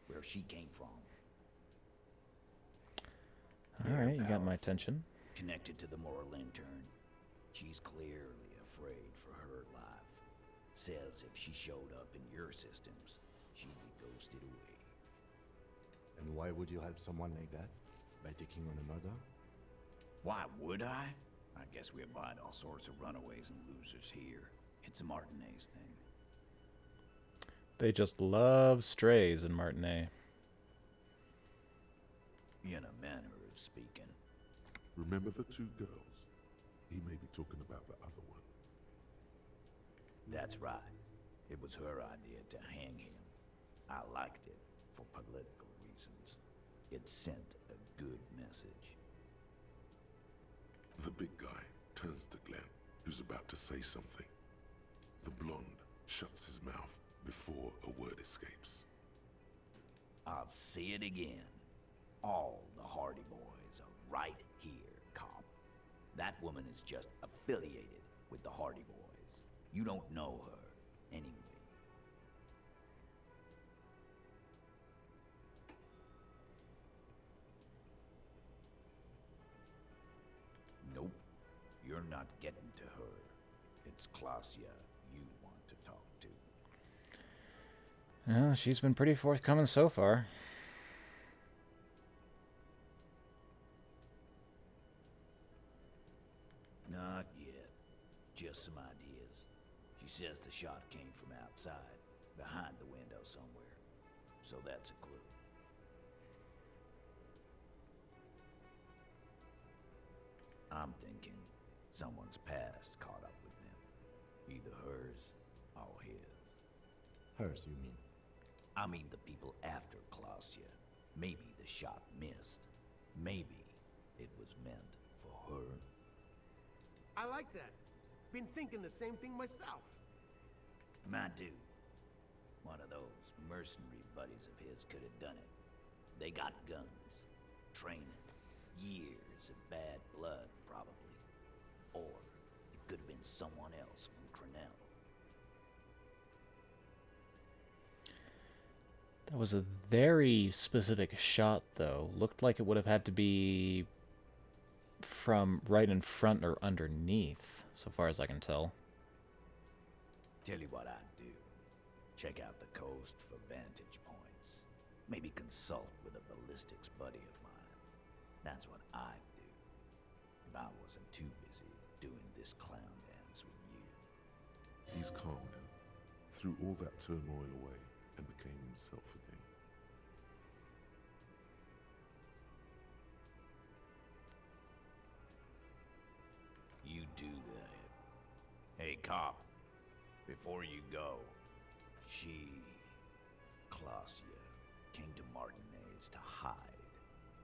Where she came from. Alright, you got my attention. Connected to the moral intern. She's clearly afraid for her life. Says if she showed up in your systems, she'd be ghosted away. And why would you help someone like that? By taking on a murder? Why would I? I guess we abide all sorts of runaways and losers here. It's a Martinez thing. They just love strays in Martinet. In a manner of speaking. Remember the two girls? He may be talking about the other one. That's right. It was her idea to hang him. I liked it for political reasons. It sent a good message. The big guy turns to Glenn, who's about to say something. The blonde shuts his mouth before a word escapes. I'll say it again. All the Hardy Boys are right here, cop. That woman is just affiliated with the Hardy Boys. You don't know her, anyway. Nope. You're not getting to her. It's Klasia you want to talk to. Well, she's been pretty forthcoming so far. Not yet. Just some ideas. She says the shot came from outside, behind the window somewhere. So that's a clue. I'm thinking someone's past caught up with them. Either hers or his. Hers, you mean? I mean the people after Klasia. Maybe the shot missed. Maybe it was meant for her. I like that. Been thinking the same thing myself. My dude. One of those mercenary buddies of his could have done it. They got guns, training, years of bad blood, probably. Or it could have been someone else from Trinell. That was a very specific shot, though. Looked like it would have had to be from right in front or underneath, so far as I can tell. Tell you what I'd do. Check out the coast for vantage points. Maybe consult with a ballistics buddy of mine. That's what I'd do. If I wasn't too busy doing this clown dance with you. He's calm now, threw all that turmoil away, and became himself again. You do that. Hey, cop. Before you go, Klasia, came to Martinez to hide.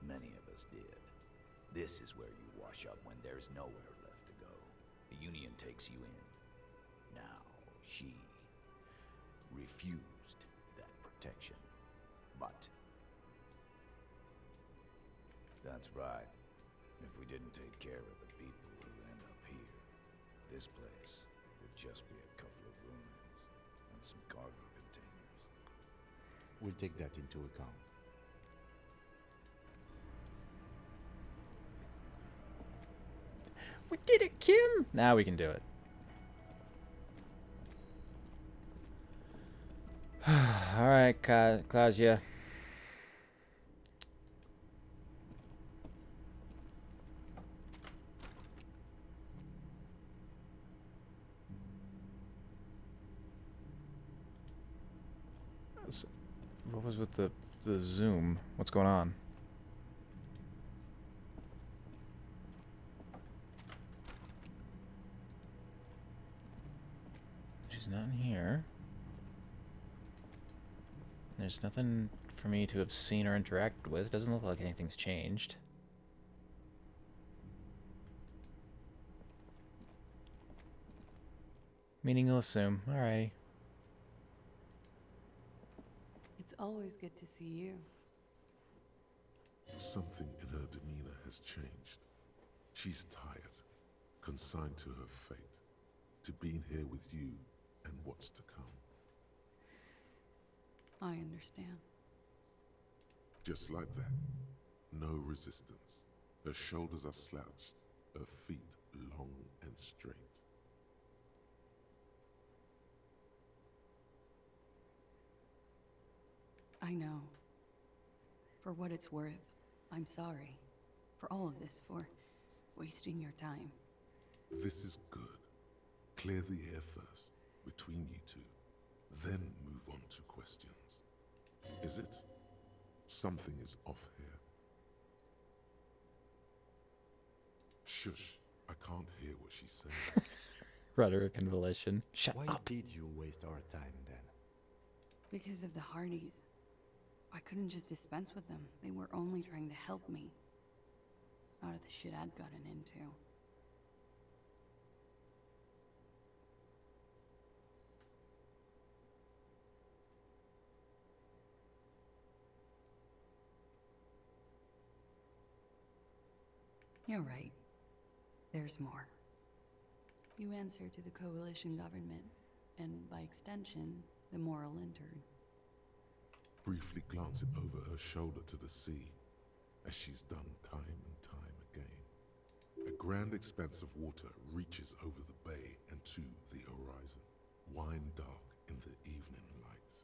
Many of us did. This is where you wash up when there's nowhere left to go. The Union takes you in. Now, she refused that protection. But That's right. If we didn't take care of the people who end up here, this place would just be a couple of ruins and some cargo containers. We'll take that into account. We did it, Kim! Now we can do it. Alright, Kasia. What was with the zoom? What's going on? She's not in here. There's nothing for me to have seen or interacted with. Doesn't look like anything's changed. Meaning Elysium. Alrighty. It's always good to see you. Something in her demeanor has changed. She's tired, consigned to her fate, to being here with you and what's to come. I understand. Just like that. No resistance. Her shoulders are slouched, her feet long and straight. I know. For what it's worth, I'm sorry. For all of this, for wasting your time. This is good. Clear the air first, between you two. Then move on to questions. Is it? Something is off here. Shush. I can't hear what she's saying. Rhetoric and volition. Shut Why up. did you waste our time then? Because of the Hardys. I couldn't just dispense with them. They were only trying to help me. Out of the shit I'd gotten into. You're right. There's more. You answer to the coalition government, and by extension, the moral intern. Briefly glancing over her shoulder to the sea, as she's done time and time again. A grand expanse of water reaches over the bay and to the horizon, wine dark in the evening light.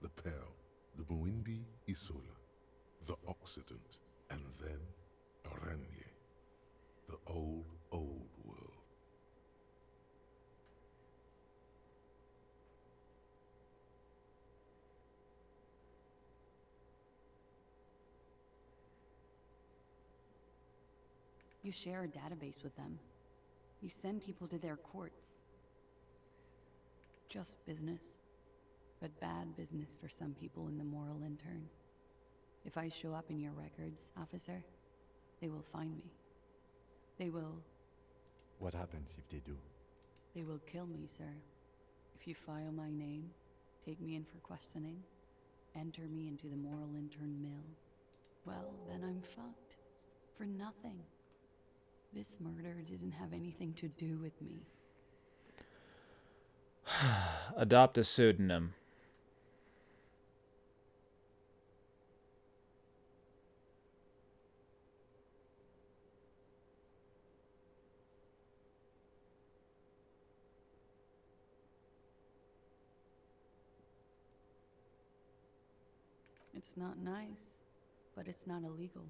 The Pearl, the Muindi Isola, the Occident, and then Oranje, the old world. You share a database with them. You send people to their courts. Just business. But bad business for some people in the moral intern. If I show up in your records, officer, they will find me. They will... What happens if they do? They will kill me, sir. If you file my name, take me in for questioning, enter me into the moral intern mill, well, then I'm fucked. For nothing. This murder didn't have anything to do with me. Adopt a pseudonym. It's not nice, but it's not illegal.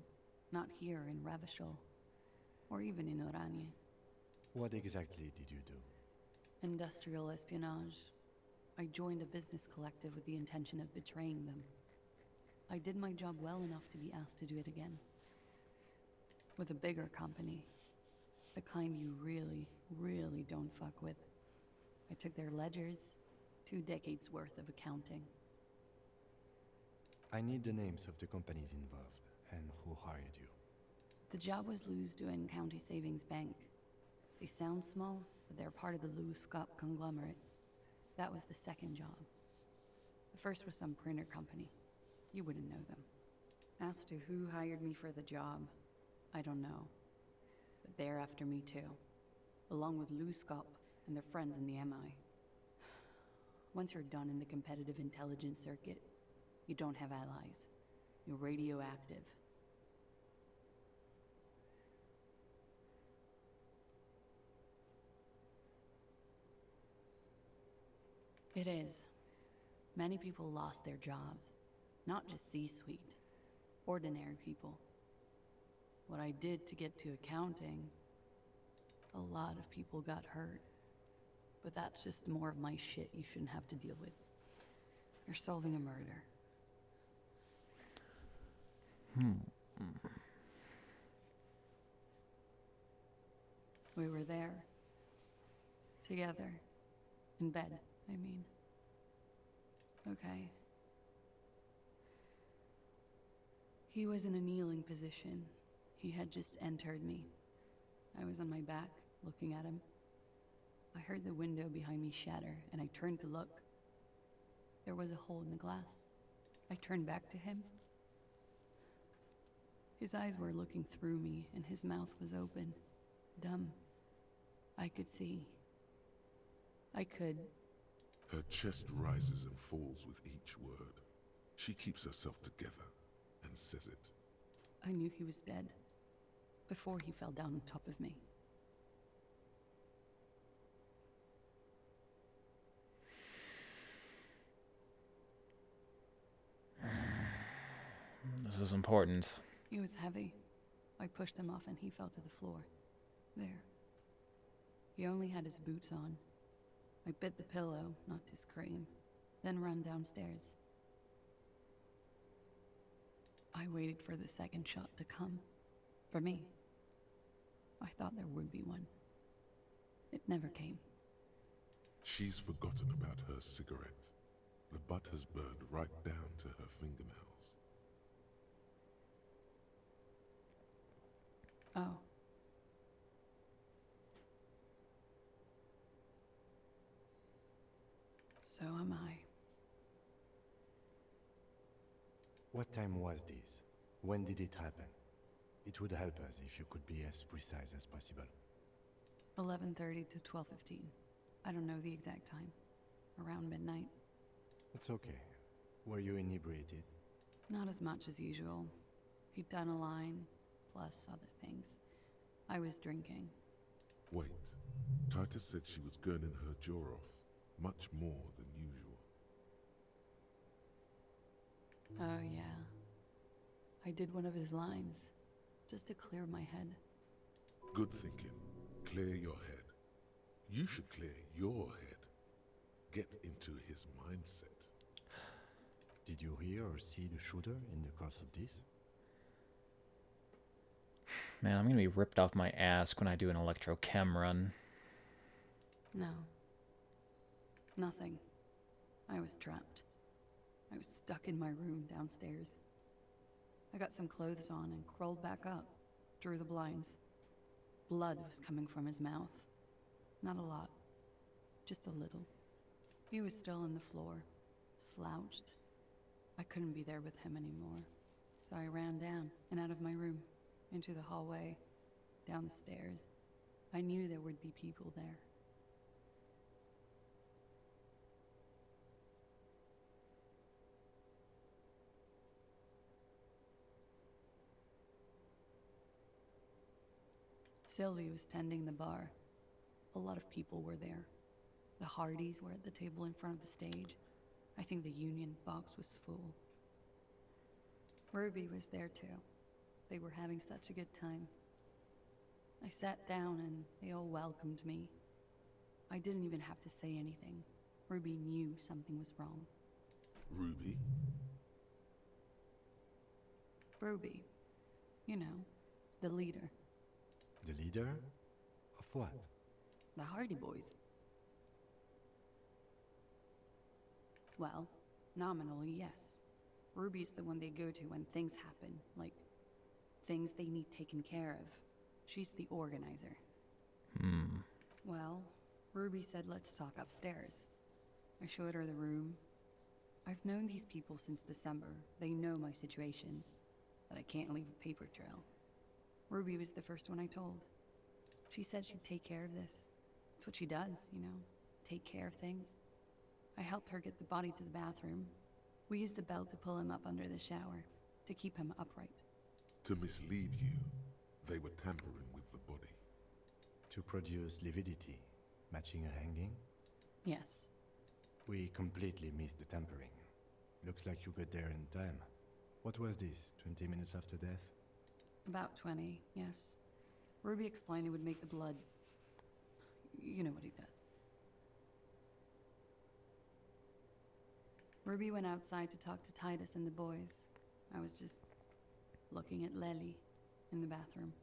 Not here in Ravishol. Or even in Oranje. What exactly did you do? Industrial espionage. I joined a business collective with the intention of betraying them. I did my job well enough to be asked to do it again. With a bigger company. The kind you really, really don't fuck with. I took their ledgers, 2 decades worth of accounting. I need the names of the companies involved and who hired you. The job was Lewes-Duin County Savings Bank. They sound small, but they're part of the Lewes-Scott conglomerate. That was the second job. The first was some printer company. You wouldn't know them. As to who hired me for the job, I don't know. But they're after me too, along with Lou Scop and their friends in the MI. Once you're done in the competitive intelligence circuit, you don't have allies. You're radioactive. It is. Many people lost their jobs. Not just C-suite. Ordinary people. What I did to get to accounting, a lot of people got hurt. But that's just more of my shit you shouldn't have to deal with. You're solving a murder. We were there. Together. In bed, I mean. Okay. He was in a kneeling position. He had just entered me. I was on my back, looking at him. I heard the window behind me shatter, and I turned to look. There was a hole in the glass. I turned back to him. His eyes were looking through me, and his mouth was open. Dumb. I could see. I could. Her chest rises and falls with each word. She keeps herself together and says it. I knew he was dead. Before he fell down on top of me. This is important. He was heavy. I pushed him off and he fell to the floor. There. He only had his boots on. I bit the pillow, not to scream, then ran downstairs. I waited for the second shot to come. For me. I thought there would be one. It never came. She's forgotten about her cigarette. The butt has burned right down to her fingernails. Oh. So am I. What time was this? When did it happen? It would help us if you could be as precise as possible. 11:30 to 12:15. I don't know the exact time. Around midnight. It's okay. Were you inebriated? Not as much as usual. He'd done a line, plus other things. I was drinking. Wait. Titus said she was gurning her jaw off. Much more than usual. Oh, yeah. I did one of his lines, just to clear my head. Good thinking. Clear your head. You should clear your head. Get into his mindset. Did you hear or see the shooter in the course of this? Man, I'm gonna be ripped off my ass when I do an electrochem run. No. Nothing. I was trapped. I was stuck in my room downstairs. I got some clothes on and crawled back up, drew the blinds. Blood was coming from his mouth. Not a lot. Just a little. He was still on the floor, slouched. I couldn't be there with him anymore. So I ran down and out of my room, into the hallway, down the stairs. I knew there would be people there. Sylvie was tending the bar. A lot of people were there. The Hardys were at the table in front of the stage. I think the Union box was full. Ruby was there too. They were having such a good time. I sat down and they all welcomed me. I didn't even have to say anything. Ruby knew something was wrong. Ruby? Ruby. You know, the leader. The leader? Of what? The Hardy Boys. Well, nominally, yes. Ruby's the one they go to when things happen, like things they need taken care of. She's the organizer. Well, Ruby said let's talk upstairs. I showed her the room. I've known these people since December. They know my situation. that I can't leave a paper trail. Ruby was the first one I told. She said she'd take care of this. It's what she does, you know, take care of things. I helped her get the body to the bathroom. We used a belt to pull him up under the shower, to keep him upright. To mislead you, they were tampering with the body. To produce lividity, matching a hanging? Yes. We completely missed the tampering. Looks like you got there in time. What was this, 20 minutes after death? About 20, yes. Ruby explained it would make the blood... You know what he does. Ruby went outside to talk to Titus and the boys. I was just looking at Lely in the bathroom.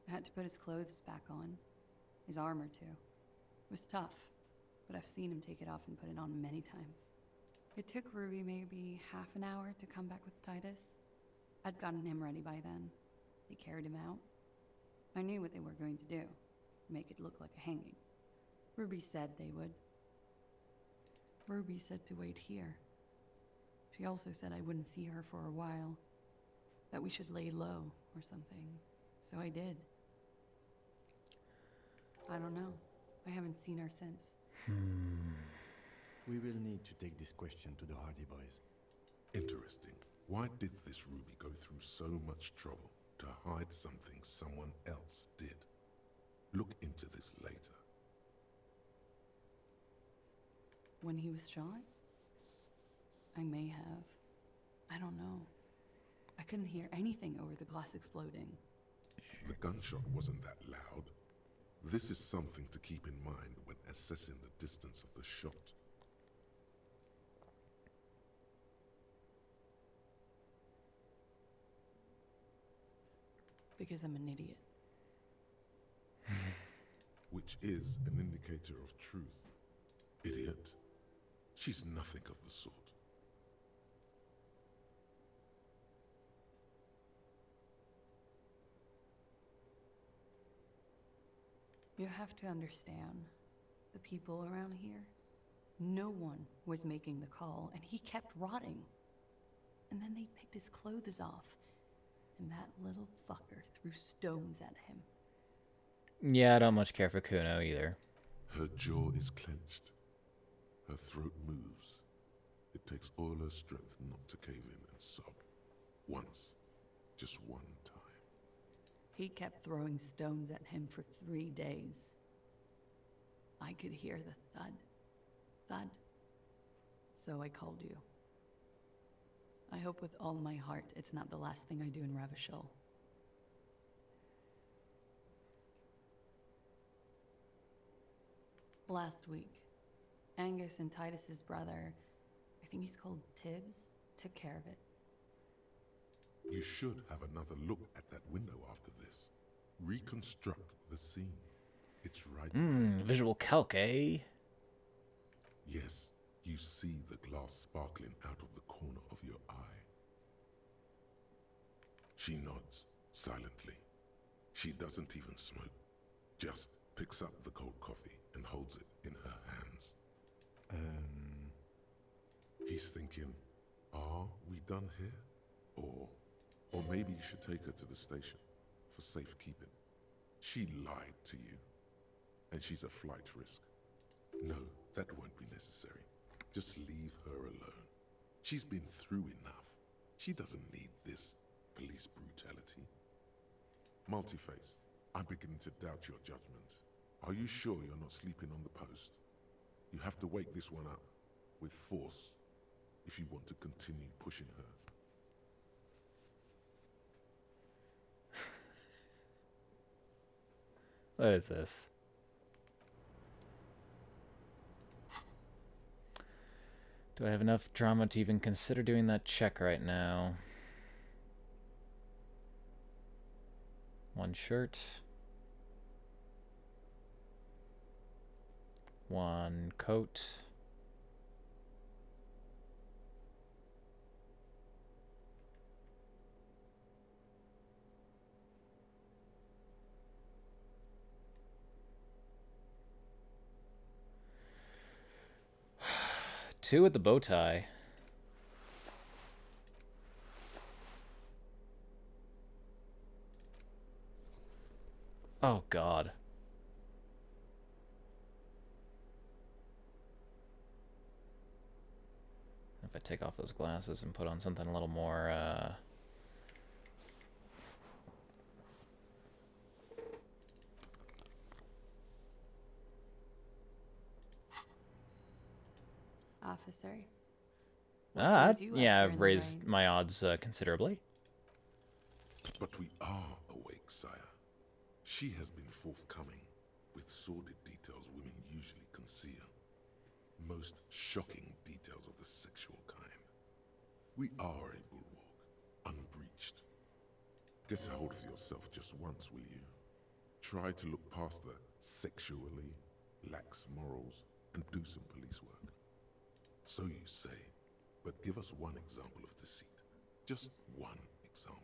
I had to put his clothes back on. His armor, too. It was tough, but I've seen him take it off and put it on many times. It took Ruby maybe half an hour to come back with Titus. I'd gotten him ready by then. They carried him out. I knew what they were going to do. Make it look like a hanging. Ruby said they would. Ruby said to wait here. She also said I wouldn't see her for a while. That we should lay low or something. So I did. I don't know. I haven't seen her since. We will need to take this question to the Hardy Boys. Interesting. Why did this Ruby go through so much trouble to hide something someone else did? Look into this later. When he was shot? I may have. I don't know. I couldn't hear anything over the glass exploding. The gunshot wasn't that loud. This is something to keep in mind when assessing the distance of the shot. Because I'm an idiot. Which is an indicator of truth. Idiot. She's nothing of the sort. You have to understand, the people around here, no one was making the call, and he kept rotting. And then they picked his clothes off, and that little fucker threw stones at him. Yeah, I don't much care for Kuno either. Her jaw is clenched. Her throat moves. It takes all her strength not to cave in and sob. Once. Just one time. He kept throwing stones at him for 3 days. I could hear the thud. Thud. So I called you. I hope with all my heart it's not the last thing I do in Ravachol. Last week, Angus and Titus's brother, I think he's called Tibbs, took care of it. You should have another look at that window after this. Reconstruct the scene. It's right there. Visual calc, eh? Yes, you see the glass sparkling out of the corner of your eye. She nods, silently. She doesn't even smoke. Just picks up the cold coffee and holds it in her hands. He's thinking, are we done here? Or maybe you should take her to the station for safekeeping. She lied to you, and she's a flight risk. No, that won't be necessary. Just leave her alone. She's been through enough. She doesn't need this police brutality. Multiface, I'm beginning to doubt your judgment. Are you sure you're not sleeping on the post? You have to wake this one up with force if you want to continue pushing her. What is this? Do I have enough drama to even consider doing that check right now? One shirt. One coat. Two with the bow tie. Oh, God. If I take off those glasses and put on something a little more, Officer. What brings you up yeah, here I've in the raised rain? my odds considerably. But we are awake, sire. She has been forthcoming with sordid details women usually conceal. Most shocking details of the sexual kind. We are a bulwark, unbreached. Get a hold of yourself just once, will you? Try to look past the sexually lax morals and do some police work. So you say, but give us one example of deceit. Just one example.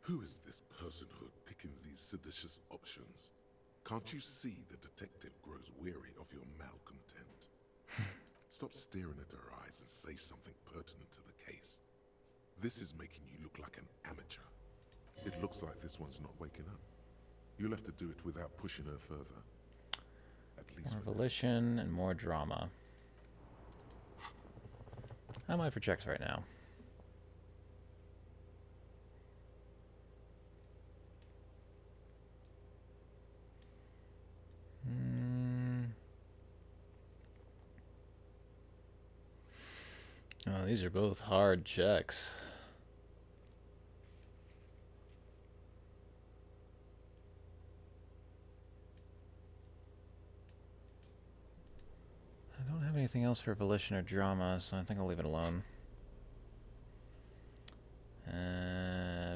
Who is this personhood picking these seditious options? Can't you see the detective grows weary of your malcontent? Stop staring at her eyes and say something pertinent to the case. This is making you look like an amateur. It looks like this one's not waking up. You'll have to do it without pushing her further. At least More volition and more drama. How am I for checks right now? Oh, these are both hard checks. I don't have anything else for volition or drama, so I think I'll leave it alone.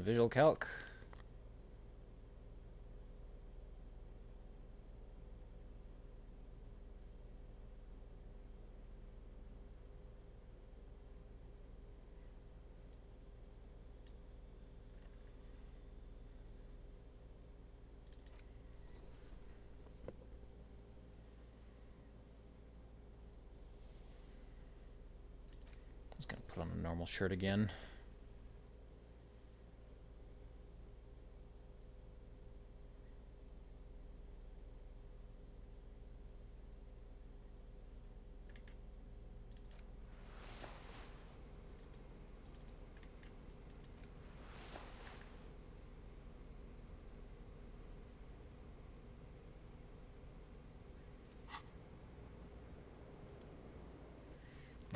Visual calc. Just gonna put on a normal shirt again.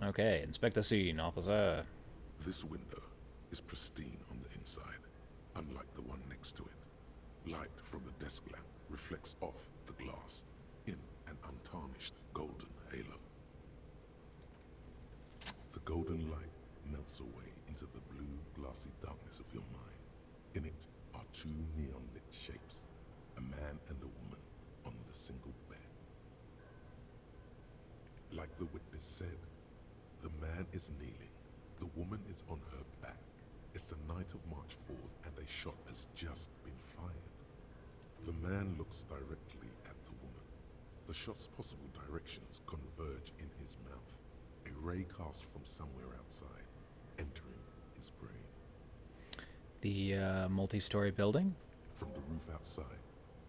Okay, inspect the scene, officer. This window is pristine on the inside, unlike the one next to it. Light from the desk lamp reflects off the glass in an untarnished golden halo. The golden light melts away into the blue, glassy darkness of your mind. In it are two neon-lit shapes, a man and a woman on the single bed. Like the witness said, the man is kneeling, the woman is on her back. It's the night of March 4th and a shot has just been fired. The man looks directly at the woman. The shot's possible directions converge in his mouth, a ray cast from somewhere outside, entering his brain. The multi-story building? From the roof outside,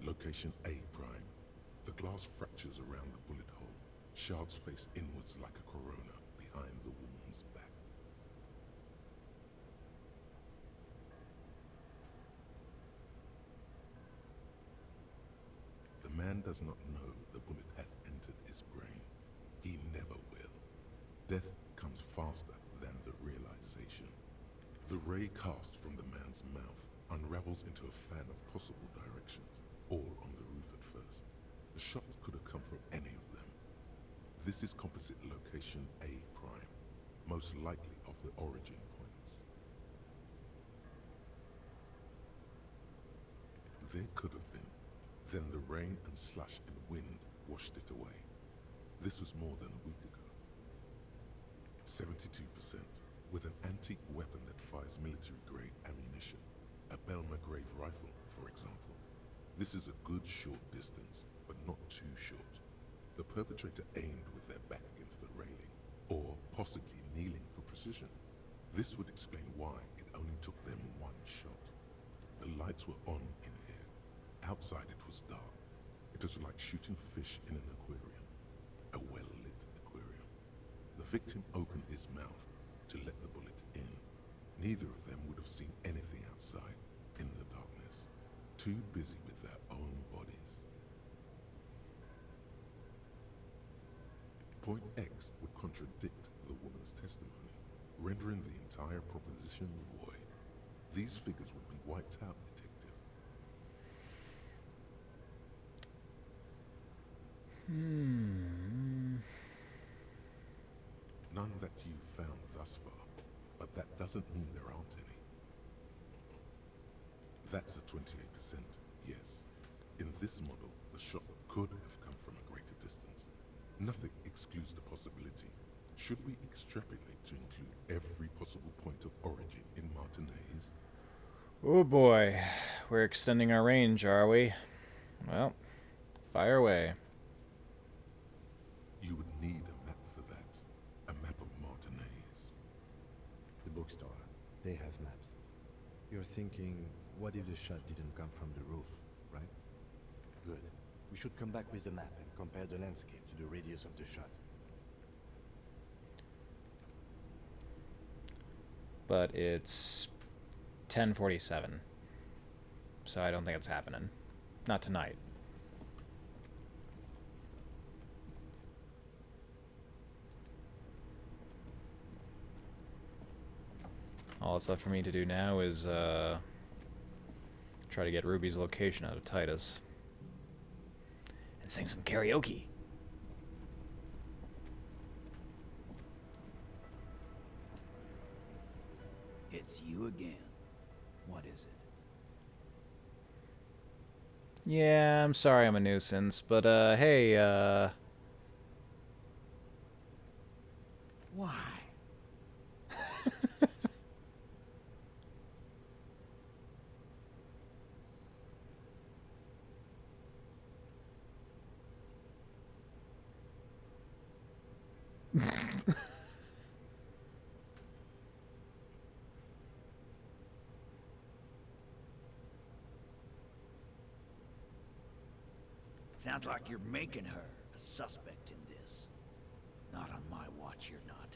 location A prime. The glass fractures around the bullet hole. Shards face inwards like a corona behind the woman's back. The man does not know the bullet has entered his brain. He never will. Death comes faster than the realization. The ray cast from the man's mouth unravels into a fan of possible directions, all on the roof at first. The shot could have come from any of them. This is composite location A prime, most likely of the origin points. There could have been. Then the rain and slush and wind washed it away. This was more than a week ago. 72%, with an antique weapon that fires military-grade ammunition. A Bell McGrave rifle, for example. This is a good short distance, but not too short. The perpetrator aimed with their back against the railing, or possibly kneeling for precision. This would explain why it only took them one shot. The lights were on in here. Outside it was dark. It was like shooting fish in an aquarium. A well-lit aquarium. The victim opened his mouth to let the bullet in. Neither of them would have seen anything outside in the darkness. Too busy with their own bodies. Point X would contradict the woman's testimony, rendering the entire proposition void. These figures would be wiped out, Detective. None that you've found thus far, but that doesn't mean there aren't any. That's a 28%, yes. In this model, the shot could have come from a greater distance. Nothing excludes the possibility. Should we extrapolate to include every possible point of origin in Martinez? Oh boy, we're extending our range, are we? Well, fire away. You would need a map for that. A map of Martinez. The bookstore. They have maps. You're thinking, what if the shot didn't come from the roof, right? Good. We should come back with a map and compare the landscape to the radius of the shot. But it's 10:47. So I don't think it's happening. Not tonight. All that's left for me to do now is try to get Ruby's location out of Titus. And sing some karaoke. It's you again. What is it? Yeah, I'm sorry I'm a nuisance, but hey, Why? Sounds like you're making her a suspect in this. Not on my watch, you're not.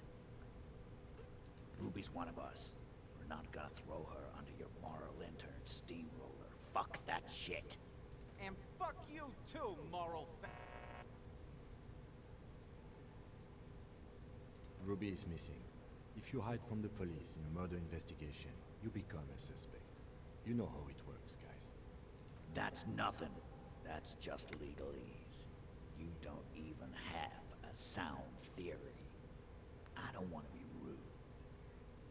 Ruby's one of us. We're not gonna throw her under your moral intern steamroller. Fuck that shit. And fuck you too, moral Ruby is missing. If you hide from the police in a murder investigation, you become a suspect. You know how it works, guys. That's nothing. That's just legalese. You don't even have a sound theory. I don't want to be rude,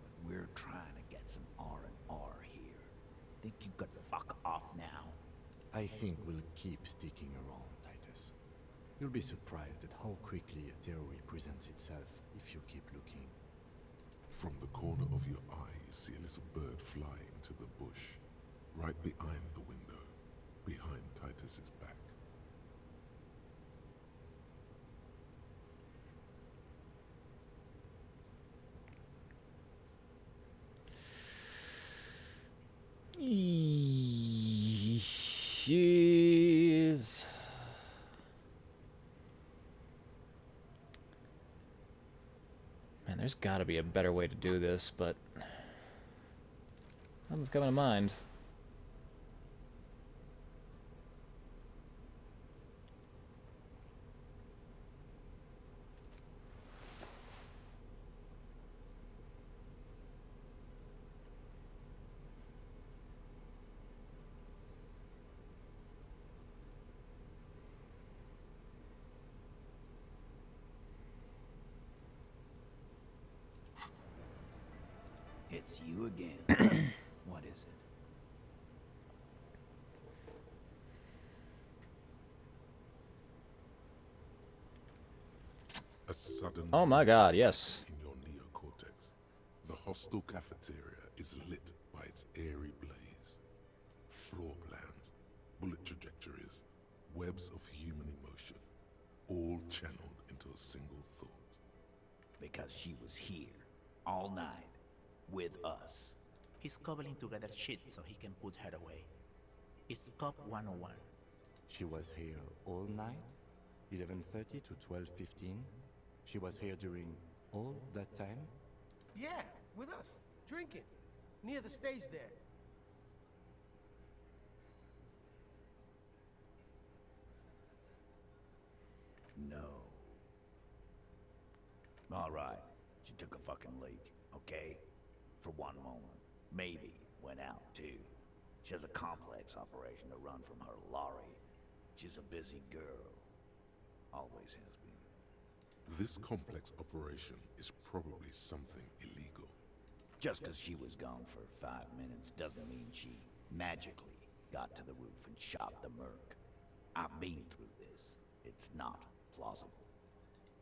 but we're trying to get some R&R here. Think you could fuck off now? I think we'll keep sticking around, Titus. You'll be surprised at how quickly a theory presents itself if you keep looking. From the corner of your eye, you see a little bird fly into the bush, right behind the window, behind Titus's back. Jeez. Man, there's got to be a better way to do this, but nothing's coming to mind. It's you again. What is it? A sudden Oh my god, yes. in your neocortex. The hostel cafeteria is lit by its airy blaze. Floor plans, bullet trajectories, webs of human emotion, all channeled into a single thought. Because she was here all night. With us. He's cobbling together shit so he can put her away. It's Cop 101. She was here all night? 11:30 to 12:15? She was here during all that time? Yeah, with us, drinking, near the stage there. No. All right, she took a fucking leak, okay? For one moment. Maybe went out, too. She has a complex operation to run from her lorry. She's a busy girl. Always has been. This complex operation is probably something illegal. Just because she was gone for 5 minutes doesn't mean she magically got to the roof and shot the merc. I've been through this. It's not plausible.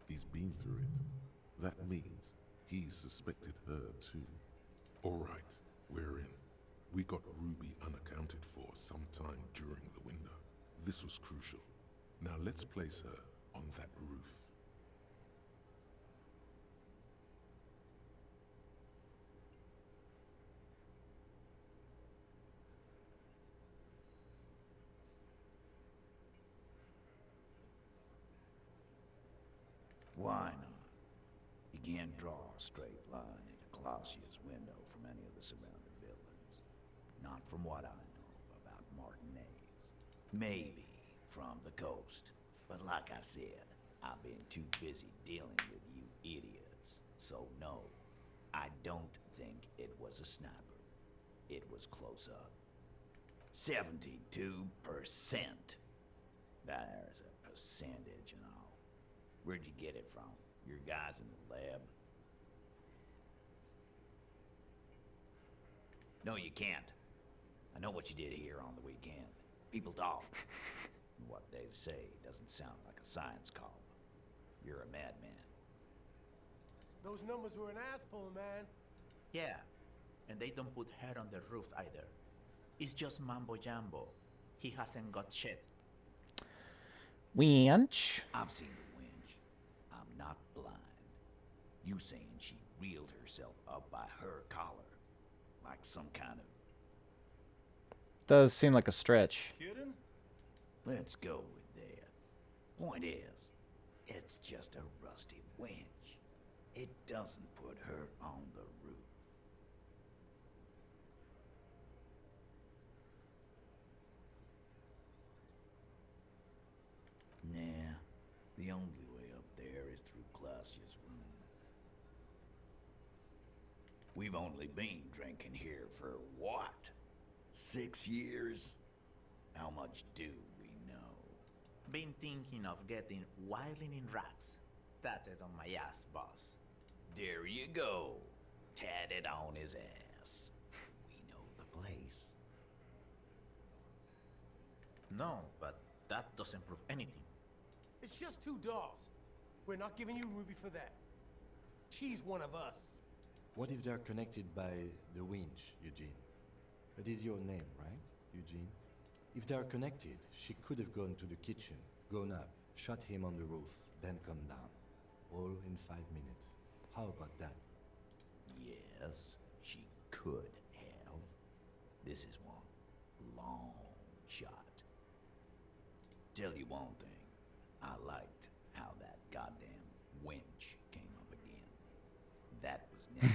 He's been through it. That means he suspected her too. All right, we're in. We got Ruby unaccounted for sometime during the window. This was crucial. Now let's place her on that roof. Why not? You can't draw a straight line into Clausia's window from any of the surrounding buildings. Not from what I know about Martinez. Maybe from the coast. But like I said, I've been too busy dealing with you idiots. So no, I don't think it was a sniper. It was close up. 72%. There's a percentage and all. Where'd you get it from? Your guys in the lab? No, you can't. I know what you did here on the weekend. People talk. What they say doesn't sound like a science column. You're a madman. Those numbers were an ass pull, man. Yeah, and they don't put her on the roof either. It's just mambo jumbo. He hasn't got shit. Winch. I've seen the winch. I'm not blind. You saying she reeled herself up by her collar. Like some kind of... Does seem like a stretch. Kidding? Let's go with that. Point is, it's just a rusty winch. It doesn't put her on the roof. Nah, the only way up there is through Clausia's room. We've only been drinking here for what? 6 years? How much do we know? Been thinking of getting wilding in rats. That is on my ass, boss. There you go. Tatted on his ass. We know the place. No, but that doesn't prove anything. It's just 2 dolls. We're not giving you Ruby for that. She's one of us. What if they're connected by the winch, Eugene? That is your name, right, Eugene? If they're connected, she could have gone to the kitchen, gone up, shot him on the roof, then come down. All in 5 minutes. How about that? Yes, she could have. This is one long shot. Tell you one thing. I liked how that goddamn winch came up again. That was never...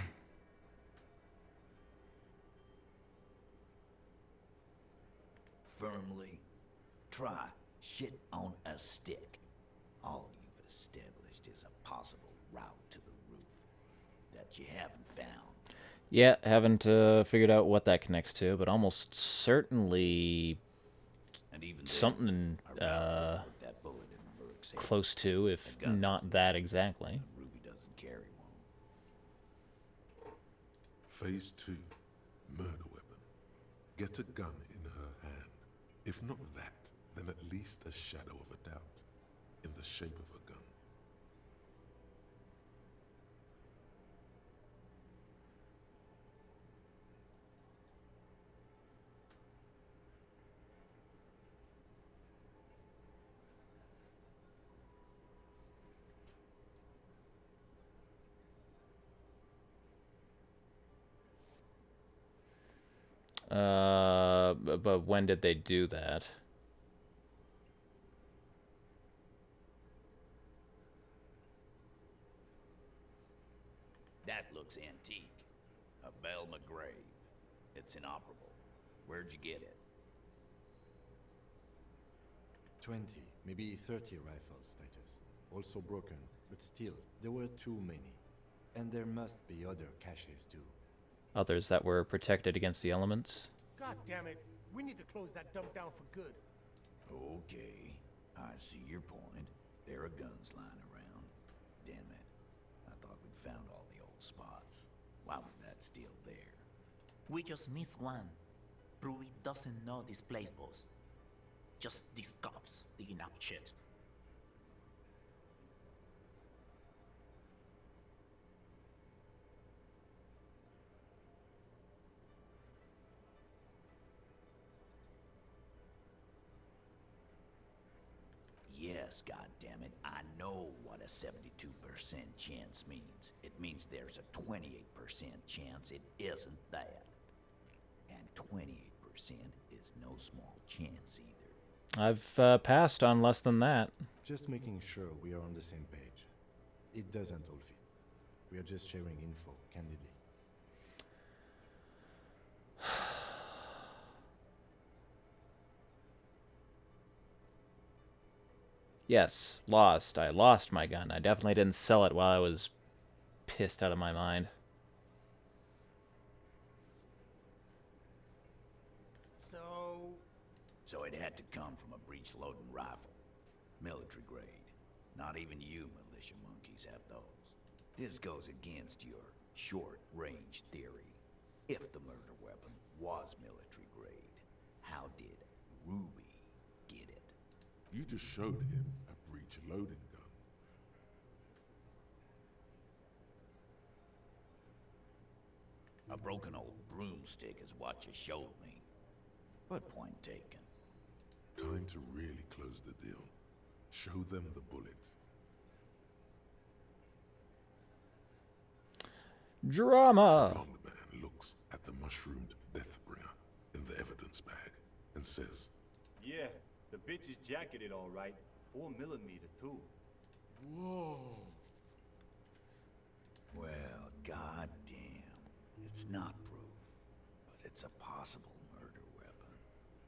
Firmly try shit on a stick. All you've established is a possible route to the roof that you haven't found. Yeah, haven't figured out what that connects to, but almost certainly something close to, if not that exactly. Ruby doesn't carry one. Phase 2, murder weapon. Get a gun in her hand. If not that, then at least a shadow of a doubt in the shape of a gun. But when did they do that? That looks antique. A Belle McGrave. It's inoperable. Where'd you get it? 20, maybe 30 rifles, Titus. Also broken, but still, there were too many. And there must be other caches too. Others that were protected against the elements? God damn it. We need to close that dump down for good. Okay, I see your point. There are guns lying around. Damn it. I thought we'd found all the old spots. Why was that still there? We just missed one. Ruby doesn't know this place, boss. Just these cops digging up shit. Yes, goddammit, I know what a 72% chance means. It means there's a 28% chance it isn't that. And 28% is no small chance either. I've passed on less than that. Just making sure we are on the same page. It doesn't all fit. We are just sharing info, candidly. Yes, lost. I lost my gun. I definitely didn't sell it while I was pissed out of my mind. So it had to come from a breech-loading rifle. Military grade. Not even you militia monkeys have those. This goes against your short-range theory. If the murder weapon was military grade, how did Ruby get it? You just showed him a breech-loading gun. A broken old broomstick is what you showed me. But point taken. Time to really close the deal. Show them the bullet. Drama! The blonde man looks at the mushroomed deathbringer in the evidence bag and says, Yeah, the bitch is jacketed all right. 4mm too. Whoa. Well, goddamn. It's not proof, but it's a possible murder weapon.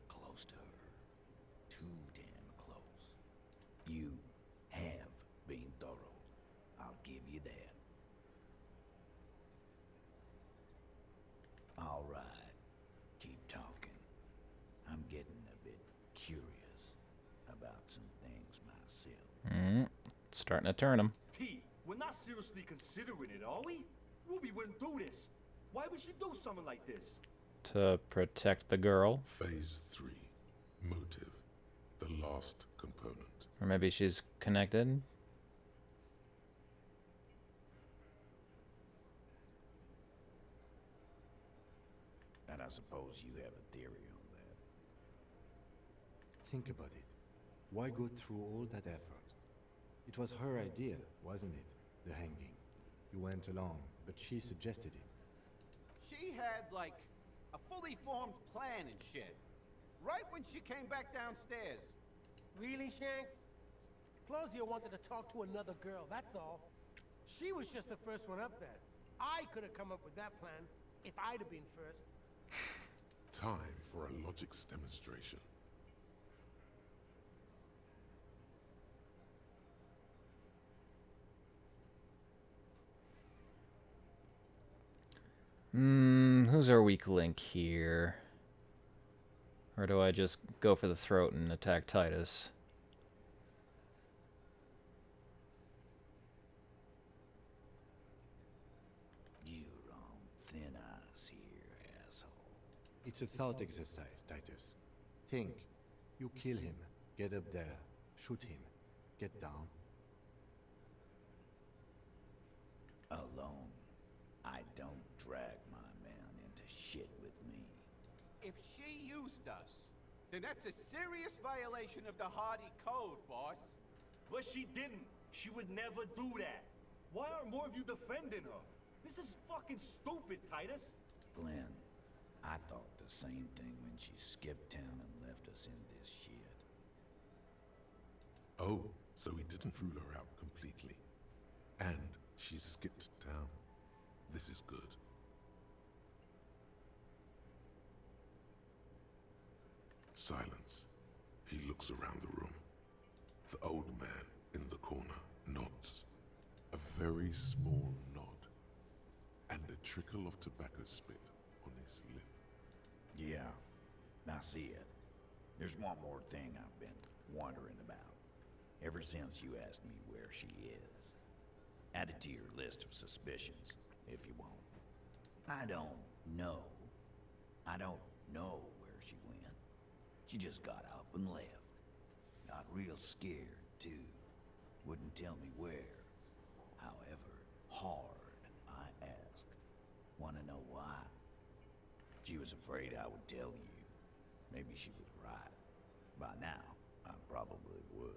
Close to her. Too damn close. You have been thorough. I'll give you that. All right. Keep talking. I'm getting a bit curious about some things myself. It's starting to turn him. Pete, we're not seriously considering it, are we? Ruby wouldn't do this. Why would she do something like this? To protect the girl. Phase 3. Motive. The last component. Or maybe she's connected. And I suppose you have a theory on that. Think about it. Why go through all that effort? It was her idea, wasn't it? The hanging. You went along, but she suggested it. She had, like, a fully formed plan and shit. Right when she came back downstairs. Really, Shanks? Claudia wanted to talk to another girl, that's all. She was just the first one up there. I could have come up with that plan if I'd have been first. Time for a logics demonstration. Who's our weak link here? Or do I just go for the throat and attack Titus? You're on thin ice here, asshole. It's a thought exercise, Titus. Think. You kill him. Get up there. Shoot him. Get down. Alone. I don't drag my man into shit with me. If she used us, then that's a serious violation of the Hardy Code, boss. But she didn't. She would never do that. Why aren't more of you defending her? This is fucking stupid, Titus. Glenn, I thought the same thing when she skipped town and left us in this shit. Oh, so he didn't rule her out completely. And she skipped town. This is good. Silence. He looks around the room. The old man in the corner nods. A very small nod. And a trickle of tobacco spit on his lip. Yeah, I see it. There's one more thing I've been wondering about. Ever since you asked me where she is. Add it to your list of suspicions, if you want. I don't know. I don't know where she went. She just got up and left. Got real scared, too. Wouldn't tell me where. However hard I asked. Wanna know why? She was afraid I would tell you. Maybe she was right. By now, I probably would.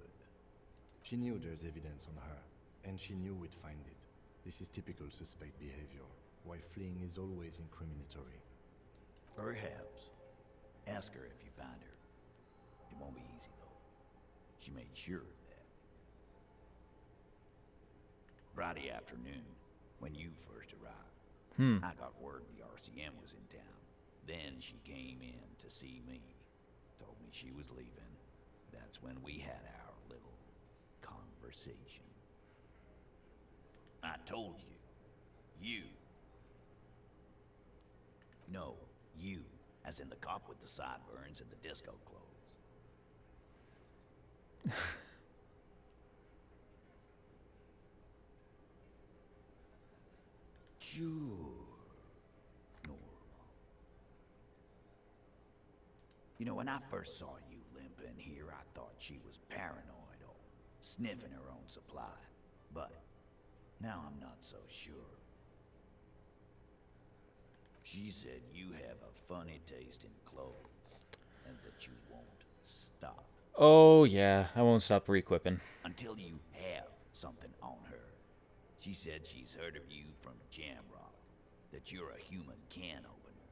She knew there's evidence on her, and she knew we'd find it. This is typical suspect behavior. Why fleeing is always incriminatory. Perhaps. Ask her if you find her. It won't be easy, though. She made sure of that. Friday afternoon, when you first arrived, I got word the RCM was in town. Then she came in to see me. Told me she was leaving. That's when we had our little conversation. I told you. You. No, you. As in the cop with the sideburns and the disco clothes. Sure. Normal. You know, when I first saw you limping here, I thought she was paranoid or sniffing her own supply. But now I'm not so sure. She said you have a funny taste in clothes, and that you won't stop. Oh, yeah. I won't stop re-equipping. Until you have something on her. She said she's heard of you from Jamrock, that you're a human can opener,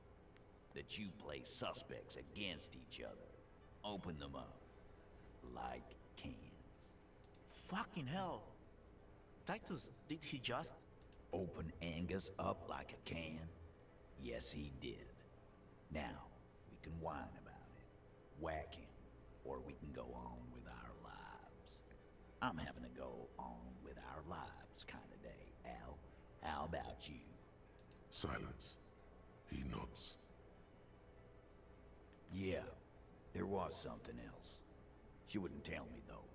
that you play suspects against each other, open them up like cans. Fucking hell. Titus, did he just... Open Angus up like a can? Yes, he did. Now, we can whine about it, whack him, or we can go on with our lives. I'm having to go on with our lives kind of day, Al. How about you? Silence. He nods. Yeah, there was something else. She wouldn't tell me, though.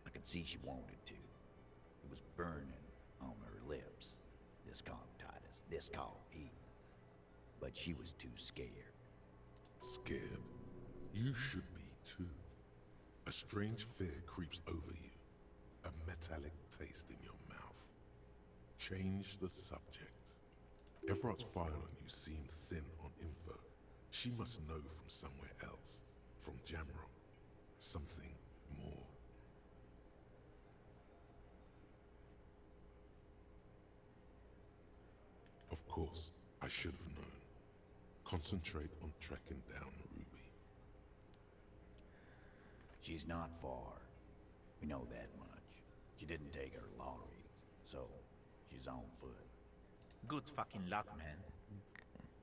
I could see she wanted to. It was burning on her lips. This called Titus, this called Pete. But she was too scared. Scared? You should be too. A strange fear creeps over you. A metallic taste in your mouth. Change the subject. Everard's file on you seemed thin on info. She must know from somewhere else. From Jamrock. Something more. Of course, I should have known. Concentrate on tracking down Ruby. She's not far. We know that much. She didn't take her lottery, so she's on foot. Good fucking luck, man.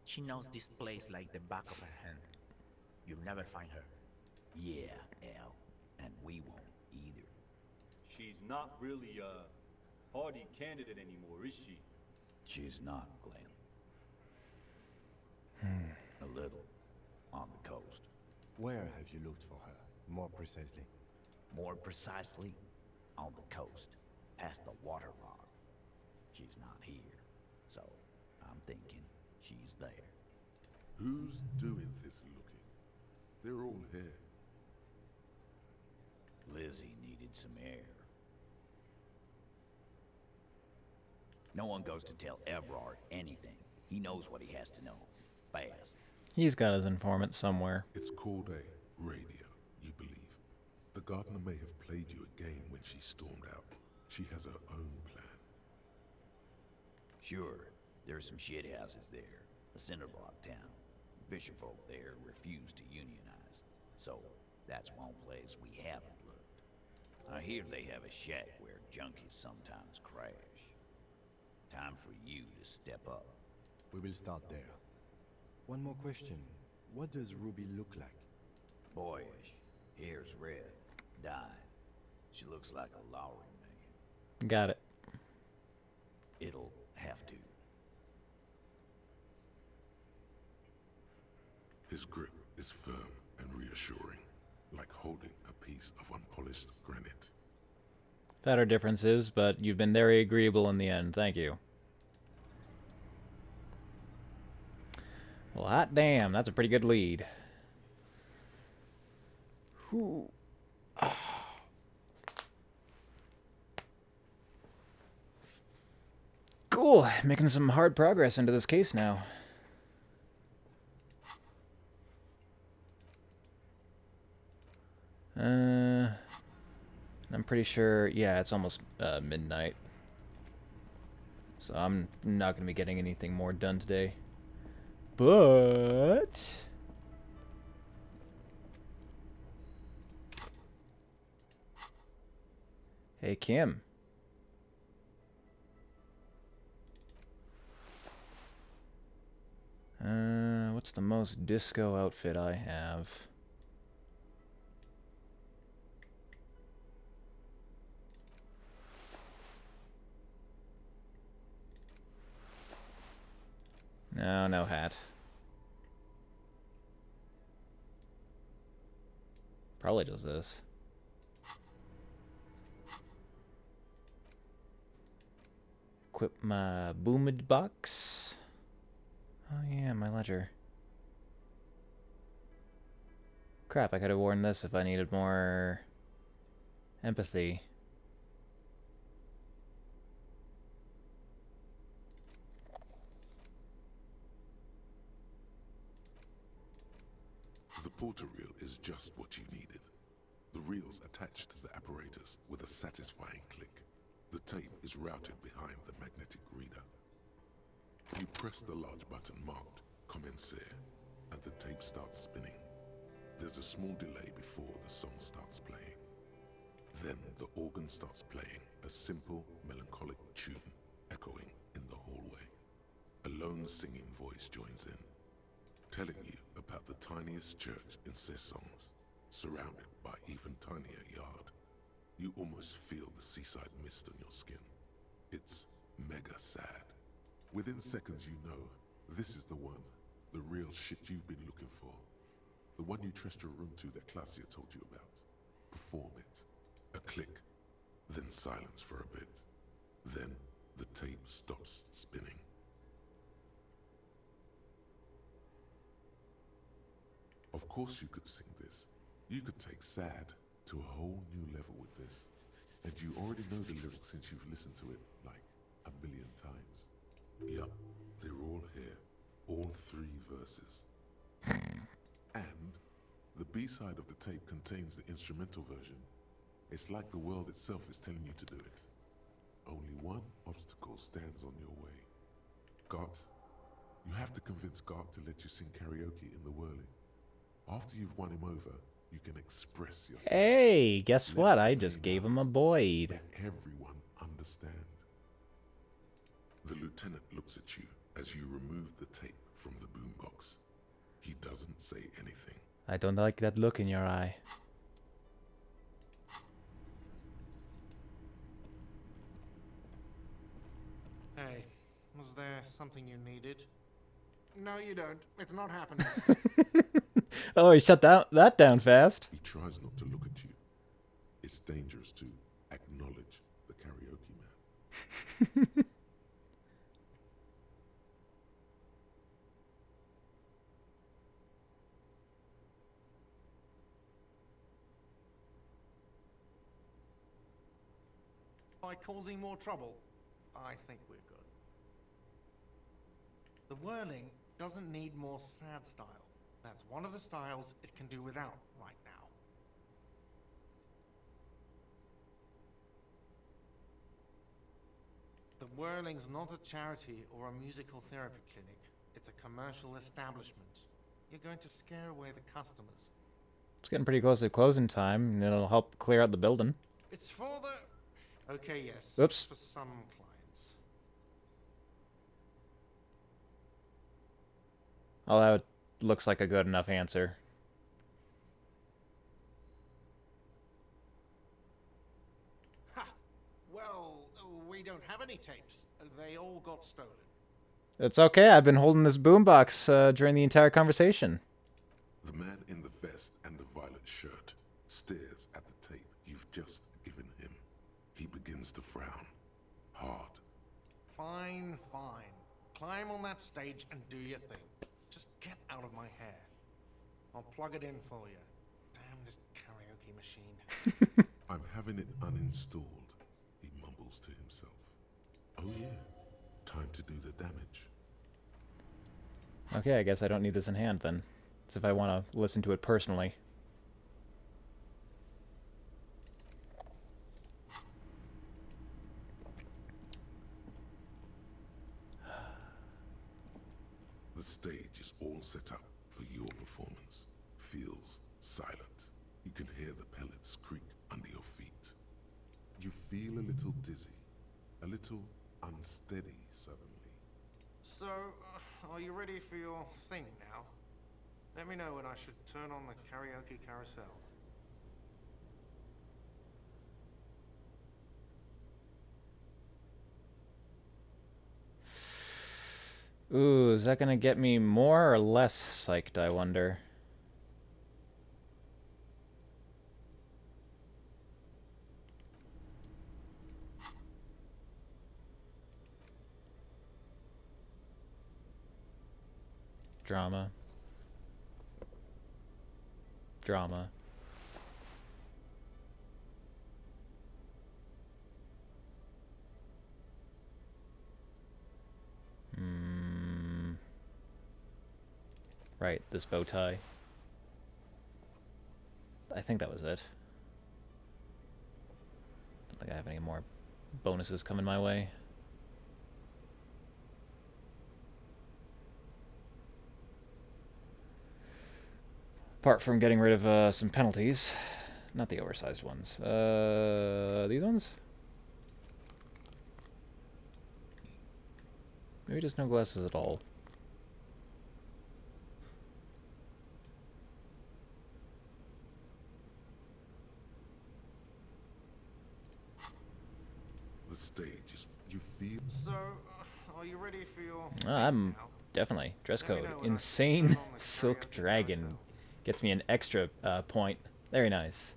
She knows this place like the back of her hand. You'll never find her. Yeah, Al. And we won't either. She's not really a party candidate anymore, is she? She's not, Glenn. A little. On the coast. Where have you looked for her? More precisely. More precisely, on the coast, past the waterlock. She's not here, so I'm thinking she's there. Who's doing this looking? They're all here. Lizzie needed some air. No one goes to tell Everard anything. He knows what he has to know. Fast. He's got his informant somewhere. It's called a radio, you believe. The gardener may have played you a game when she stormed out. She has her own plan. Sure, there's some shit houses there. A cinder block town. Fisherfolk there refuse to unionize, so that's one place we haven't looked. I hear they have a shack where junkies sometimes crash. Time for you to step up. We will start there. One more question. What does Ruby look like? Boyish, hair's red, dyed. She looks like a Lowry man. Got it. It'll have to. His grip is firm and reassuring, like holding a piece of unpolished granite. That are differences, but you've been very agreeable in the end. Thank you. Well, hot damn, that's a pretty good lead. Whew. Cool, making some hard progress into this case now. I'm pretty sure, yeah, it's almost midnight. So I'm not going to be getting anything more done today. But... Hey, Kim. What's the most disco outfit I have? No, no hat. Probably does this. Equip my boomage box. Oh yeah, my ledger. Crap, I could have worn this if I needed more empathy. The porter reel is just what you needed. The reel's attached to the apparatus with a satisfying click. The tape is routed behind the magnetic reader. You press the large button marked Commencer, and the tape starts spinning. There's a small delay before the song starts playing. Then the organ starts playing a simple, melancholic tune echoing in the hallway. A lone singing voice joins in, telling you about the tiniest church in Sessons, surrounded by even tinier yard. You almost feel the seaside mist on your skin. It's mega sad. Within seconds you know, this is the one, the real shit you've been looking for. The one you trust your room to that Claudia told you about. Perform it. A click, then silence for a bit. Then the tape stops spinning. Of course you could sing this. You could take sad to a whole new level with this. And you already know the lyrics since you've listened to it like a million times. Yup, they're all here. All 3 verses. And the B-side of the tape contains the instrumental version. It's like the world itself is telling you to do it. Only one obstacle stands on your way. Gart, you have to convince Gart to let you sing karaoke in the whirling. After you've won him over, you can express yourself. Hey, guess what? I just gave him a Boyd. Let everyone understand. The lieutenant looks at you as you remove the tape from the boombox. He doesn't say anything. I don't like that look in your eye. Hey, was there something you needed? No, you don't. It's not happening. Oh, he shut that down fast. He tries not to look at you. It's dangerous to acknowledge the karaoke man. By causing more trouble, I think we're good. The whirling doesn't need more sad style. That's one of the styles it can do without right now. The whirling's not a charity or a musical therapy clinic. It's a commercial establishment. you're going to scare away the customers. It's getting pretty close to closing time, and it'll help clear out the building. It's for the... Okay, yes. Oops. For some clients. Oh, that looks like a good enough answer. Ha! Well, we don't have any tapes. They all got stolen. It's okay, I've been holding this boombox during the entire conversation. The man in the vest and the violet shirt stares at the tape you've just given him. He begins to frown. Hard. Fine, fine. Climb on that stage and do your thing. Just get out of my hair. I'll plug it in for you. Damn this karaoke machine. I'm having it uninstalled, he mumbles to himself. Oh yeah, time to do the damage. Okay, I guess I don't need this in hand then. It's if I want to listen to it personally. The stage is all set up for your performance. Feels silent. You can hear the pellets creak under your feet. You feel a little dizzy, a little unsteady suddenly. So, are you ready for your thing now? Let me know when I should turn on the karaoke carousel. Ooh, is that gonna get me more or less psyched, I wonder? Drama. Drama. Right, this bow tie. I think that was it. Don't think I have any more bonuses coming my way. Apart from getting rid of some penalties. Not the oversized ones. These ones? Maybe just no glasses at all. The stage is... You feel... So, are you ready for your... I'm definitely. Dress code. Insane Silk Dragon. Gets me an extra point. Very nice.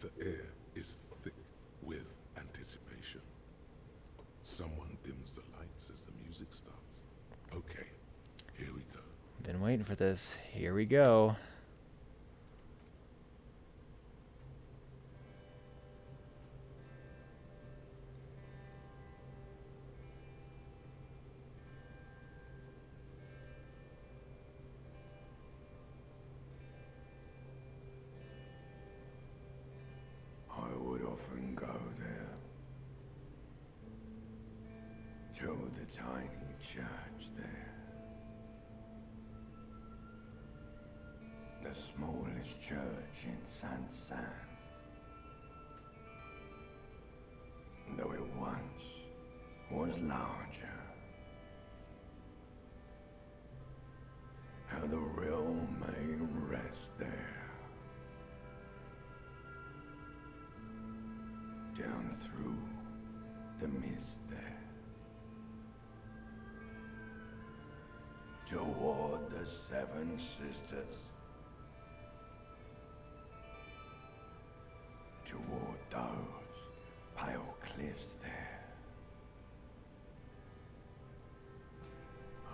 The air is thick with anticipation. Someone dims the lights as the music starts. Okay, here we go. Been waiting for this. Here we go. I would often go there to the tiny church there. The smallest church in San. Though it once was larger. How the realm may rest there. Down through the mist there. Toward the Seven Sisters. Toward those pale cliffs there.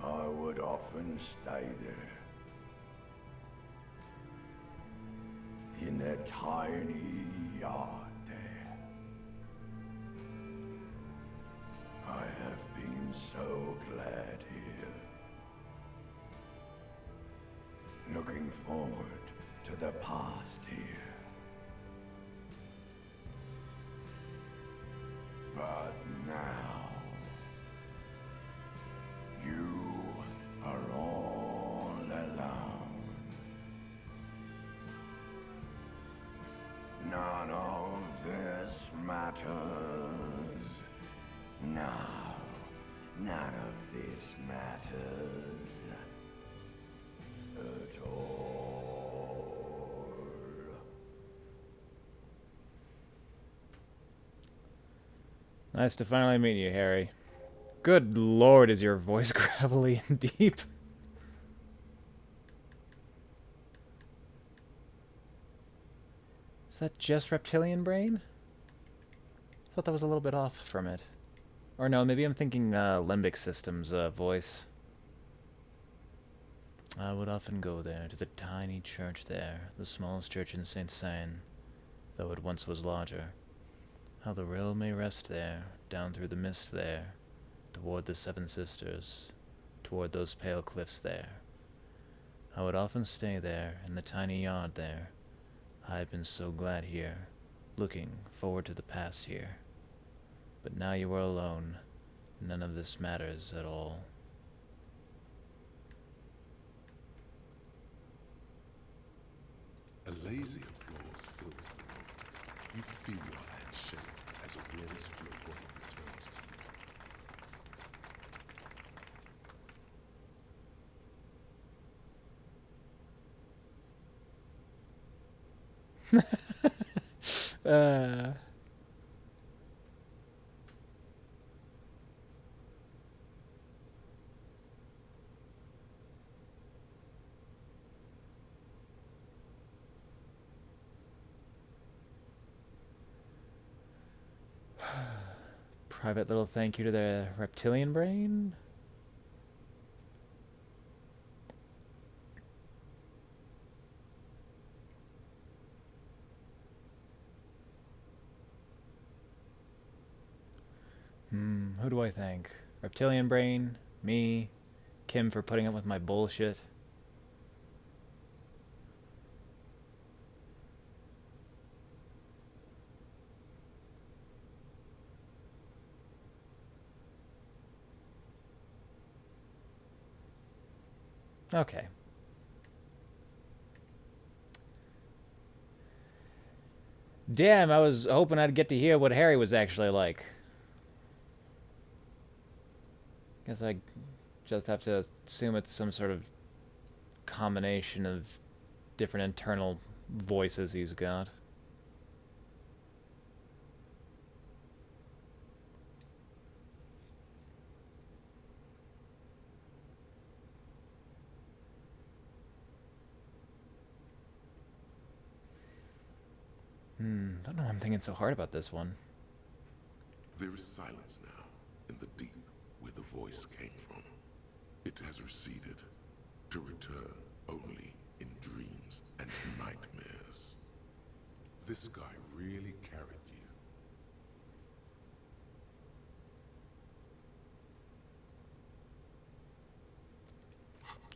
I would often stay there. In that tiny yard there. I have been so glad here. Looking forward to the past here. But now, you None of this matters. No, none of this matters at all. Nice to finally meet you, Harry. Good lord, is your voice gravelly and deep? Is that just reptilian brain? I thought that was a little bit off from it. Or no, maybe I'm thinking limbic system's voice. I would often go there, to the tiny church there, the smallest church in St. Seine, though it once was larger. How the rail may rest there, down through the mist there, toward the Seven Sisters, toward those pale cliffs there. I would often stay there, in the tiny yard there. I had been so glad here, looking forward to the past here. But now you are alone, none of this matters at all. Elysium applause fills the room. You feel your hand shake as awareness of your body returns to uh... Private little thank you to the reptilian brain? Who do I thank? Reptilian brain? Me? Kim for putting up with my bullshit? Okay. Damn, I was hoping I'd get to hear what Harry was actually like. Guess I just have to assume it's some sort of combination of different internal voices he's got. I don't know why I'm thinking so hard about this one. There is silence now, in the deep, where the voice came from. It has receded, to return only in dreams and nightmares. This guy really carried you.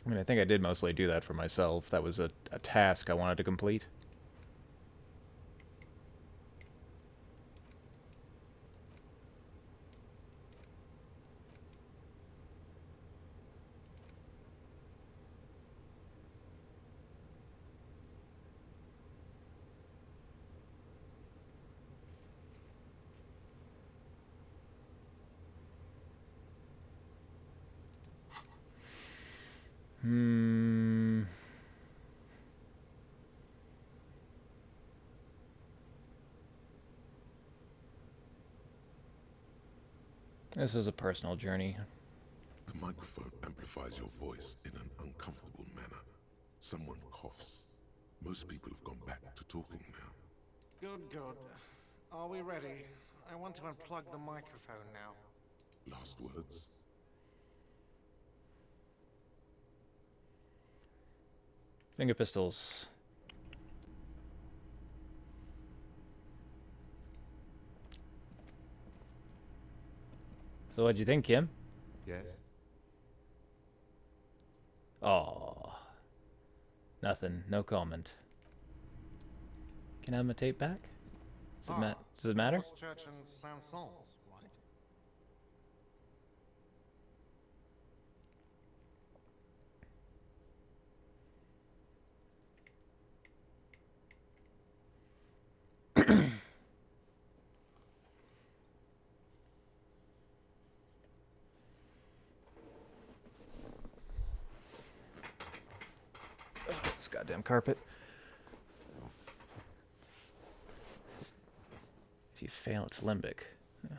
I mean, I think I did mostly do that for myself. That was a task I wanted to complete. This is a personal journey. The microphone amplifies your voice in an uncomfortable manner. Someone coughs. Most people have gone back to talking now. Good, good. Are we ready? I want to unplug the microphone now. Last words? Finger pistols. So what'd you think, Kim? Yes. Oh, nothing. No comment. Can I have my tape back? Does it matter? Church and Saint-Saëns, right? This goddamn carpet. If you fail, it's limbic. Huh.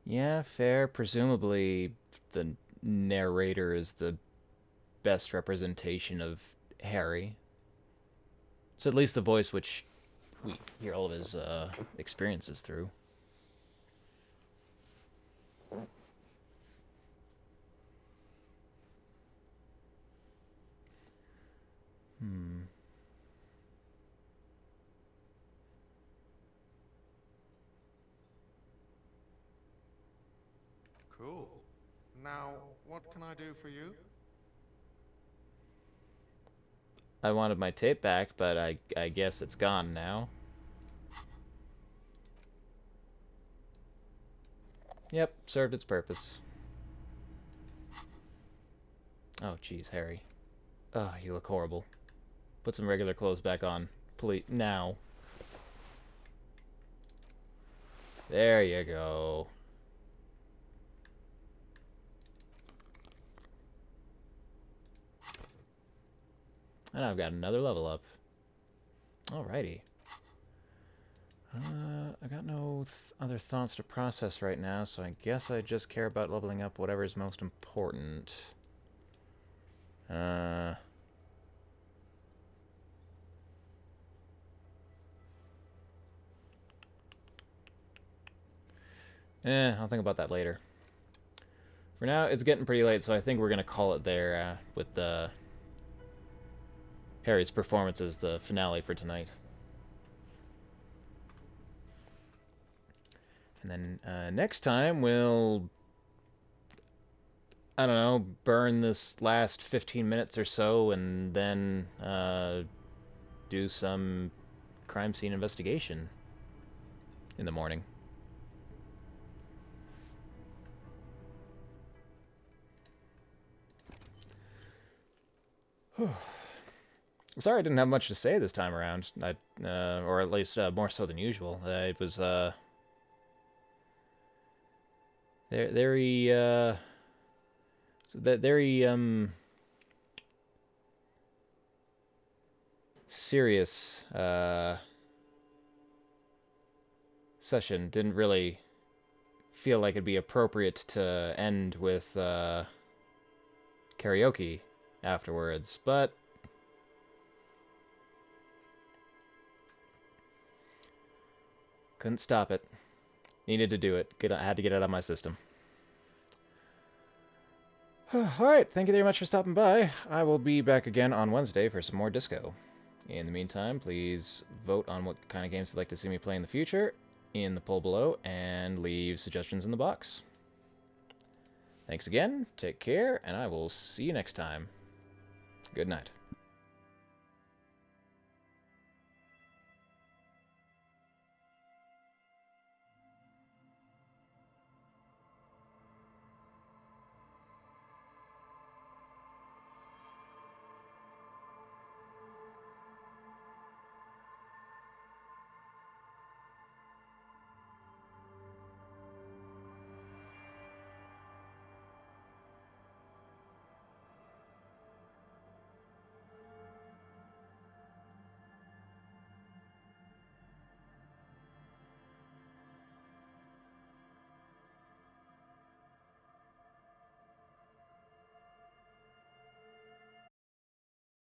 Yeah, fair. Presumably, the narrator is the best representation of Harry. So at least the voice which we hear all of his experiences through. Cool. Now, what can I do for you? I wanted my tape back, but I guess it's gone now. Yep, served its purpose. Oh, jeez, Harry. Oh, you look horrible. Put some regular clothes back on. Please, now. There you go. And I've got another level up. Alrighty. I got no other thoughts to process right now, so I guess I just care about leveling up whatever is most important. I'll think about that later. For now, it's getting pretty late, so I think we're going to call it there with Harry's performance as the finale for tonight. And then next time we'll, I don't know, burn this last 15 minutes or so and then do some crime scene investigation in the morning. Sorry I didn't have much to say this time around, or at least more so than usual. It was very serious session. Didn't really feel like it'd be appropriate to end with karaoke afterwards, but couldn't stop it. Needed to do it. I had to get it out of my system. Alright, thank you very much for stopping by. I will be back again on Wednesday for some more disco. In the meantime, please vote on what kind of games you'd like to see me play in the future in the poll below, and leave suggestions in the box. Thanks again, take care, and I will see you next time. Good night.